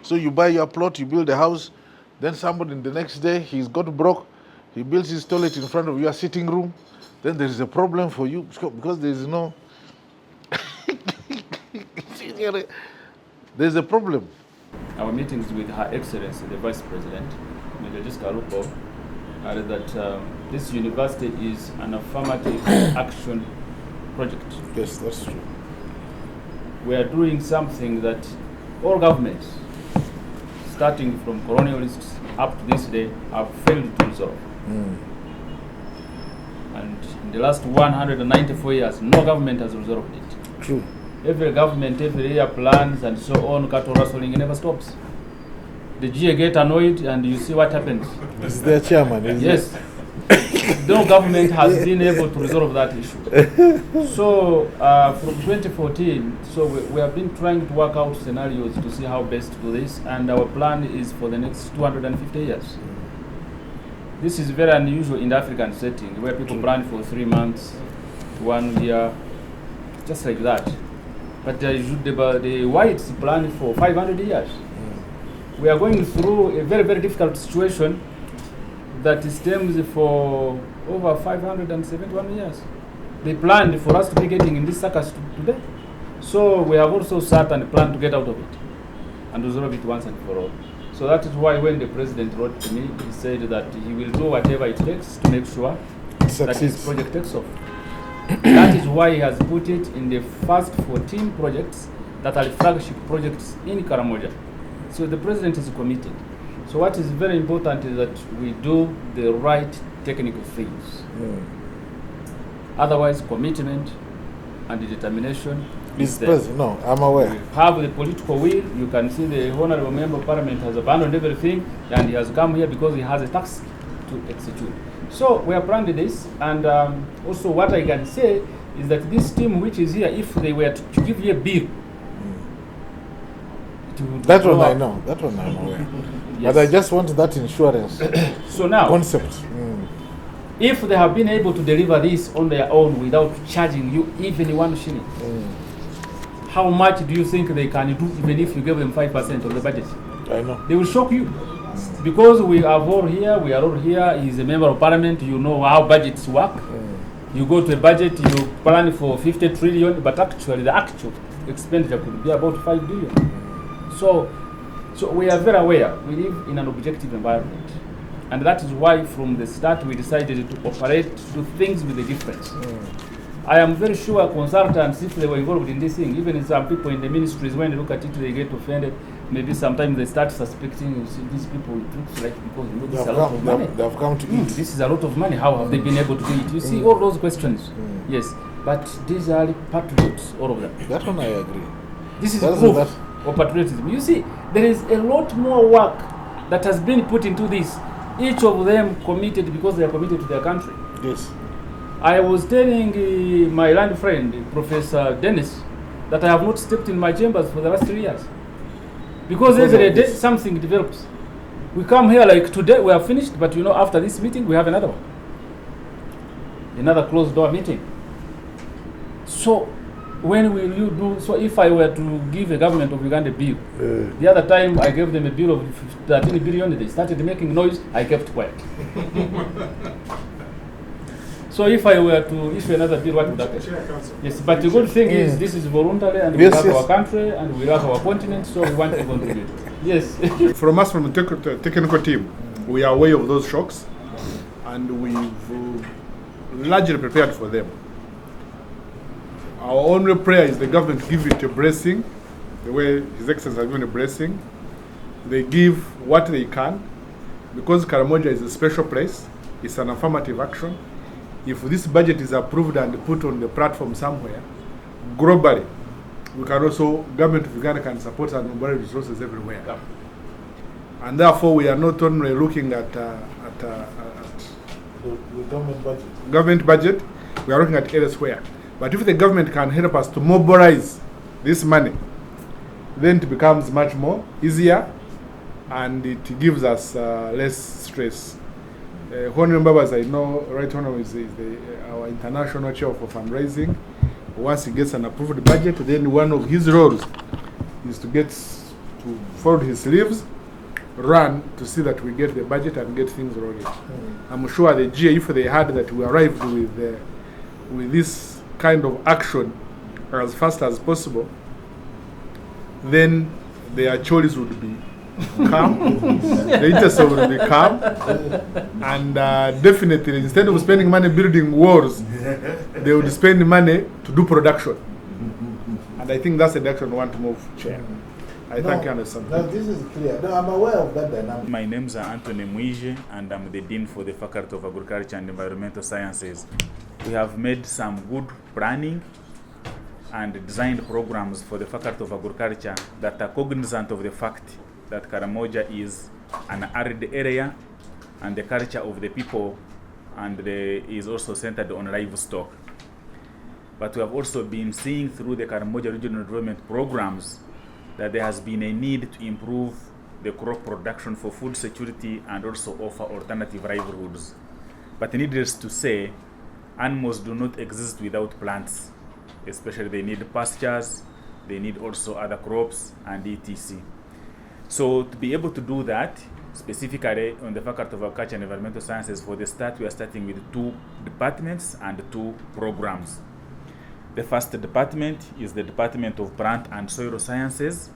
So you buy your plot, you build a house, then somebody in the next day, he's got broke, he builds his toilet in front of your sitting room, then there is a problem for you, because there is no... There's a problem. Our meetings with Her Excellency, the Vice President, Mr. are that this university is an affirmative action project. Yes, that's true. We are doing something that all governments, starting from colonialists up to this day, have failed to resolve. And in the last 194 years, no government has resolved it. True. Every government, every year plans and so on, cattle rustling never stops. The GA get annoyed and you see what happens. It's their chairman, isn't yes. No government has been able to resolve that issue. So from 2014, so we have been trying to work out scenarios to see how best to do this, and our plan is for the next 250 years. This is very unusual in the African setting, where people plan for 3 months, 1 year, just like that. But the whites plan for 500 years. We are going through a very, very difficult situation that stems for over 571 years. They planned for us to be getting in this circus today. So we have also sat and planned to get out of it and resolve it once and for all. So that is why when the president wrote to me, he said that he will do whatever it takes to make sure that his project takes off. That is why he has put it in the first 14 projects that are flagship projects in Karamoja. So the president is committed. So what is very important is that we do the right technical things. Otherwise, commitment and determination is there. No, I'm aware. We have the political will. You can see the Honorable Member of Parliament has abandoned everything, and he has come here because he has a task to execute. So we have planned this, and also what I can say is that this team which is here, if they were to give you a bill, that one I know. That one I'm aware. Yes. But I just want that insurance so now, concept. If they have been able to deliver this on their own without charging you even 1 shilling, how much do you think they can do even if you give them 5% of the budget? I know. They will shock you. Because we are all here, he's a member of parliament, you know how budgets work. You go to a budget, you plan for 50 trillion, but actually the actual expenditure could be about 5 billion. So we are very aware. We live in an objective environment. And that is why from the start we decided to operate, to do things with a difference. I am very sure consultants, if they were involved in this thing, even some people in the ministries, when they look at it, they get offended. Maybe sometimes they start suspecting, you see, these people, it looks like, because you know, this is a lot of money. They have come to eat. This is a lot of money. How have they been able to do it? You see all those questions. Yes, but these are patriots, all of them. That one I agree. This is proof of patriotism. You see, there is a lot more work that has been put into this. Each of them committed because they are committed to their country. Yes. I was telling my land friend, Professor Dennis, that I have not stepped in my chambers for the last 3 years. Because every day something develops. We come here like today, we are finished, but you know, after this meeting, we have another one. Another closed door meeting. So, when will you do, so if I were to give a government of Uganda a bill, the other time I gave them a bill of 13 billion, they started making noise, I kept quiet. So if I were to issue another bill, what would happen? Yes, but the good thing is this is voluntary, and we love our country and we love our continent, so we want to contribute. Yes. From us, from the technical team, we are aware of those shocks, and we've largely prepared for them. Our only prayer is the government to give it a blessing, the way His Excellency has given a blessing. They give what they can, because Karamoja is a special place. It's an affirmative action. If this budget is approved and put on the platform somewhere, globally, we can also, government of Uganda can support and mobilize resources everywhere. Yeah. And therefore, we are not only looking at the government budget, we are looking at elsewhere. But if the government can help us to mobilize this money, then it becomes much more easier, and it gives us less stress. Honorable Babas, I know, Right Honorable is our international chair for fundraising. Once he gets an approved budget, then one of his roles is to fold his sleeves, run to see that we get the budget and get things rolling. I'm sure the GA, if they had that we arrived with this kind of action as fast as possible, then their choice would be calm, the interest would be calm, and definitely instead of spending money building walls, they would spend money to do production. And I think that's the direction we want to move, Chair. I thank you, understand. No, this is clear. No, I'm aware of that dynamic. My name is Anthony Mwije, and I'm the Dean for the Faculty of Agriculture and Environmental Sciences. We have made some good planning and designed programs for the Faculty of Agriculture that are cognizant of the fact that Karamoja is an arid area, and the culture of the people is also centered on livestock. But we have also been seeing through the Karamoja Regional Development Programs that there has been a need to improve the crop production for food security and also offer alternative livelihoods. But needless to say, animals do not exist without plants. Especially they need pastures, they need also other crops and etc. So to be able to do that, specifically on the Faculty of Agriculture and Environmental Sciences, for the start, we are starting with 2 departments and 2 programs. The first department is the Department of Plant and Soil Sciences,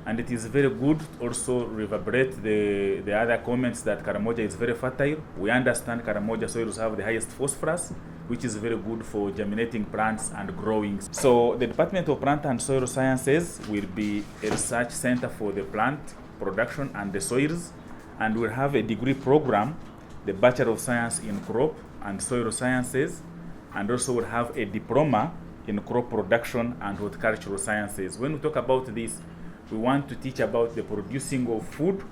and it is very good also reverberate the other comments that Karamoja is very fertile. We understand Karamoja soils have the highest phosphorus, which is very good for germinating plants and growing. So the Department of Plant and Soil Sciences will be a research center for the plant production and the soils, and will have a degree program, the Bachelor of Science in Crop and Soil Sciences, and also will have a diploma in crop production and horticultural sciences. When we talk about this, we want to teach about the producing of food,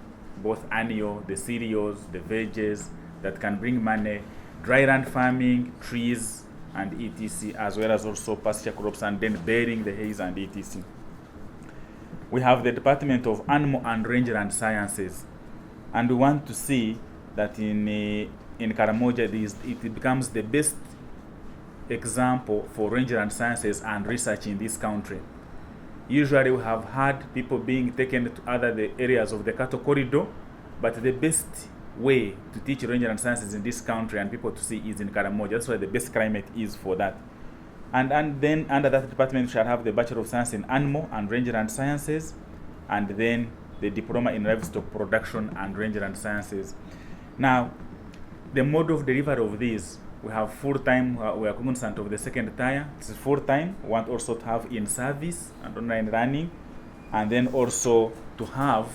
both annual, the cereals, the veggies that can bring money, dry land farming, trees, and etc., as well as also pasture crops, and then bearing the hays and etc. We have the Department of Animal and Rangeland Sciences, and we want to see that in Karamoja it becomes the best example for rangeland sciences and research in this country. Usually we have had people being taken to other areas of the cattle corridor, but the best way to teach rangeland sciences in this country and people to see is in Karamoja. That's why the best climate is for that. And then under that department we shall have the Bachelor of Science in Animal and Rangeland Sciences, and then the Diploma in Livestock Production and Rangeland Sciences. Now, the mode of delivery of these, we have full-time, we are cognizant of the second tier, it's full-time. We want also to have in-service and online running, and then also to have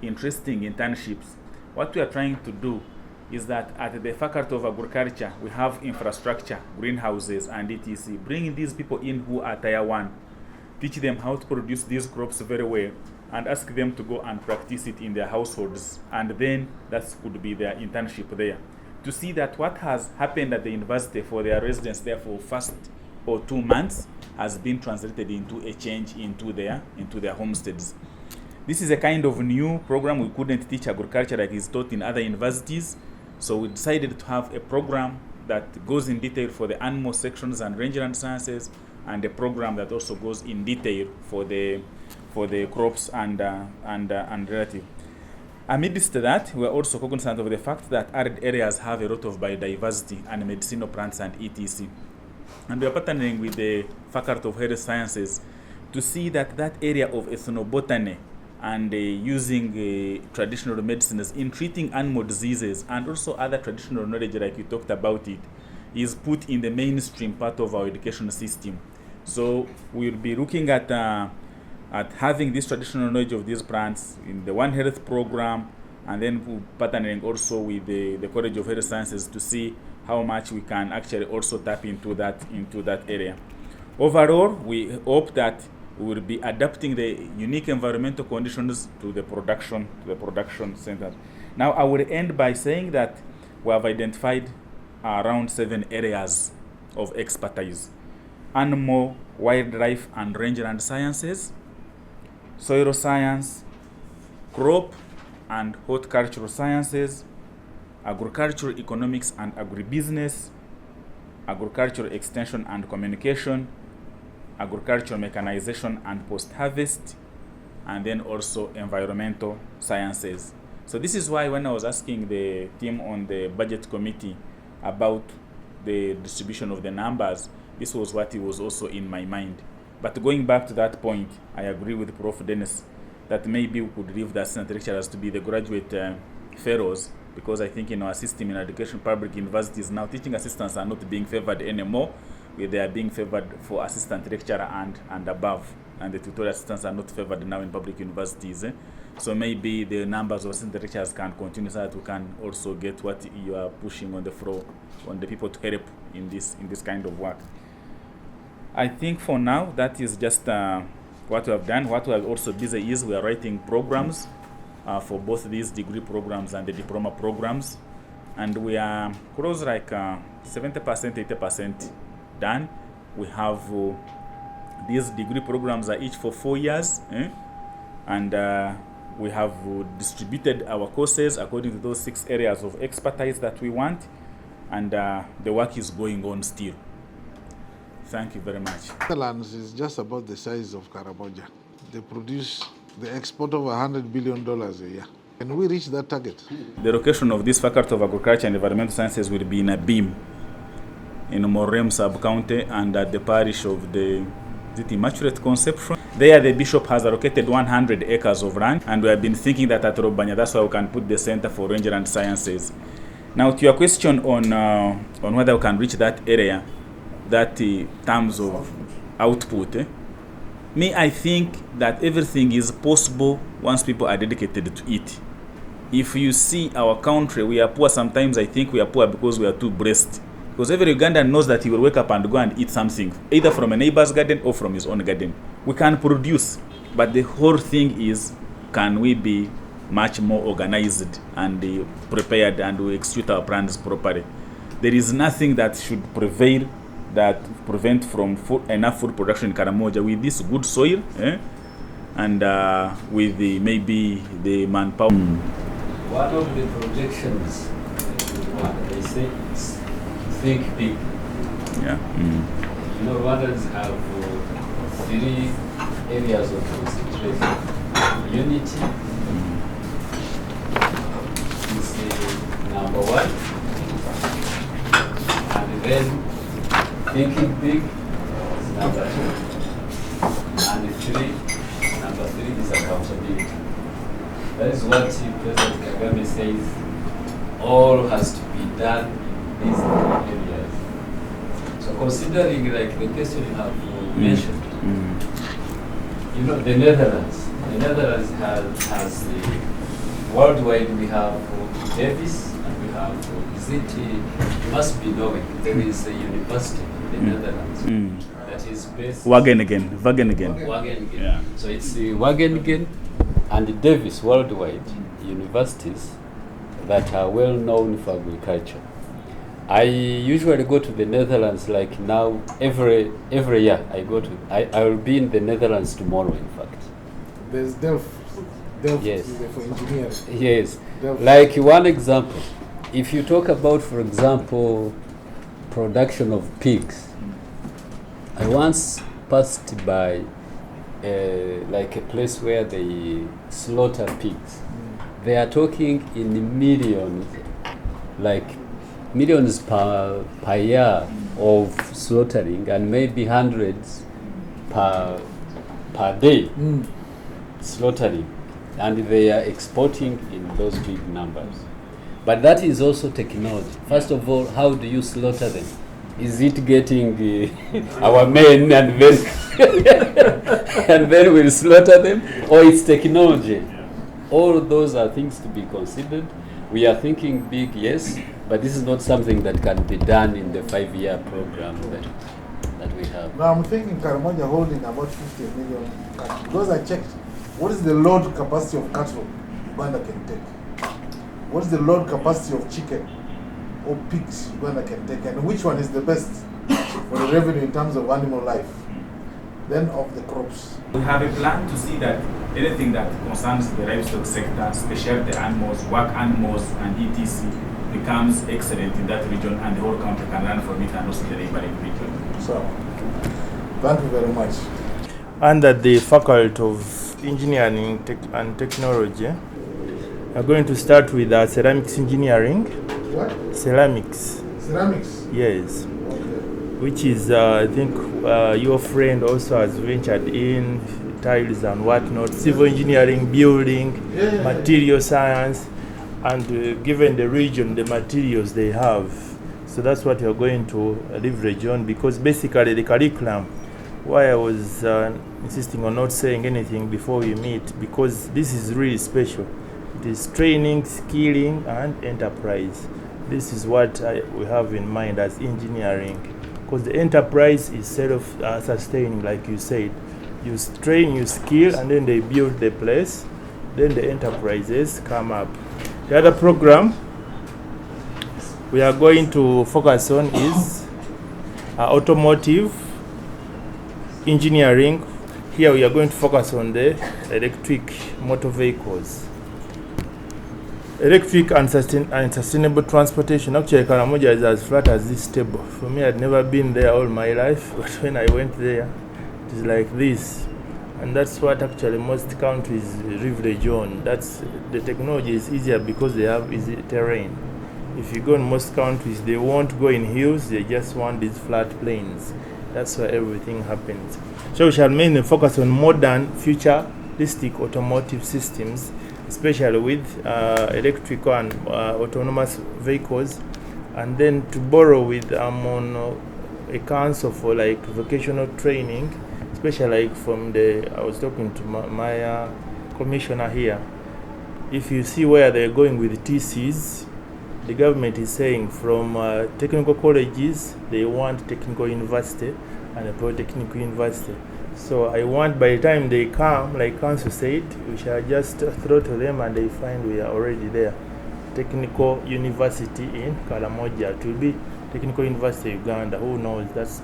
interesting internships. What we are trying to do is that at the Faculty of Agriculture, we have infrastructure, greenhouses, and etc. Bring these people in who are tier 1, teach them how to produce these crops very well, and ask them to go and practice it in their households. And then that could be their internship there. To see that what has happened at the university for their residents there for first or 2 months has been translated into a change into their homesteads. This is a kind of new program. We couldn't teach agriculture like is taught in other universities. So we decided to have a program that goes in detail for the animal sections and rangeland sciences, and a program that also goes in detail for the crops and relative. Amidst that, we are also cognizant of the fact that arid areas have a lot of biodiversity and medicinal plants and etc. And we are partnering with the Faculty of Health Sciences to see that that area of ethnobotany and using traditional medicines in treating animal diseases and also other traditional knowledge like we talked about it is put in the mainstream part of our education system. So we'll be looking at having this traditional knowledge of these plants in the One Health program, and then we're partnering also with the College of Health Sciences to see how much we can actually also tap into that area. Overall, we hope that we will be adapting the unique environmental conditions to the production centers. Now, I will end by saying that we have identified around 7 areas of expertise: animal, wildlife, and rangeland sciences, soil science, crop and horticultural sciences, agricultural economics and agribusiness, agricultural extension and communication, agricultural mechanization and post-harvest, and then also environmental sciences. So this is why when I was asking the team on the budget committee about the distribution of the numbers, this was what was also in my mind. But going back to that point, I agree with Prof. Dennis that maybe we could leave the assistant lecturers to be the graduate fellows, because I think in our system in education, public universities now, teaching assistants are not being favored anymore. They are being favored for assistant lecturer and above, and the tutorial assistants are not favored now in public universities. So maybe the numbers of assistant lecturers can continue so that we can also get what you are pushing on the floor, on the people to help in this kind of work. I think for now, that is just what we have done. What we are also busy is we are writing programs for both these degree programs and the diploma programs. And we are close like 70%, 80% done. We have these degree programs are each for 4 years. And we have distributed our courses according to those 6 areas of expertise that we want. And the work is going on still. Thank you very much. Netherlands is just about the size of Karamoja. They export over $100 billion a year. Can we reach that target? The location of this Faculty of Agriculture and Environmental Sciences will be in a beam in Morem sub-county and at the parish of the Immaculate Conception. There the bishop has allocated 100 acres of land, and we have been thinking that at Robanya, that's why we can put the Center for Rangeland Sciences. Now to your question on whether we can reach that area, that terms of output, I think that everything is possible once people are dedicated to it. If you see our country, we are poor sometimes. I think we are poor because we are too blessed. Because every Ugandan knows that he will wake up and go and eat something, either from a neighbor's garden or from his own garden. We can produce, but the whole thing is, can we be much more organized and prepared, and we execute our plans properly? There is nothing that should prevail that prevent from enough food production in Karamoja with this good soil and with maybe the manpower. One of the projections, they say, is think big. Yeah. You know, Rwandans have 3 areas of concentration. Unity is number 1, and then thinking big is number 2, and number 3 is accountability. That is what President Kagame says all has to be done in these areas. So considering like the question you have mentioned, you know, the Netherlands has the worldwide, we have Davis and we have, you must be knowing, there is a university in the Netherlands that is based... Wageningen. Yeah. So it's the Wageningen and Davis worldwide universities that are well known for agriculture. I usually go to the Netherlands like now every year. I will be in the Netherlands tomorrow, in fact. There's Delft. Yes. For engineering. Yes. Delft. Like one example, if you talk about, for example, production of pigs, I once passed by like a place where they slaughter pigs. They are talking in millions, like millions per year of slaughtering, and maybe hundreds per day slaughtering, and they are exporting in those big numbers. But that is also technology. First of all, how do you slaughter them? Is it getting our men and then we'll slaughter them, or it's technology? All those are things to be considered. We are thinking big, yes, but this is not something that can be done in the 5-year program that we have. Now I'm thinking Karamoja holding about 50 million cattle. Because I checked, what is the load capacity of cattle Uganda can take? What is the load capacity of chicken or pigs Uganda can take? And which one is the best for the revenue in terms of animal life? Then of the crops. We have a plan to see that anything that concerns the livestock sector, specialty animals, work animals, and etc. becomes excellent in that region, and the whole country can learn from it, and also the neighboring region. So, thank you very much. Under the Faculty of Engineering and Technology, we are going to start with ceramics engineering. What? Ceramics. Ceramics? Yes. Which is, I think, your friend also has ventured in tiles and whatnot, civil engineering, building, material science, and given the region, the materials they have. So that's what you're going to leverage on, because basically the curriculum, why I was insisting on not saying anything before we meet, because this is really special. It is training, skilling, and enterprise. This is what we have in mind as engineering. Because the enterprise is self-sustaining, like you said. You train, you skill, and then they build the place. Then the enterprises come up. The other program we are going to focus on is automotive engineering. Here we are going to focus on the electric motor vehicles. Electric and sustainable transportation. Actually, Karamoja is as flat as this table. For me, I'd never been there all my life, but when I went there, it is like this. And that's what actually most countries leverage on. That's the technology is easier because they have easy terrain. If you go in most countries, they won't go in hills, they just want these flat plains. That's where everything happens. So we shall mainly focus on modern, futuristic automotive systems, especially with electrical and autonomous vehicles, and then to borrow with on a council for like vocational training, especially like from I was talking to my commissioner here. If you see where they're going with TCs, the government is saying from technical colleges, they want technical university and a polytechnical university. So I want by the time they come, like council said, we shall just throw to them and they find we are already there. Technical University in Karamoja. It will be Technical University Uganda. Who knows? That's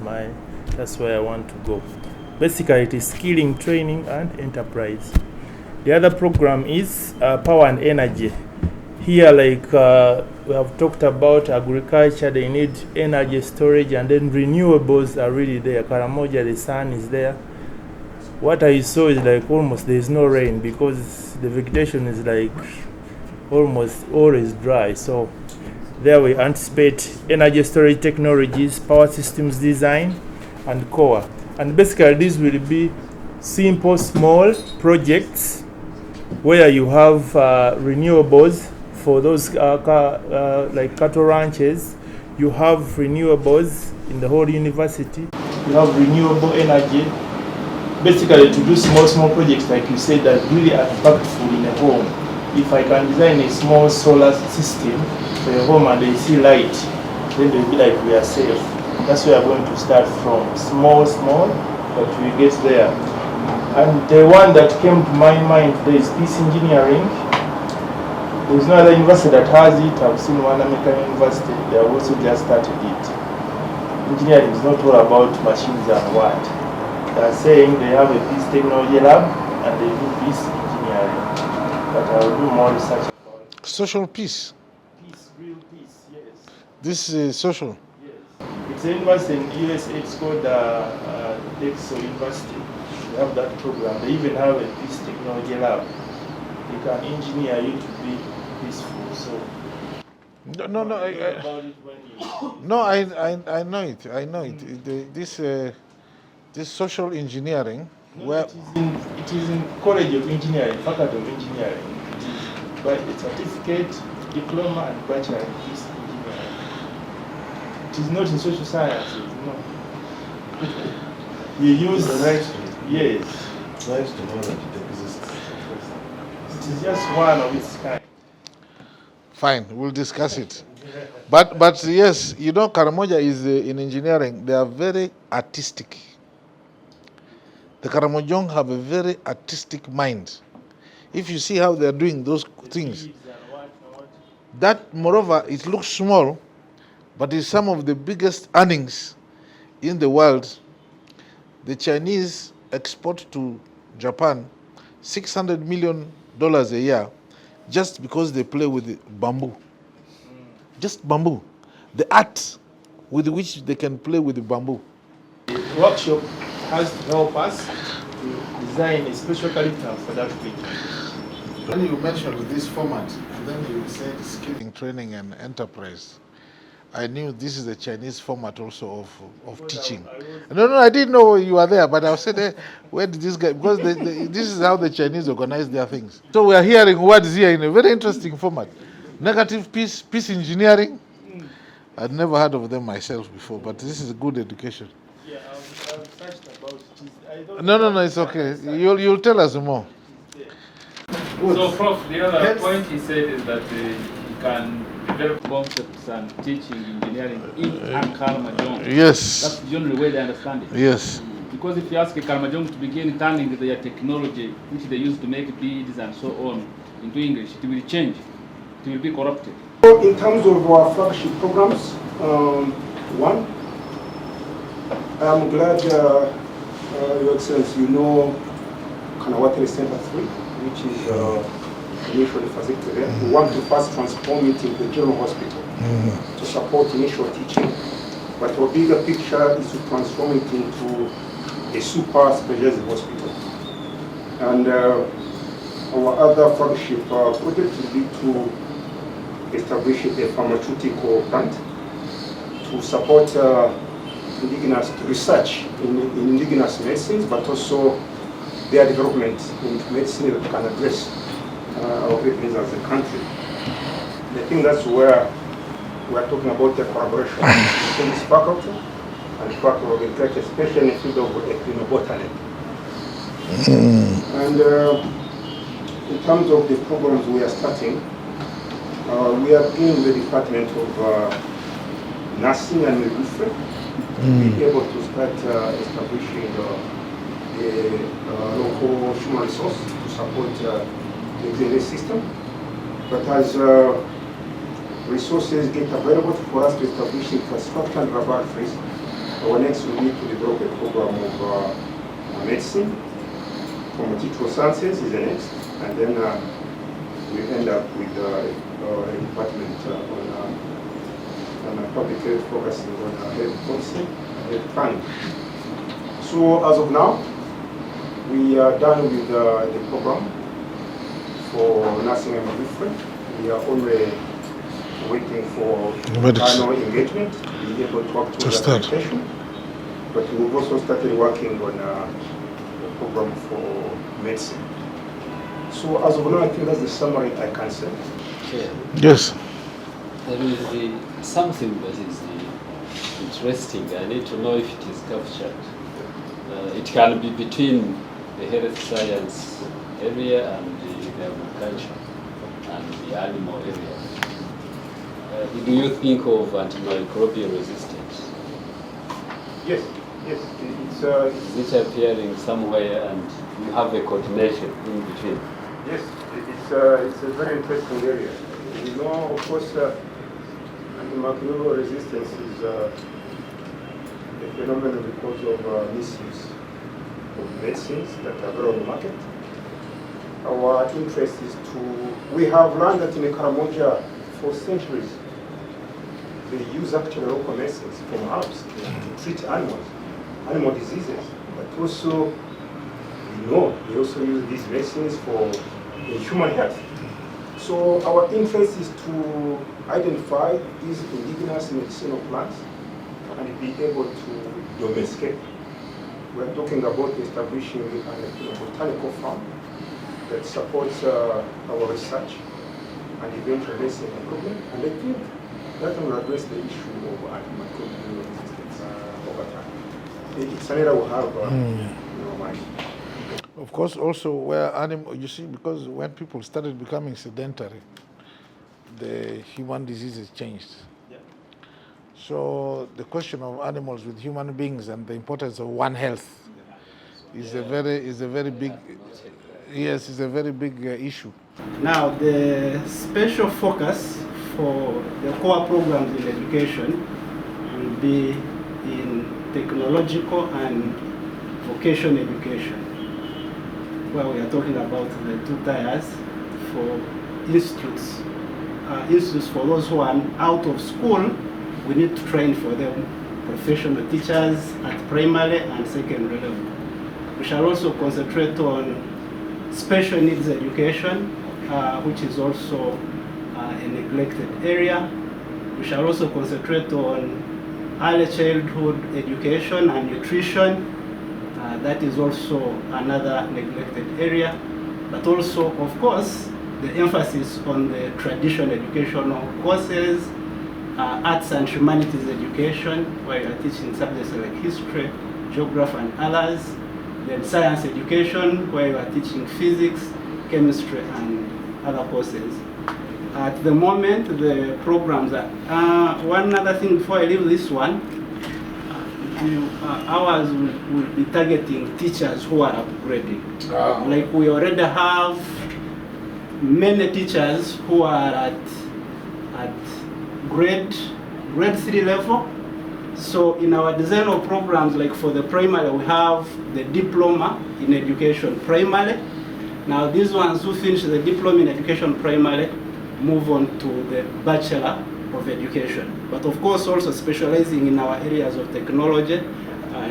where I want to go. Basically, it is skilling, training, and enterprise. The other program is power and energy. Here, like we have talked about agriculture, they need energy storage, and then renewables are really there. Karamoja, the sun is there. What I saw is like almost there is no rain because the vegetation is like almost always dry. So there we anticipate energy storage technologies, power systems design, and core. And basically these will be simple, small projects where you have renewables for those like cattle ranches. You have renewables in the whole university. You have renewable energy. Basically, to do small projects like you said that really are impactful in a home. If I can design a small solar system for a home and they see light, then they'll be like, we are safe. That's where I'm going to start from. Small, but we get there. And the one that came to my mind today is peace engineering. There's no other university that has it. I've seen one American university, they have also just started it. Engineering is not all about machines and what. They are saying they have a peace technology lab and they do peace engineering. But I will do more research about it. Social peace. Peace, real peace, yes. This is social. Yes. It's a university in USA, it's called Dexo University. They have that program. They even have a peace technology lab. They can engineer you to be peaceful. So I know it. I know it. This social engineering. No, where it is in College of Engineering, Faculty of Engineering. It is by a certificate, diploma, and bachelor in peace engineering. It is not in social sciences. No. You use Nice. Yes. Nice to know that it exists. It is just one of its kind. Fine, we'll discuss it. But yes, you know, Karamoja is in engineering. They are very artistic. The Karamojong have a very artistic mind. If you see how they are doing those things, that moreover, it looks small, but is some of the biggest earnings in the world. The Chinese export to Japan $600 million a year just because they play with bamboo. Just bamboo. The art with which they can play with the bamboo. The workshop has to help us to design a special curriculum for that region. When you mentioned this format, and then you said skilling, training, and enterprise, I knew this is a Chinese format also of teaching. No, I didn't know you were there, but I said, hey, where did this guy, because this is how the Chinese organize their things. So we are hearing words here in a very interesting format. Negative peace engineering. I'd never heard of them myself before, but this is good education. Yeah, I've searched about it. I don't No, it's okay. You'll tell us more. So, Prof, the other point he said is that he can develop concepts and teaching engineering in Karamojong. Yes. That's the only way they understand it. Yes. Because if you ask a Karamojong to begin turning their technology, which they use to make beads and so on, into English, it will change. It will be corrupted. So in terms of our flagship programs, one, I'm glad, Your Excellency, you know Kanawatiri Center 3, which is initially facilitated there. We want to first transform it into a general hospital to support initial teaching. But our bigger picture is to transform it into a super specialized hospital. And our other flagship project will be to establish a pharmaceutical plant to support indigenous research in indigenous medicines, but also their development in medicine that can address our great needs as a country. I think that's where we are talking about the collaboration between this faculty and faculty of agriculture, especially in the field of ethnobotany. And in terms of the programs we are starting, we are in the Department of Nursing and Midwifery. Be able to start establishing a local human resource to support the existing system. But as resources get available for us to establish infrastructure and laboratories, our next we need to develop a program of medicine, pharmaceutical sciences is the next, and then we end up with a department on public health focusing on health policy and health planning. So as of now, we are done with the program for nursing and midwifery. We are only waiting for final engagement to be able to work towards application. But we've also started working on a program for medicine. So as of now, I think that's the summary I can say. Chair. Yes. There is something that is interesting. I need to know if it is captured. It can be between the health science area and the agriculture and the animal area. Do you think of antimicrobial resistance? Yes, yes. Is it appearing somewhere and you have a coordination in between? Yes, it's a very interesting area. You know, of course, antimicrobial resistance is a phenomenon because of misuse of medicines that are available on the market. Our interest is we have learned that in Karamoja for centuries, they use actually local medicines from herbs to treat animal diseases. But also, they also use these medicines for human health. So our interest is to identify these indigenous medicinal plants and be able to domesticate. We're talking about establishing a botanical farm that supports our research and eventual medicine improvement. And I think that will address the issue of antimicrobial resistance over time. It's an area we have mind. Of course, also where you see, because when people started becoming sedentary, the human diseases changed. Yeah. So the question of animals with human beings and the importance of One Health is a very big issue. Now, the special focus for the core programs in education will be in technological and vocational education, where we are talking about the 2 tiers for institutes. Institutes for those who are out of school, we need to train for them professional teachers at primary and secondary level. We shall also concentrate on special needs education, which is also a neglected area. We shall also concentrate on early childhood education and nutrition. That is also another neglected area. But also, of course, the emphasis on the traditional educational courses, arts and humanities education, where you are teaching subjects like history, geography, and others. Then science education, where you are teaching physics, chemistry, and other courses. At the moment, the programs are... one other thing before I leave this one, ours will be targeting teachers who are upgrading. Like we already have many teachers who are at grade 3 level. So in our design of programs, like for the primary, we have the diploma in education primary. Now these ones who finish the diploma in education primary move on to the bachelor of education. But of course also specializing in our areas of technology,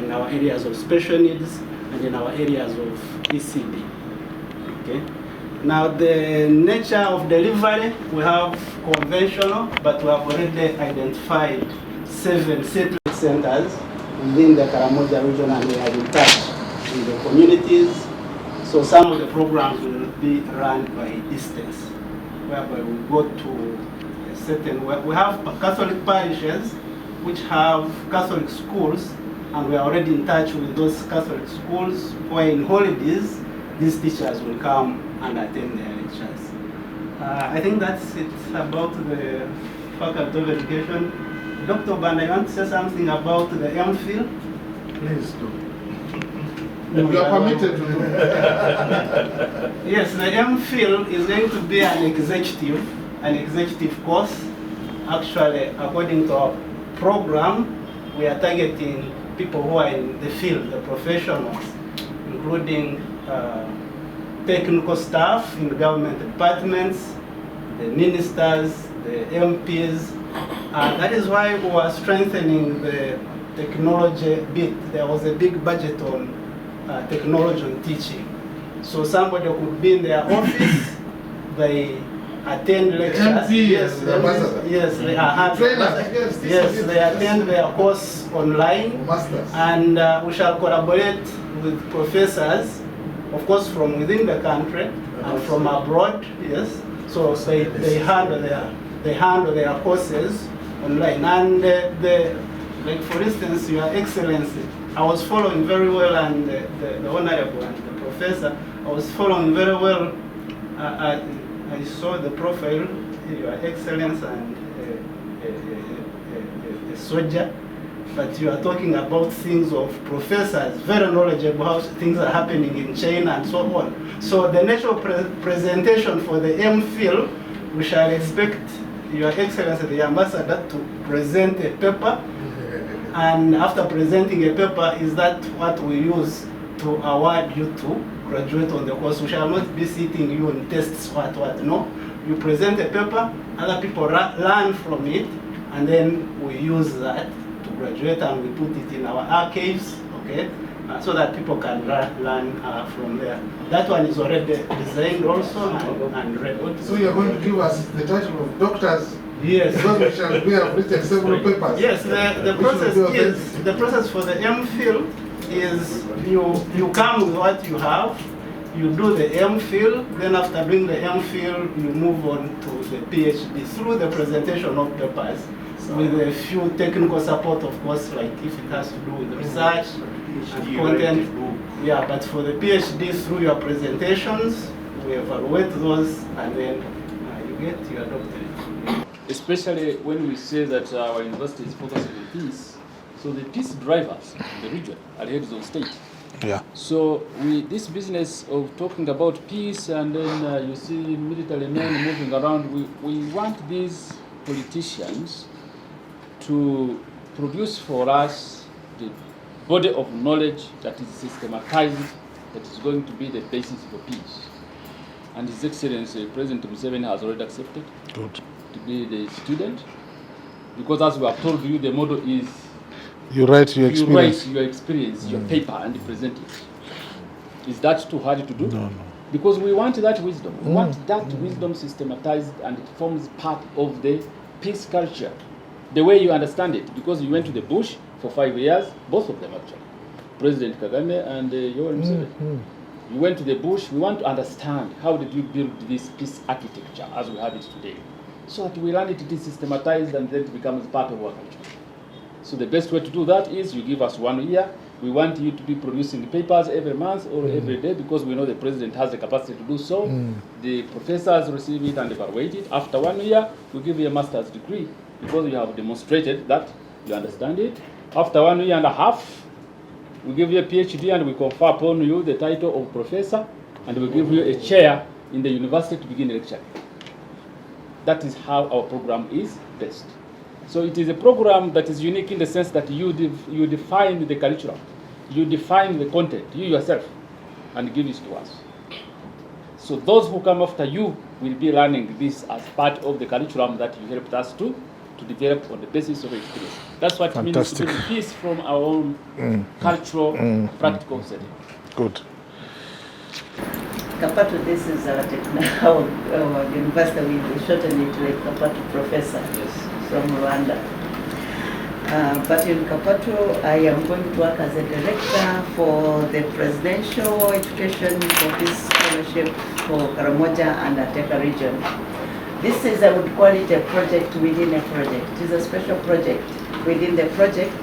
in our areas of special needs, and in our areas of ECD. Okay. Now the nature of delivery, we have conventional, but we have already identified 7 settlement centers within the Karamoja region, and we are in touch with the communities. So some of the programs will be run by distance, whereby we go to a certain, we have Catholic parishes which have Catholic schools, and we are already in touch with those Catholic schools where in holidays these teachers will come and attend their lectures. I think that's it about the Faculty of Education. Dr. Banda, you want to say something about the MPhil? Please do. You are permitted to do. Yes, the MPhil is going to be an executive course. Actually, according to our program, we are targeting people who are in the field, the professionals, including technical staff in the government departments, the ministers, the MPs. That is why we are strengthening the technology bit. There was a big budget on technology and teaching. So somebody could be in their office, they attend lectures. Yes, they attend their course online. And we shall collaborate with professors, of course, from within the country and from abroad, yes, So they handle their courses online. And like for instance, Your Excellency, I was following very well, and the Honorable and the Professor, I was following very well. I saw the profile, Your Excellency, and a soldier, but you are talking about things of professors, very knowledgeable how things are happening in China and so on. So the national presentation for the MPhil, we shall expect Your Excellency the Ambassador to present a paper, and after presenting a paper, is that what we use to award you to graduate on the course? We shall not be sitting you on tests, what, no. You present a paper, other people learn from it, and then we use that to graduate, and we put it in our archives, okay, so that people can learn from there. That one is already designed also and ready. So you're going to give us the title of doctors? Yes. Because we have written several papers. Yes, the process for the MPhil is you come with what you have, you do the MPhil, then after doing the MPhil, you move on to the PhD through the presentation of papers with a few technical support, of course, like if it has to do with research and content. Yeah, but for the PhD, through your presentations, we evaluate those, and then you get your doctorate. Especially when we say that our university is focusing on peace, so the peace drivers in the region are heads of state. Yeah. So this business of talking about peace, and then you see military men moving around, we want these politicians to produce for us the body of knowledge that is systematized, that is going to be the basis for peace. And His Excellency President Severino has already accepted to be the student, because as we have told you, the model is you write your experience, your paper, and you present it. Is that too hard to do? No. Because we want that wisdom. We want that wisdom systematized, and it forms part of the peace culture, the way you understand it. Because you went to the bush for 5 years, both of them actually, President Kagame and Yoweri Museveni. You went to the bush. We want to understand how did you build this peace architecture as we have it today, so that we learn it is systematized, and then it becomes part of our culture. So the best way to do that is you give us 1 year. We want you to be producing papers every month or every day, because we know the president has the capacity to do so. The professors receive it and evaluate it. After 1 year, we give you a master's degree, because you have demonstrated that you understand it. After 1 year and a half, we give you a PhD, and we confer upon you the title of professor, and we give you a chair in the university to begin lecturing. That is how our program is based. So it is a program that is unique in the sense that you define the curriculum, you define the content, you yourself, and give it to us. So those who come after you will be learning this as part of the curriculum that you helped us to develop on the basis of experience. That's what it means to bring peace from our own cultural, practical setting. Good. KAPATU, this is our university, we shorten it like KAPATU Professor from Rwanda. But in KAPATU, I am going to work as a director for the Presidential Education for Peace Scholarship for Karamoja and Ateka region. This is, I would call it a project within a project. It is a special project within the project,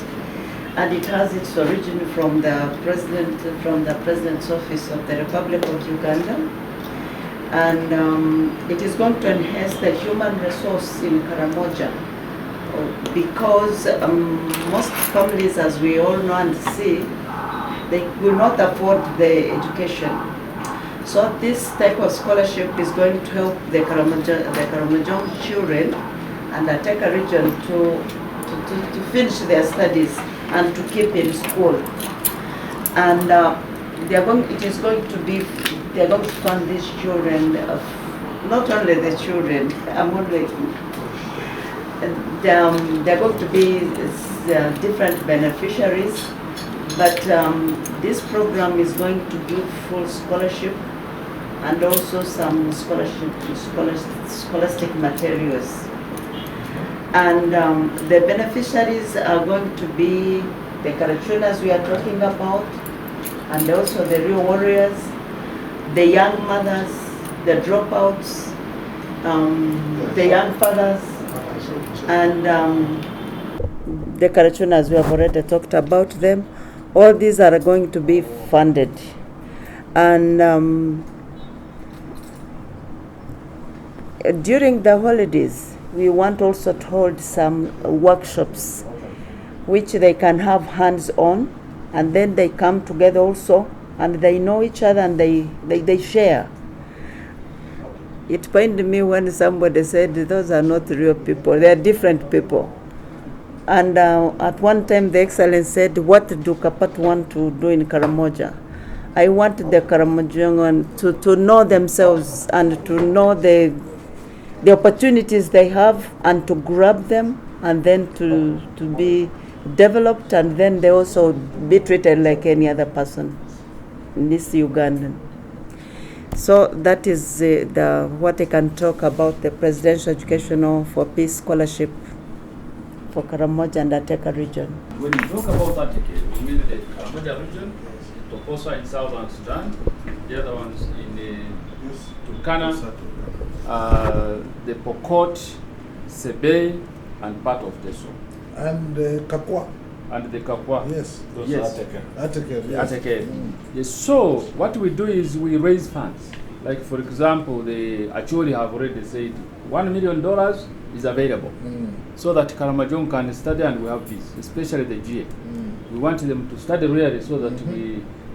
and it has its origin from the President's Office of the Republic of Uganda. And it is going to enhance the human resource in Karamoja, because most families, as we all know and see, they will not afford the education. So this type of scholarship is going to help the Karamoja children and the Ateka region to finish their studies and to keep in school. And they're going to fund these children, not only the children, they're going to be different beneficiaries, but this program is going to give full scholarship and also some scholastic materials. And the beneficiaries are going to be the Karachunas we are talking about, and also the real warriors, the young mothers, the dropouts, the young fathers, and the Karachunas, we have already talked about them. All these are going to be funded. And during the holidays, we want also to hold some workshops which they can have hands-on, and then they come together also, and they know each other, and they share. It pained me when somebody said, those are not real people, they are different people. And at one time, the Excellence said, what do KAPATU want to do in Karamoja? I want the Karamojan to know themselves and to know the opportunities they have, and to grab them, and then to be developed, and then they also be treated like any other person in this Ugandan. So that is what I can talk about the Presidential Educational for Peace Scholarship for Karamoja and Ateka region. When you talk about Ateka, we mean the Karamoja region, Toposa in Southern Sudan, the other ones in Turkana, the Pokot, Sebe, and part of Teso. And Kakwa. And the Kakwa. Yes. Those yes. Ateka. Yes. Ateka. Yes. So what we do is we raise funds. Like for example, they actually have already said $1 million is available, so that Karamojong can study and we have peace, especially the GA. We want them to study really, so that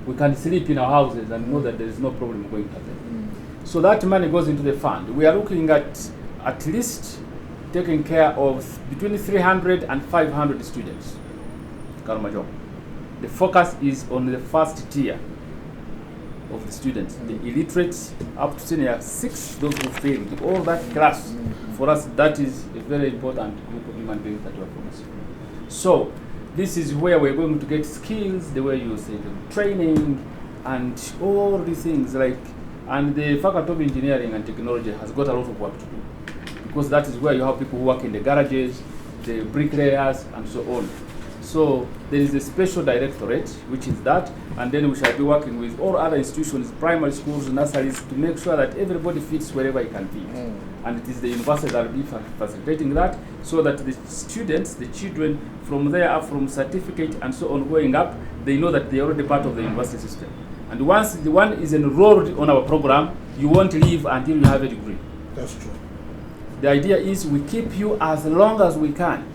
we can sleep in our houses and know that there is no problem going to happen. So that money goes into the fund. We are looking at least taking care of between 300 and 500 students, Karamojong. The focus is on the first tier of the students, the illiterates up to senior 6, those who failed, all that class. For us, that is a very important group of human beings that we are focusing on. So this is where we're going to get skills, the way you say, the training, and all these things and the Faculty of Engineering and Technology has got a lot of work to do, because that is where you have people who work in the garages, the bricklayers, and so on. So there is a special directorate, which is that, and then we shall be working with all other institutions, primary schools, nurseries, to make sure that everybody fits wherever he can fit. And it is the university that will be facilitating that, so that the students, the children, from there up, from certificate and so on going up, they know that they are already part of the university system. And once the one is enrolled on our program, you won't leave until you have a degree. That's true. The idea is we keep you as long as we can,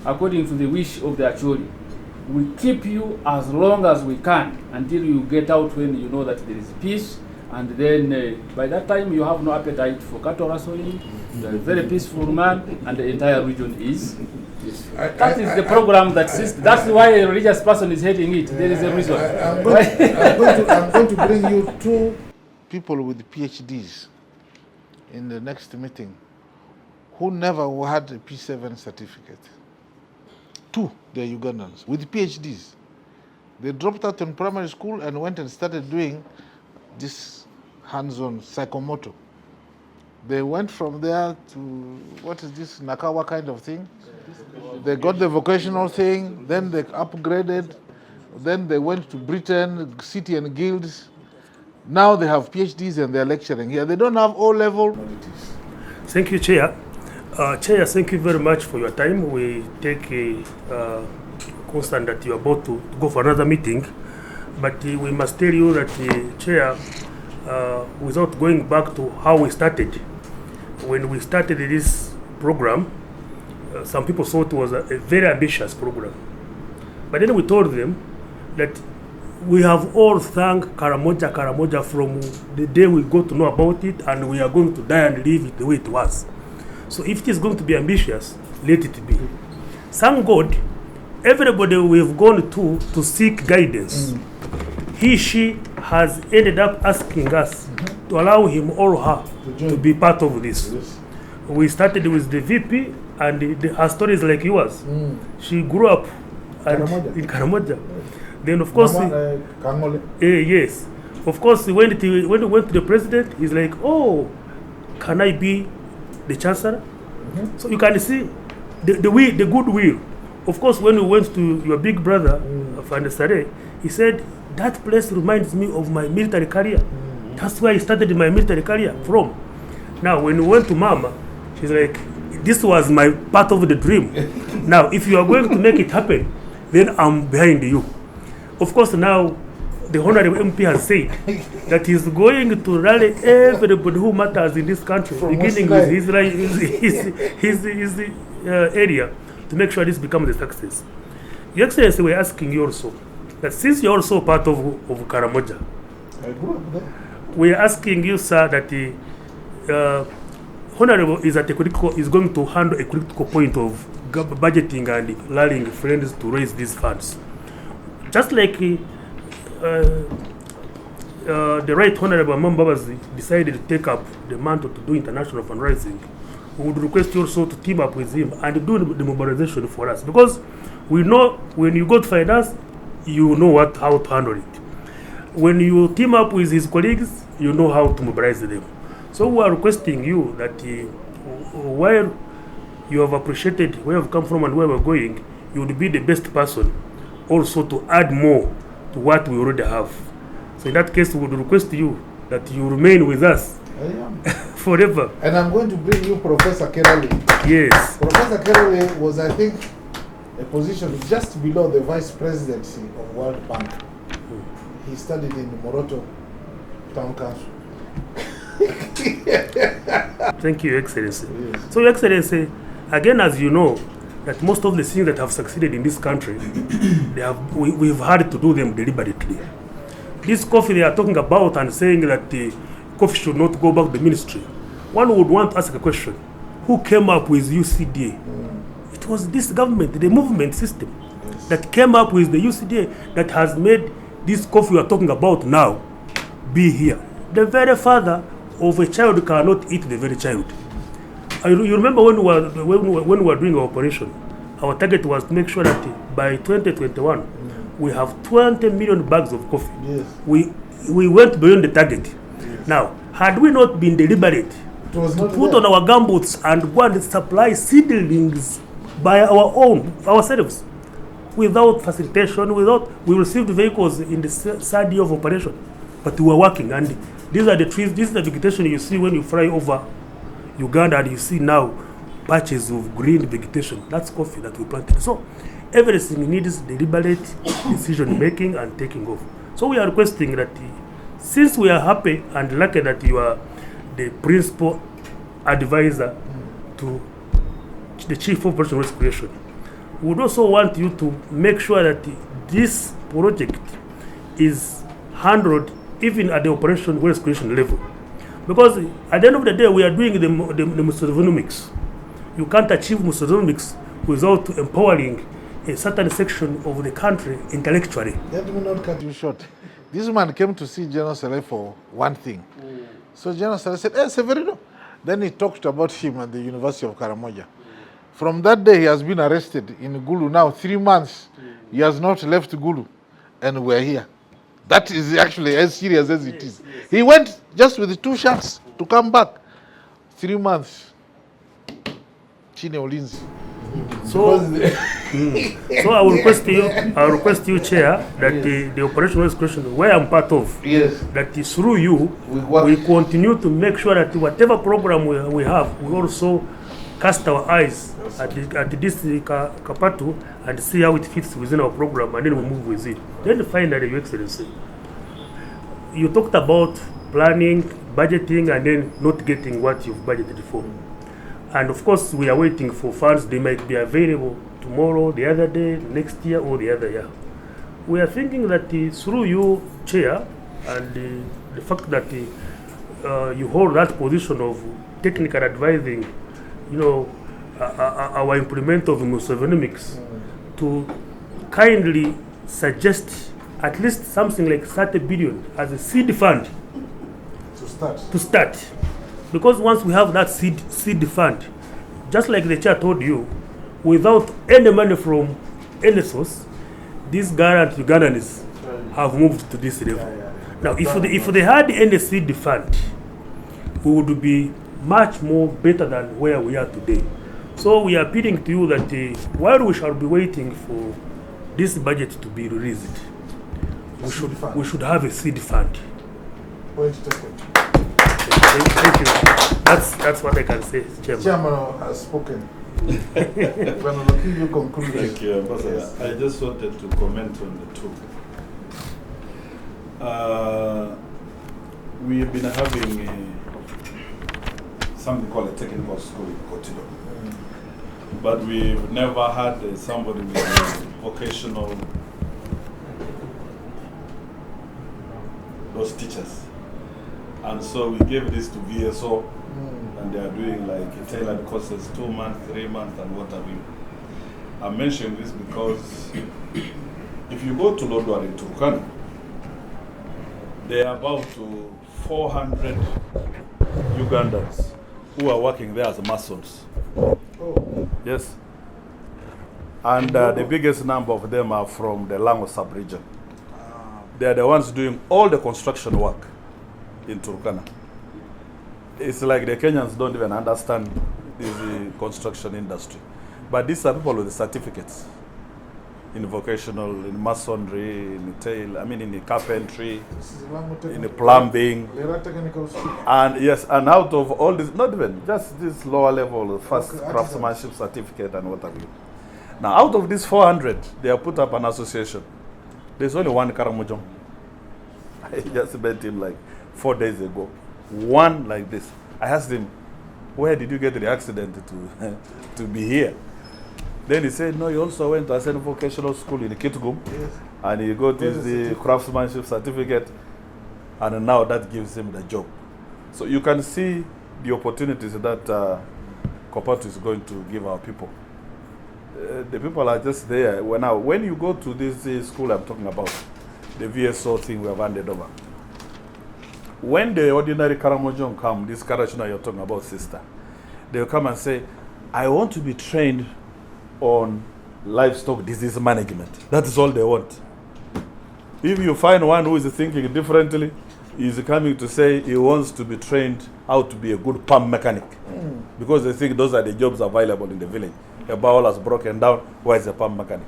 according to the wish of the Acholi. We keep you as long as we can until you get out, when you know that there is peace, and then by that time you have no appetite for cattle rustling. You are a very peaceful man, and the entire region is. That is the program that exists. That's why a religious person is hating it. There is a reason. I'm going to bring you 2 people with PhDs in the next meeting who never had a P7 certificate. 2, they're Ugandans with PhDs. They dropped out in primary school and went and started doing this hands-on psychomotor. They went from there to, what is this, Nakawa kind of thing? They got the vocational thing, then they upgraded, then they went to Britain, City and Guilds. Now they have PhDs and they're lecturing here. They don't have O-level. Thank you, Chair. Chair, thank you very much for your time. We take constant that you are about to go for another meeting, but we must tell you that Chair, without going back to how we started, when we started this program, some people thought it was a very ambitious program. But then we told them that we have all thanked Karamoja from the day we got to know about it, and we are going to die and leave it the way it was. So if it is going to be ambitious, let it be. Thank God, everybody we've gone to seek guidance, she has ended up asking us to allow him or her to be part of this. We started with the VP, and her story is like yours. She grew up in Karamoja. Then of course, yes, of course, when we went to the president, he's like, "Oh, can I be the chancellor?" So you can see the goodwill. Of course, when we went to your big brother, Fande Sare, he said, "That place reminds me of my military career. That's where I started my military career from." Now, when we went to Mama, she's like, this was my part of the dream. Now, if you are going to make it happen, then I'm behind you. Of course, now the Honorable MP has said that he's going to rally everybody who matters in this country, beginning with his area, to make sure this becomes a success. Your Excellency, we're asking you also that since you're also part of Karamoja, I grew up there. we're asking you, sir, that the Honorable is going to handle a critical point of budgeting and rallying friends to raise these funds. Just like the Right Honorable Mambabazi decided to take up the mantle to do international fundraising, we would request you also to team up with him and do the mobilization for us, because we know when you go to finance, you know how to handle it. When you team up with his colleagues, you know how to mobilize them. So we are requesting you that while you have appreciated where you've come from and where we're going, you would be the best person also to add more to what we already have. So in that case, we would request you that you remain with us forever. And I'm going to bring you Professor Kerali. Yes. Professor Kerali was, I think, a position just below the Vice Presidency of World Bank. He studied in Moroto Town Council. Thank you, Your Excellency. Yes. So, Your Excellency, again, as you know, that most of the things that have succeeded in this country, we've had to do them deliberately. This coffee they are talking about and saying that the coffee should not go back to the ministry. One would want to ask a question: who came up with UCDA? It was this government, the movement system, that came up with the UCDA that has made this coffee we are talking about now be here. The very father of a child cannot eat the very child. You remember when we were doing our operation, our target was to make sure that by 2021 we have 20 million bags of coffee. Yes. We went beyond the target. Yes. Now, had we not been deliberate to put on our gumboots and go and supply seedlings by ourselves, without facilitation, we received vehicles in the third year of operation, but we were working, and these are the trees, this is the vegetation you see when you fly over Uganda, and you see now patches of green vegetation. That's coffee that we planted. So everything needs deliberate decision making and taking off. So we are requesting that since we are happy and lucky that you are the principal advisor to the Chief of Operation Risk Creation, we would also want you to make sure that this project is handled even at the operation risk creation level. Because at the end of the day, we are doing the Mussolinics. You can't achieve Mussolinics without empowering a certain section of the country intellectually. Let me not cut you short. This man came to see General Saleh for one thing. So General Saleh said, hey, Severino. Then he talked about him at the University of Karamoja. From that day, he has been arrested in Gulu now 3 months. He has not left Gulu, and we're here. That is actually as serious as it is. He went just with 2 shots to come back. 3 months. Chine Ulinzi. So I will request you, Chair, that the operational execution, where I'm part of, that is through you, we continue to make sure that whatever program we have, we also cast our eyes at this KAPATU and see how it fits within our program, and then we move with it. Then finally, Your Excellency, you talked about planning, budgeting, and then not getting what you've budgeted for. And of course, we are waiting for funds. They might be available tomorrow, the other day, next year, or the other year. We are thinking that through you, Chair, and the fact that you hold that position of technical advising, our implement of Mussolinics, to kindly suggest at least something like 30 billion as a seed fund to start. Because once we have that seed fund, just like the Chair told you, without any money from any source, these Ugandans have moved to this level. Now, if they had any seed fund, we would be much more better than where we are today. So we are appealing to you that while we shall be waiting for this budget to be released, we should have a seed fund. Point taken. Thank you. That's what I can say, Chairman. Chairman has spoken. Lokii, you conclude. Thank you, Ambassador. Yes. I just wanted to comment on the two. We've been having something called a technical school in Kotido. But we've never had somebody with vocational, those teachers. And so we gave this to VSO, and they are doing like tailored courses, 2 months, 3 months, and what have you. I mention this because if you go to Lodwar in Turkana, there are about 400 Ugandans who are working there as masons. Oh. Yes. And the biggest number of them are from the Lango sub-region. They are the ones doing all the construction work in Turkana. It's like the Kenyans don't even understand this construction industry. But these are people with the certificates in vocational, in masonry, in in the carpentry, in the plumbing. There are technical schools. And yes, and out of all this, not even just this lower level, first Okay, craftsmanship certificate and what have you. Now, out of these 400, they have put up an association. There's only one Karamoja. I just met him like 4 days ago. One like this. I asked him, where did you get the accident to be here? Then he said, no, he also went to a certain vocational school in Kitgum. Yes. And he got his craftsmanship certificate. And now that gives him the job. So you can see the opportunities that KAPATU is going to give our people. The people are just there. When you go to this school I'm talking about, the VSO thing we have handed over. When the ordinary Karamoja come, this Karachuna you're talking about, sister, they'll come and say, I want to be trained on livestock disease management. That is all they want. If you find one who is thinking differently, he's coming to say he wants to be trained how to be a good pump mechanic. Because they think those are the jobs available in the village. A bowl has broken down, why is a pump mechanic?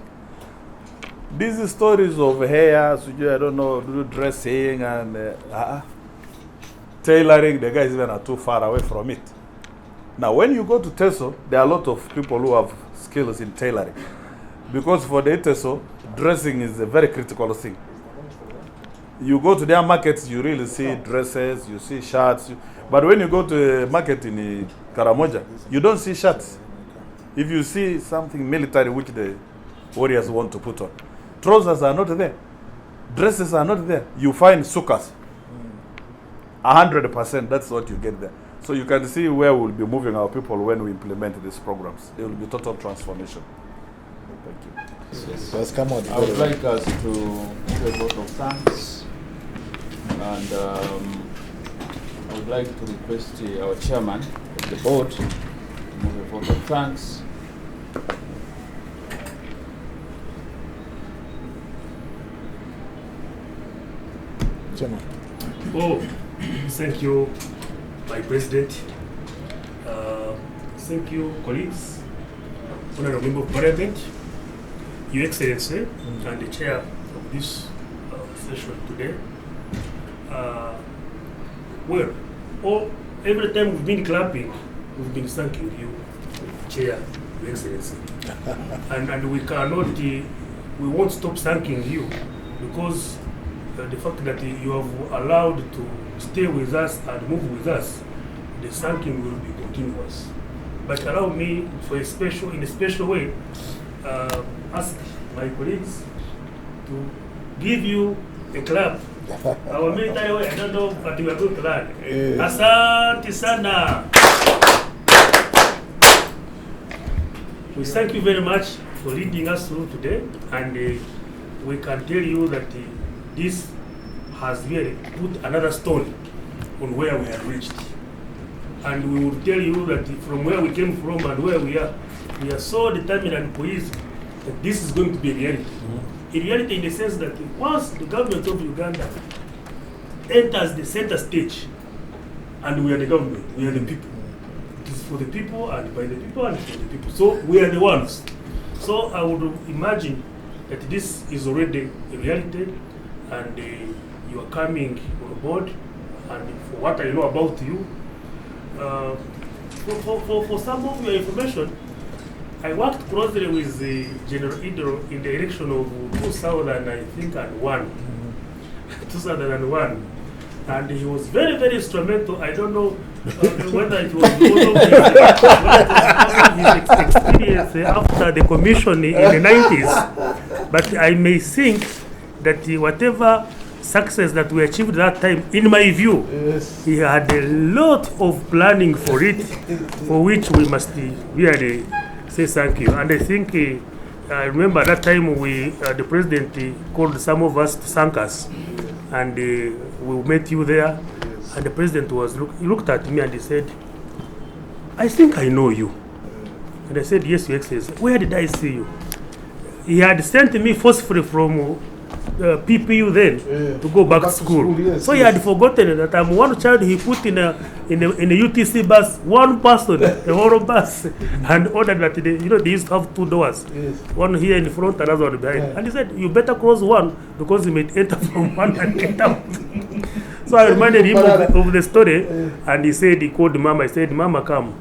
These stories of hair, I don't know, dressing and tailoring, the guys even are too far away from it. Now, when you go to TESO, there are a lot of people who have skills in tailoring. Because for the TESO, dressing is a very critical thing. You go to their markets, you really see dresses, you see shirts. But when you go to a market in Karamoja, you don't see shirts. If you see something military which the warriors want to put on, trousers are not there. Dresses are not there. You find sukas. 100%, that's what you get there. So you can see where we'll be moving our people when we implement these programs. It will be total transformation. Thank you. Yes. Come on. I would like us to give a vote of thanks. And I would like to request our chairman of the board to move a vote of thanks. Chairman. Oh, thank you, my president. Thank you, colleagues, honorable member of parliament, Your Excellency, and the chair of this session today. Every time we've been clapping, we've been thanking you, Chair, Your Excellency. and we cannot, we won't stop thanking you because the fact that you have allowed to stay with us and move with us, the thanking will be continuous. But allow me, in a special way, ask my colleagues to give you a clap. Our military way, I don't know, but we are going to learn. Asante sana. We thank you very much for leading us through today, and we can tell you that this has really put another stone on where we have reached. And we will tell you that from where we came from and where we are so determined and poised that this is going to be a reality. A reality in the sense that once the government of Uganda enters the center stage, and we are the government, we are the people. It is for the people and by the people and for the people. So we are the ones. So I would imagine that this is already a reality, and you are coming on board and for what I know about you, for some of your information, I worked closely with the General Idro in the election of 2001. 2001. And he was very, very instrumental. I don't know whether it was because of his experience after the commission in the 90s, but I may think that whatever success that we achieved that time, in my view, he had a lot of planning for it, for which we must really say thank you. And I think I remember that time the president called some of us to thank us, and we met you there, and the president he looked at me and he said, "I think I know you." And I said, "Yes, Your Excellency." "Where did I see you?" He had sent me forcefully from PPU then to go back to school. Yes, so he had forgotten that I'm one child he put in a UTC bus, one person, a whole bus, and ordered that they used to have 2 doors, one here in front, another one behind. And he said, "You better close one because he might enter from one and get out." So I reminded him of the story, and he said, he called Mama. I said, "Mama, come.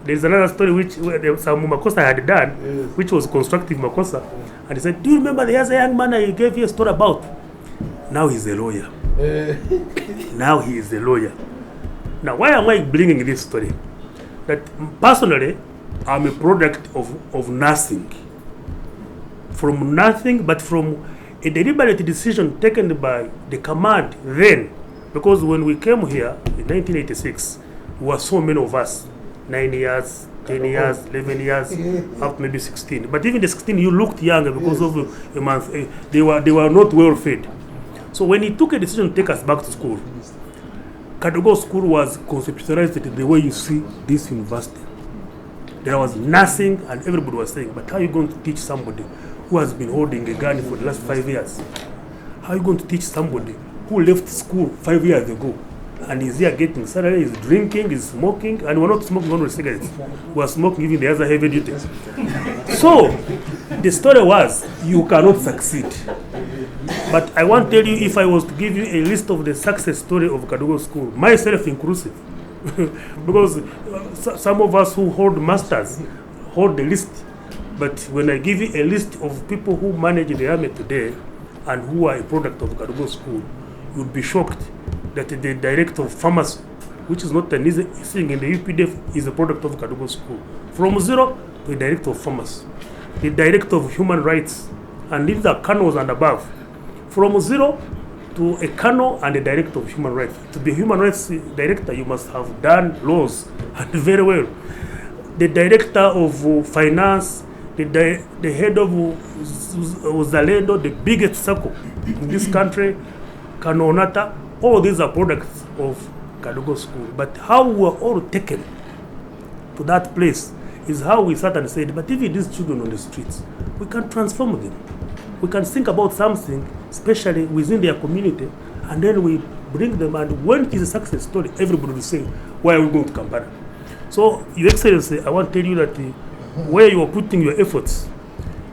There's another story which some makosa I had done, which was constructive makosa." And he said, "Do you remember there's a young man I gave you a story about? Now he's a lawyer." Now he is a lawyer. Now, why am I bringing this story? That personally, I'm a product of nothing. From nothing, but from a deliberate decision taken by the command then. Because when we came here in 1986, there were so many of us, 9 years, 10 years, 11 years, up maybe 16. But even the 16, you looked younger because of a month. They were not well fed. So when he took a decision to take us back to school, Kadogo School was conceptualized the way you see this university. There was nothing, and everybody was saying, "But how are you going to teach somebody who has been holding a gun for the last 5 years? How are you going to teach somebody who left school 5 years ago and is here getting salary, is drinking, is smoking?" And we're not smoking only cigarettes. We're smoking even the other heavy duties. So the story was, you cannot succeed. But I want to tell you, if I was to give you a list of the success story of Kadogo School, myself inclusive, because some of us who hold masters hold the list. But when I give you a list of people who manage the army today and who are a product of Kadogo School, you'd be shocked that the director of pharmacy, which is not an easy thing in the UPDF, is a product of Kadogo School. From zero to the director of pharmacy, the director of human rights, and these are colonels and above. From zero to a colonel and a director of human rights. To be a human rights director, you must have done laws and very well. The director of finance, the head of Uzalendo, the biggest circle in this country, Kanonata, all these are products of Kadogo School. But how we were all taken to that place is how we sat and said, but even these children on the streets, we can transform them. We can think about something, especially within their community, and then we bring them, and when it is a success story, everybody will say, why are we going to Kampala? So, Your Excellency, I want to tell you that where you are putting your efforts,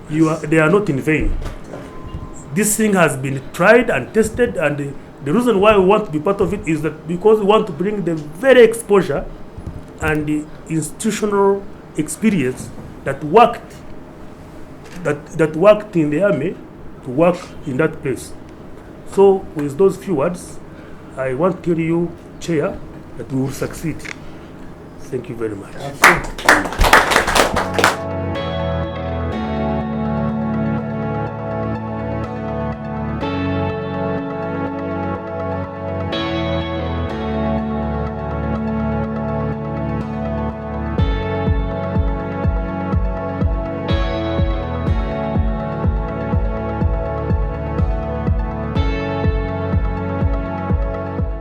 they are not in vain. This thing has been tried and tested, and the reason why we want to be part of it is that because we want to bring the very exposure and the institutional experience that worked in the army to work in that place. So with those few words, I want to tell you, Chair, that we will succeed. Thank you very much.